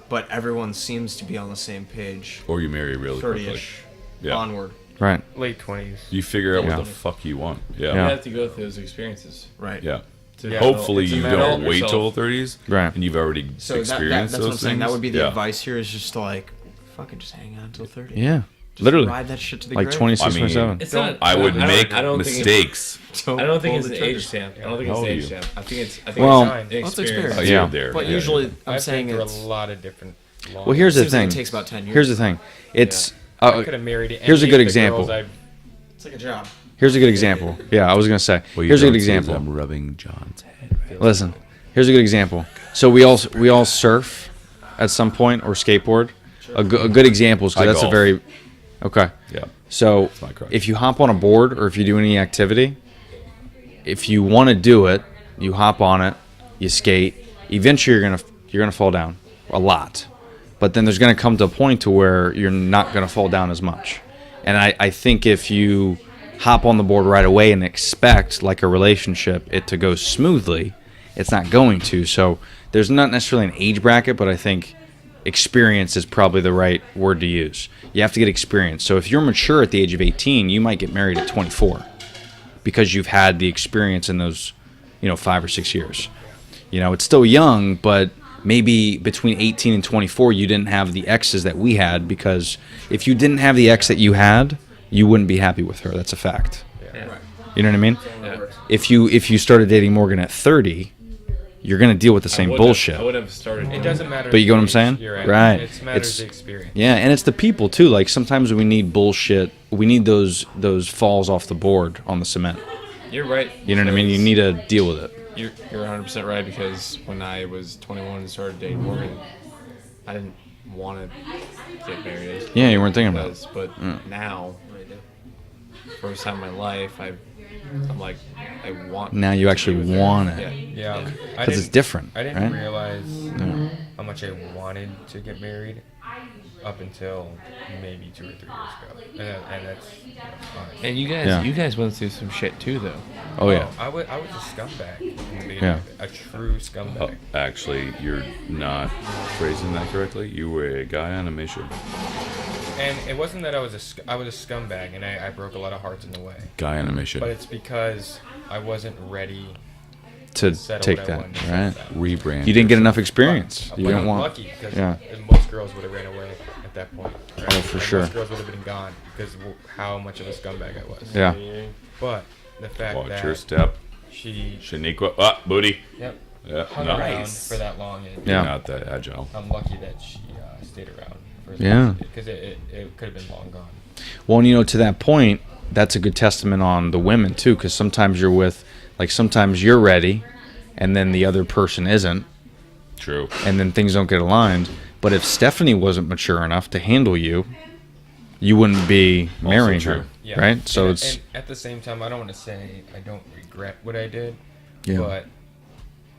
But everyone seems to be on the same page. Or you marry really quickly. 30ish Yeah. onward. Right. Late 20s. You figure out Yeah. what the fuck you want. You Yeah. have to go through those experiences. Right. Yeah. To Yeah. Hopefully it's a you matter don't of wait yourself. till 30s. Right. And you've already So experienced that's those what I'm saying. things. That would be the Yeah. advice here is just to like fucking just hang on until 30. Yeah. Just Literally. ride that shit to the Like grave. 26, I mean, 27. It's not. I would make I don't think mistakes. I don't think pull it's the an trigger. age stamp. I don't think How it's old an are age you? stamp. I think it's Well, Let's experience. Oh, Yeah. you're there. But Yeah, usually yeah. I'm I've saying been through it's a lot of different. Well, here's the seems like thing. it takes about 10 years. Here's the thing. It's I could have married any here's a of good the example. girls I've- It's like a job. Here's a good example. Yeah, I was gonna say. What you Here's a don't good see is example. I'm rubbing John's head. Right? Listen, here's a good example. So we all surf at some point or skateboard. A good example is because I that's a golf. very okay. Yeah. So my crush. if you hop on a board or if you do any activity, if you want to do it, you hop on it, you skate. Eventually, you're gonna fall down a lot, but then there's gonna come to a point to where you're not gonna fall down as much. And I think if you hop on the board right away and expect, like a relationship, it to go smoothly, it's not going to. So there's not necessarily an age bracket, but I think experience is probably the right word to use. You have to get experience. So if you're mature at the age of 18, you might get married at 24 because you've had the experience in those, 5 or 6 years. It's still young, but maybe between 18 and 24, you didn't have the exes that we had, because if you didn't have the ex that you had, you wouldn't be happy with her. That's a fact. Yeah. You know what I mean? Yeah. If you started dating Morgan at 30, you're going to deal with the same bullshit. I would have started. It doesn't matter. But you get what I'm the age, saying? You're Right. It matters It's- the experience. Yeah, and it's the people too. Like sometimes we need bullshit. We need those falls off the board on the cement. You're right. You know what I mean? You need to deal with it. You're 100% right, because when I was 21 and started dating Morgan, I didn't want to get married. Yeah, you weren't thinking about it. But now, first time in my life, I'm like, I want. Now you to actually be with her. want it. Yeah. I Because it's didn't- different, I didn't right? realize how much I wanted to get married up until maybe 2 or 3 years ago, and that's fine. And you guys went through some shit too, though. Oh yeah. I was a scumbag in the beginning. Yeah. A true scumbag. Actually, you're not phrasing that correctly. You were a guy on a mission. And it wasn't that I was a scumbag, and I broke a lot of hearts in the way. Guy on a mission. But it's because I wasn't ready To settle take what I that, wanted to right? settle. Rebrand. You didn't get enough experience. But You don't I'm want. lucky because Yeah. most girls would have ran away at that point. Right? Oh, for Like, sure. Most girls would have been gone because of how much of a scumbag I was. Yeah. But the fact Watch that your step. she Shaniqua. Ah, booty. yep, Yeah, hung around nice. for that long, and Yeah. Not that agile. I'm lucky that she stayed around for as Yeah. long as it did, because it could have been long gone. Well, and, to that point, that's a good testament on the women too, because sometimes you're with, like, sometimes you're ready, and then the other person isn't, True. and then things don't get aligned. But if Stephanie wasn't mature enough to handle you, you wouldn't be marrying true. her, Yeah. right? So and, it's and at the same time, I don't want to say I don't regret what I did, Yeah. but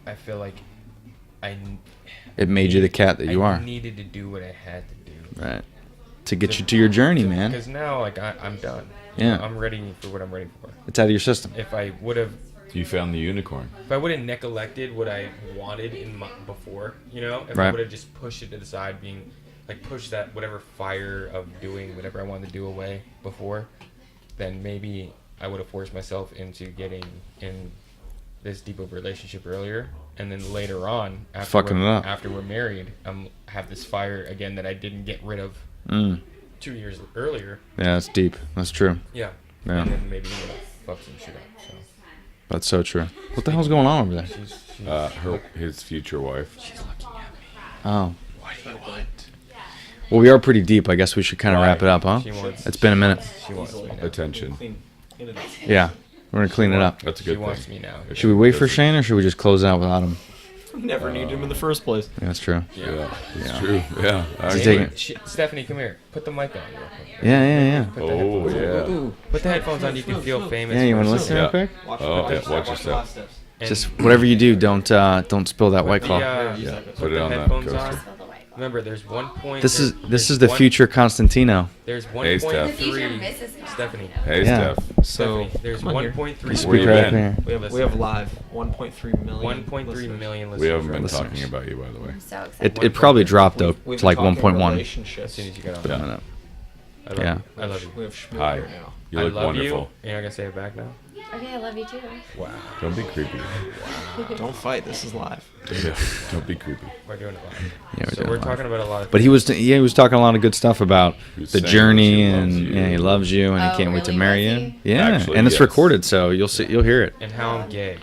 I feel like it made you the cat that you I are, needed to do what I had to do. right? To get you to your journey, man. Because now, like, I'm done. Yeah. I'm ready for what I'm ready for. It's out of your system. If I would have You found the unicorn. neglected what I wanted before, if Right. I would have just pushed it to the side, push that whatever fire of doing whatever I wanted to do away before, then maybe I would have forced myself into getting in this deep of a relationship earlier, and then later on, Fucking it up. after we're married, have this fire again that I didn't get rid of 2 years earlier. Yeah, it's deep. That's true. Yeah. Yeah. And then maybe fuck some shit up. So. That's so true. What the hell's going on over there? His future wife. Oh. Well, we are pretty deep. I guess we should kind of wrap it up, huh? She wants- It's been a minute. She wants me now. Attention. Yeah. We're going to clean it up. That's a She good wants thing. me now. Should we wait for Shane or should we just close it out without him? Never needed him in the first place. Yeah, that's true. Yeah, it's true. Yeah. He's actually. taking it. Stephanie, come here. Put the mic on real quick. Yeah. Put the Oh, headphones on. yeah. Put the headphones on. You can feel famous. Yeah, you want to for listen Yeah. real quick? Oh, yeah, watch yourself. And Just whatever you do, don't spill that White Claw. Put it on that headphones coaster. on. Spell the white claw. Remember, there's 1 point. This is there's the one- future Constantino. There's Hey, Steph. 1.3. The future Mrs. Stephanie. Hey, Yeah. Steph. So Stephanie, there's come on here. 1.3. Where Speak you right up been? here. We have We have live 1.3 million. 1.3 million listeners. We haven't been Listeners. talking about you, by the way. I'm so excited. It probably dropped though to like 1.1. As soon as you get on. Yeah. I love Yeah. you. I love you. We have Schmidt Hi. here now. You I look love wonderful. you. You're not gonna say it back now. Okay, I love you too. Wow. Don't be creepy. Don't fight. This is live. Yeah, don't be creepy. We're doing it live. Yeah, we're So doing we're it live. talking about a lot of. But he was talking a lot of good stuff about He was the saying journey that she and loves you. yeah, he loves you and he Oh, can't wait to really? marry Was you. he? Yeah, Actually, and it's yes. recorded, so you'll hear it. and how I'm gay.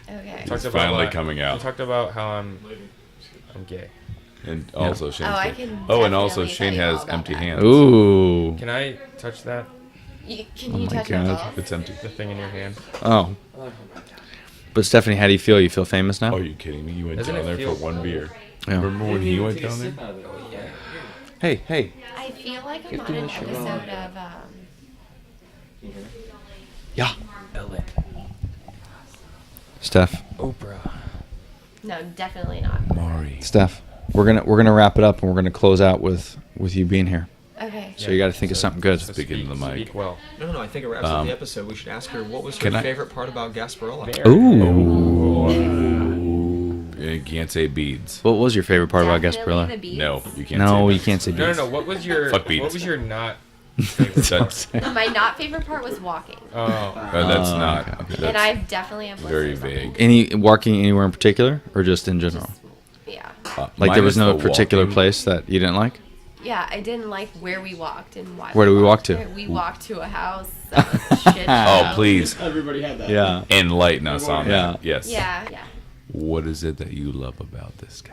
Okay. It's finally coming out. We talked about how I'm gay. And also Shane's I gay. can Oh, and also definitely Shane tell you has all about empty that. hands. Ooh. Can I touch that? Can you my touch my God. balls? It's empty. The thing in your hand. Oh. But Stephanie, how do you feel? You feel famous now? Oh, are you kidding me? You went Doesn't down it there feel for one so beer. Yeah. Remember when he went down there? Hey. I feel like I'm on an episode of Yeah. Ellen. Steph. Oprah. No, definitely not. Maury. Steph. We're gonna wrap it up and we're gonna close out with you being here. Okay. So you got to think of something good. So Speaking to the mic. Speak well. No, I think it wraps up the episode. We should ask her what was her Can I- favorite part about Gasparilla. Ooh. You can't say beads. What was your favorite part about Definitely Gasparilla? the beads. No, you can't. No, say you that. can't say No. beats. What was your Fuck beats. What was your not? That's, My not favorite part was walking. Oh. that's Oh, not. okay. That's And I definitely have very blisters on my- vague. Any walking anywhere in particular, or just in general? Yeah. Like there was no Minus the particular walking. place that you didn't like? Yeah, I didn't like where we walked and why. Where did we walk to? there. We walked to a house. That was a shit Oh, show. please Everybody had that. Yeah. enlighten us on Yeah. that. Yes. Yeah. What is it that you love about this guy?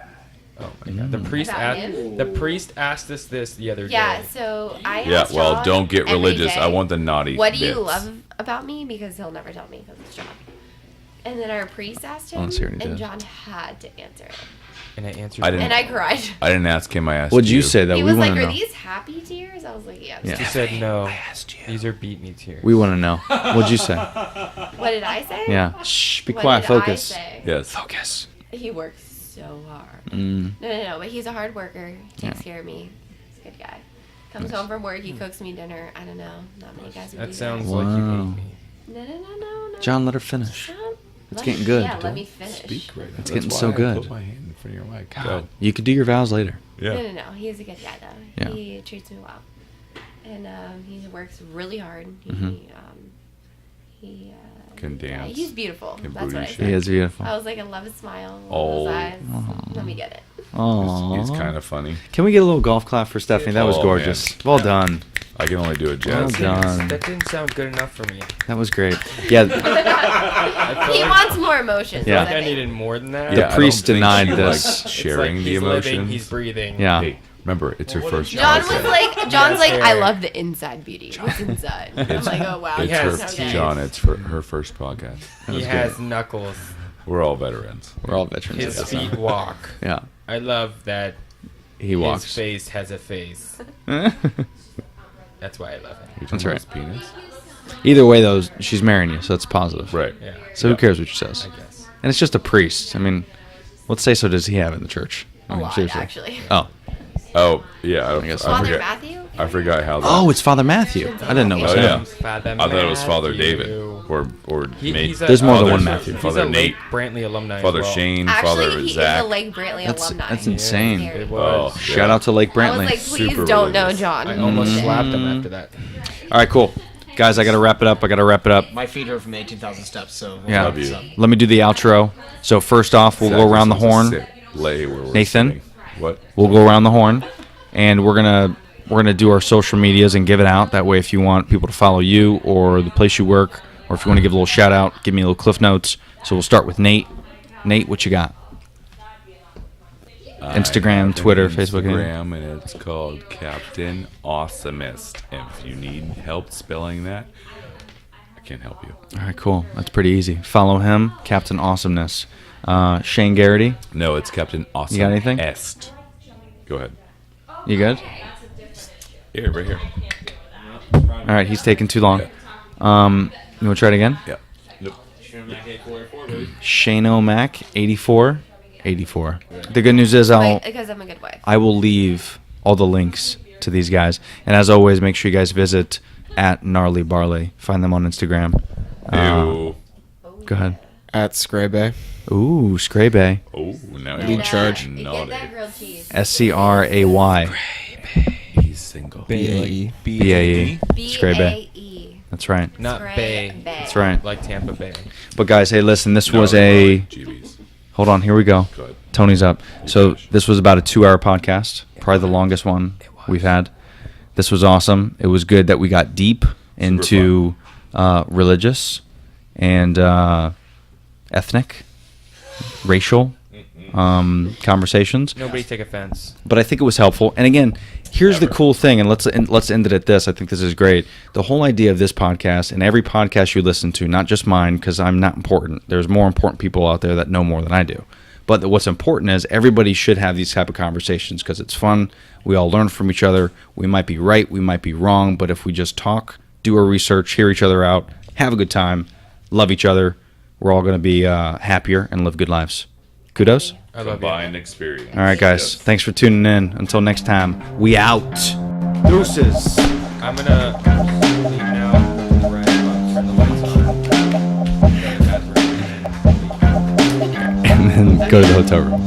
Oh my God. The priest About asked. him? The priest asked us this the other Yeah. day. So I. Yeah. asked Well, John don't get every religious. day, I want the naughty. What do you bits. love about me? Because he'll never tell me because it's John. And then our priest asked I him, wanna see what he and did. John had to answer it. And I answered. I didn't- And I cried. I didn't ask him. I asked. What'd you say though? He We was want like, to "Are know. these happy tears?" I was like, "Yeah." Yeah. He said no. These are beat me tears. We want to know. What'd you say? What did I say? Yeah. Shh. Be What quiet. did Focus. I say? Yes. Focus. He works so hard. Mm. No. But he's a hard worker. Takes Yeah. care of me. He's a good guy. Comes home from work. He cooks me dinner. I don't know. Not many guys would do That sounds Wow. like you hate me. No. John, let her finish. John, It's let getting me- good. Yeah, Don't let me finish. Speak right now. It's That's getting why so I good. Put my hand in front of your mic. God. Go. You could do your vows later. Yeah. No. He's a good guy though. Yeah. He treats me well, and he works really hard. Mhm. He Can yeah, dance. he's beautiful. Can That's booty what I shake. said. He is beautiful. I was like, I love his smile. Oh. Those eyes. Let me get it. Oh. He's kind of funny. Can we get a little golf clap for Stephanie? That was Oh, gorgeous. man. Well done. I can only do a jazz. Well dance. done. That didn't sound good enough for me. That was great. Yeah. He wants more emotions. Yeah. I think I needed more than that. The Yeah, I don't priest think denied she this. likes It's sharing like the he's living, emotions. he's breathing. Yeah. Hey, remember, it's her first. John was podcast. like, John's like, I hair. love the inside beauty. What's inside? I'm like, oh wow. It's yes, her, okay. John. It's for her first podcast. He was has knuckles. We're all veterans. We're all veterans. His of this feet now. walk. Yeah. I love that He his walks. face has a face. That's why I love him. You That's talking right. about his penis? Either way, though, she's marrying you, so that's positive. Right. Yeah. So who cares what she says? I guess. And it's just a priest. I mean, what say so does he have in the church? I A mean, lot, seriously. actually. Oh. Oh, yeah. I guess Father forget. Matthew? I forgot how. Oh, it's Father Matthew. I didn't know it was Oh, him. yeah. Father I thought it was Father Matthew. David or Nate. He's a, There's more than Father- one Matthew. He's Father a Nate. Lake Brantley alumni. Father as well. Shane. Actually, Father he Zach. is a Lake Brantley alumni. That's insane. Scary. It Oh, was. Shout out to Lake I was Brantley. like, please Super don't know religious. John. I almost Mm-hmm. slapped him after that. All right, cool. Guys, I got to wrap it up. My feet are from 18,000 steps, so we'll Yeah. wrap this up. Let me do the outro. So first off, we'll go around the horn. Nathan? What? We'll go around the horn, and we're gonna do our social medias and give it out. That way, if you want people to follow you or the place you work or if you want to give a little shout out, give me a little cliff notes. So we'll start with Nate. Nate, what you got? Instagram, Twitter, Facebook. Instagram, and it's called Captain Awesomist. And if you need help spelling that, I can help you. All right, cool. That's pretty easy. Follow him, Captain Awesomeness. Shane Garrity. No, it's Captain Awesome. You got anything? Est. Go ahead. You good? Here, right here. All right, he's taking too long. You want to try it again? Yeah. Nope. Shane O'Mac, 84. The good news is Because I'm a good wife. I will leave all the links to these guys. And as always, make sure you guys visit at Gnarly Barley. Find them on Instagram. Ew. Go ahead. At Scraby. Ooh, Scraby. Oh, now Lead you're charge. Get naughty. that grilled cheese. SCRAY. He's single. BAE. BAE. Scraby. B-A-E. That's right. Not Scray Bay. That's right. Like Tampa Bay. But guys, hey, listen, this No, was more a... like GBs. Hold on, here we go. Go ahead. Tony's up. So this was about a 2-hour podcast, probably the longest one we've had. This was awesome. It was good that we got deep into religious and ethnic, racial conversations. Nobody take offense. But I think it was helpful. And again, here's the cool thing, and let's end it at this. I think this is great. The whole idea of this podcast and every podcast you listen to, not just mine, because I'm not important. There's more important people out there that know more than I do. But what's important is everybody should have these type of conversations because it's fun. We all learn from each other. We might be right, we might be wrong, but if we just talk, do our research, hear each other out, have a good time, love each other, we're all going to be happier and live good lives. Kudos. I love you. Combined experience. All right, guys. Yes. Thanks for tuning in. Until next time, we out. Deuces. I'm gonna leave now. Right, turn the lights on. Go to the bathroom, and then leave. And then go to the hotel room.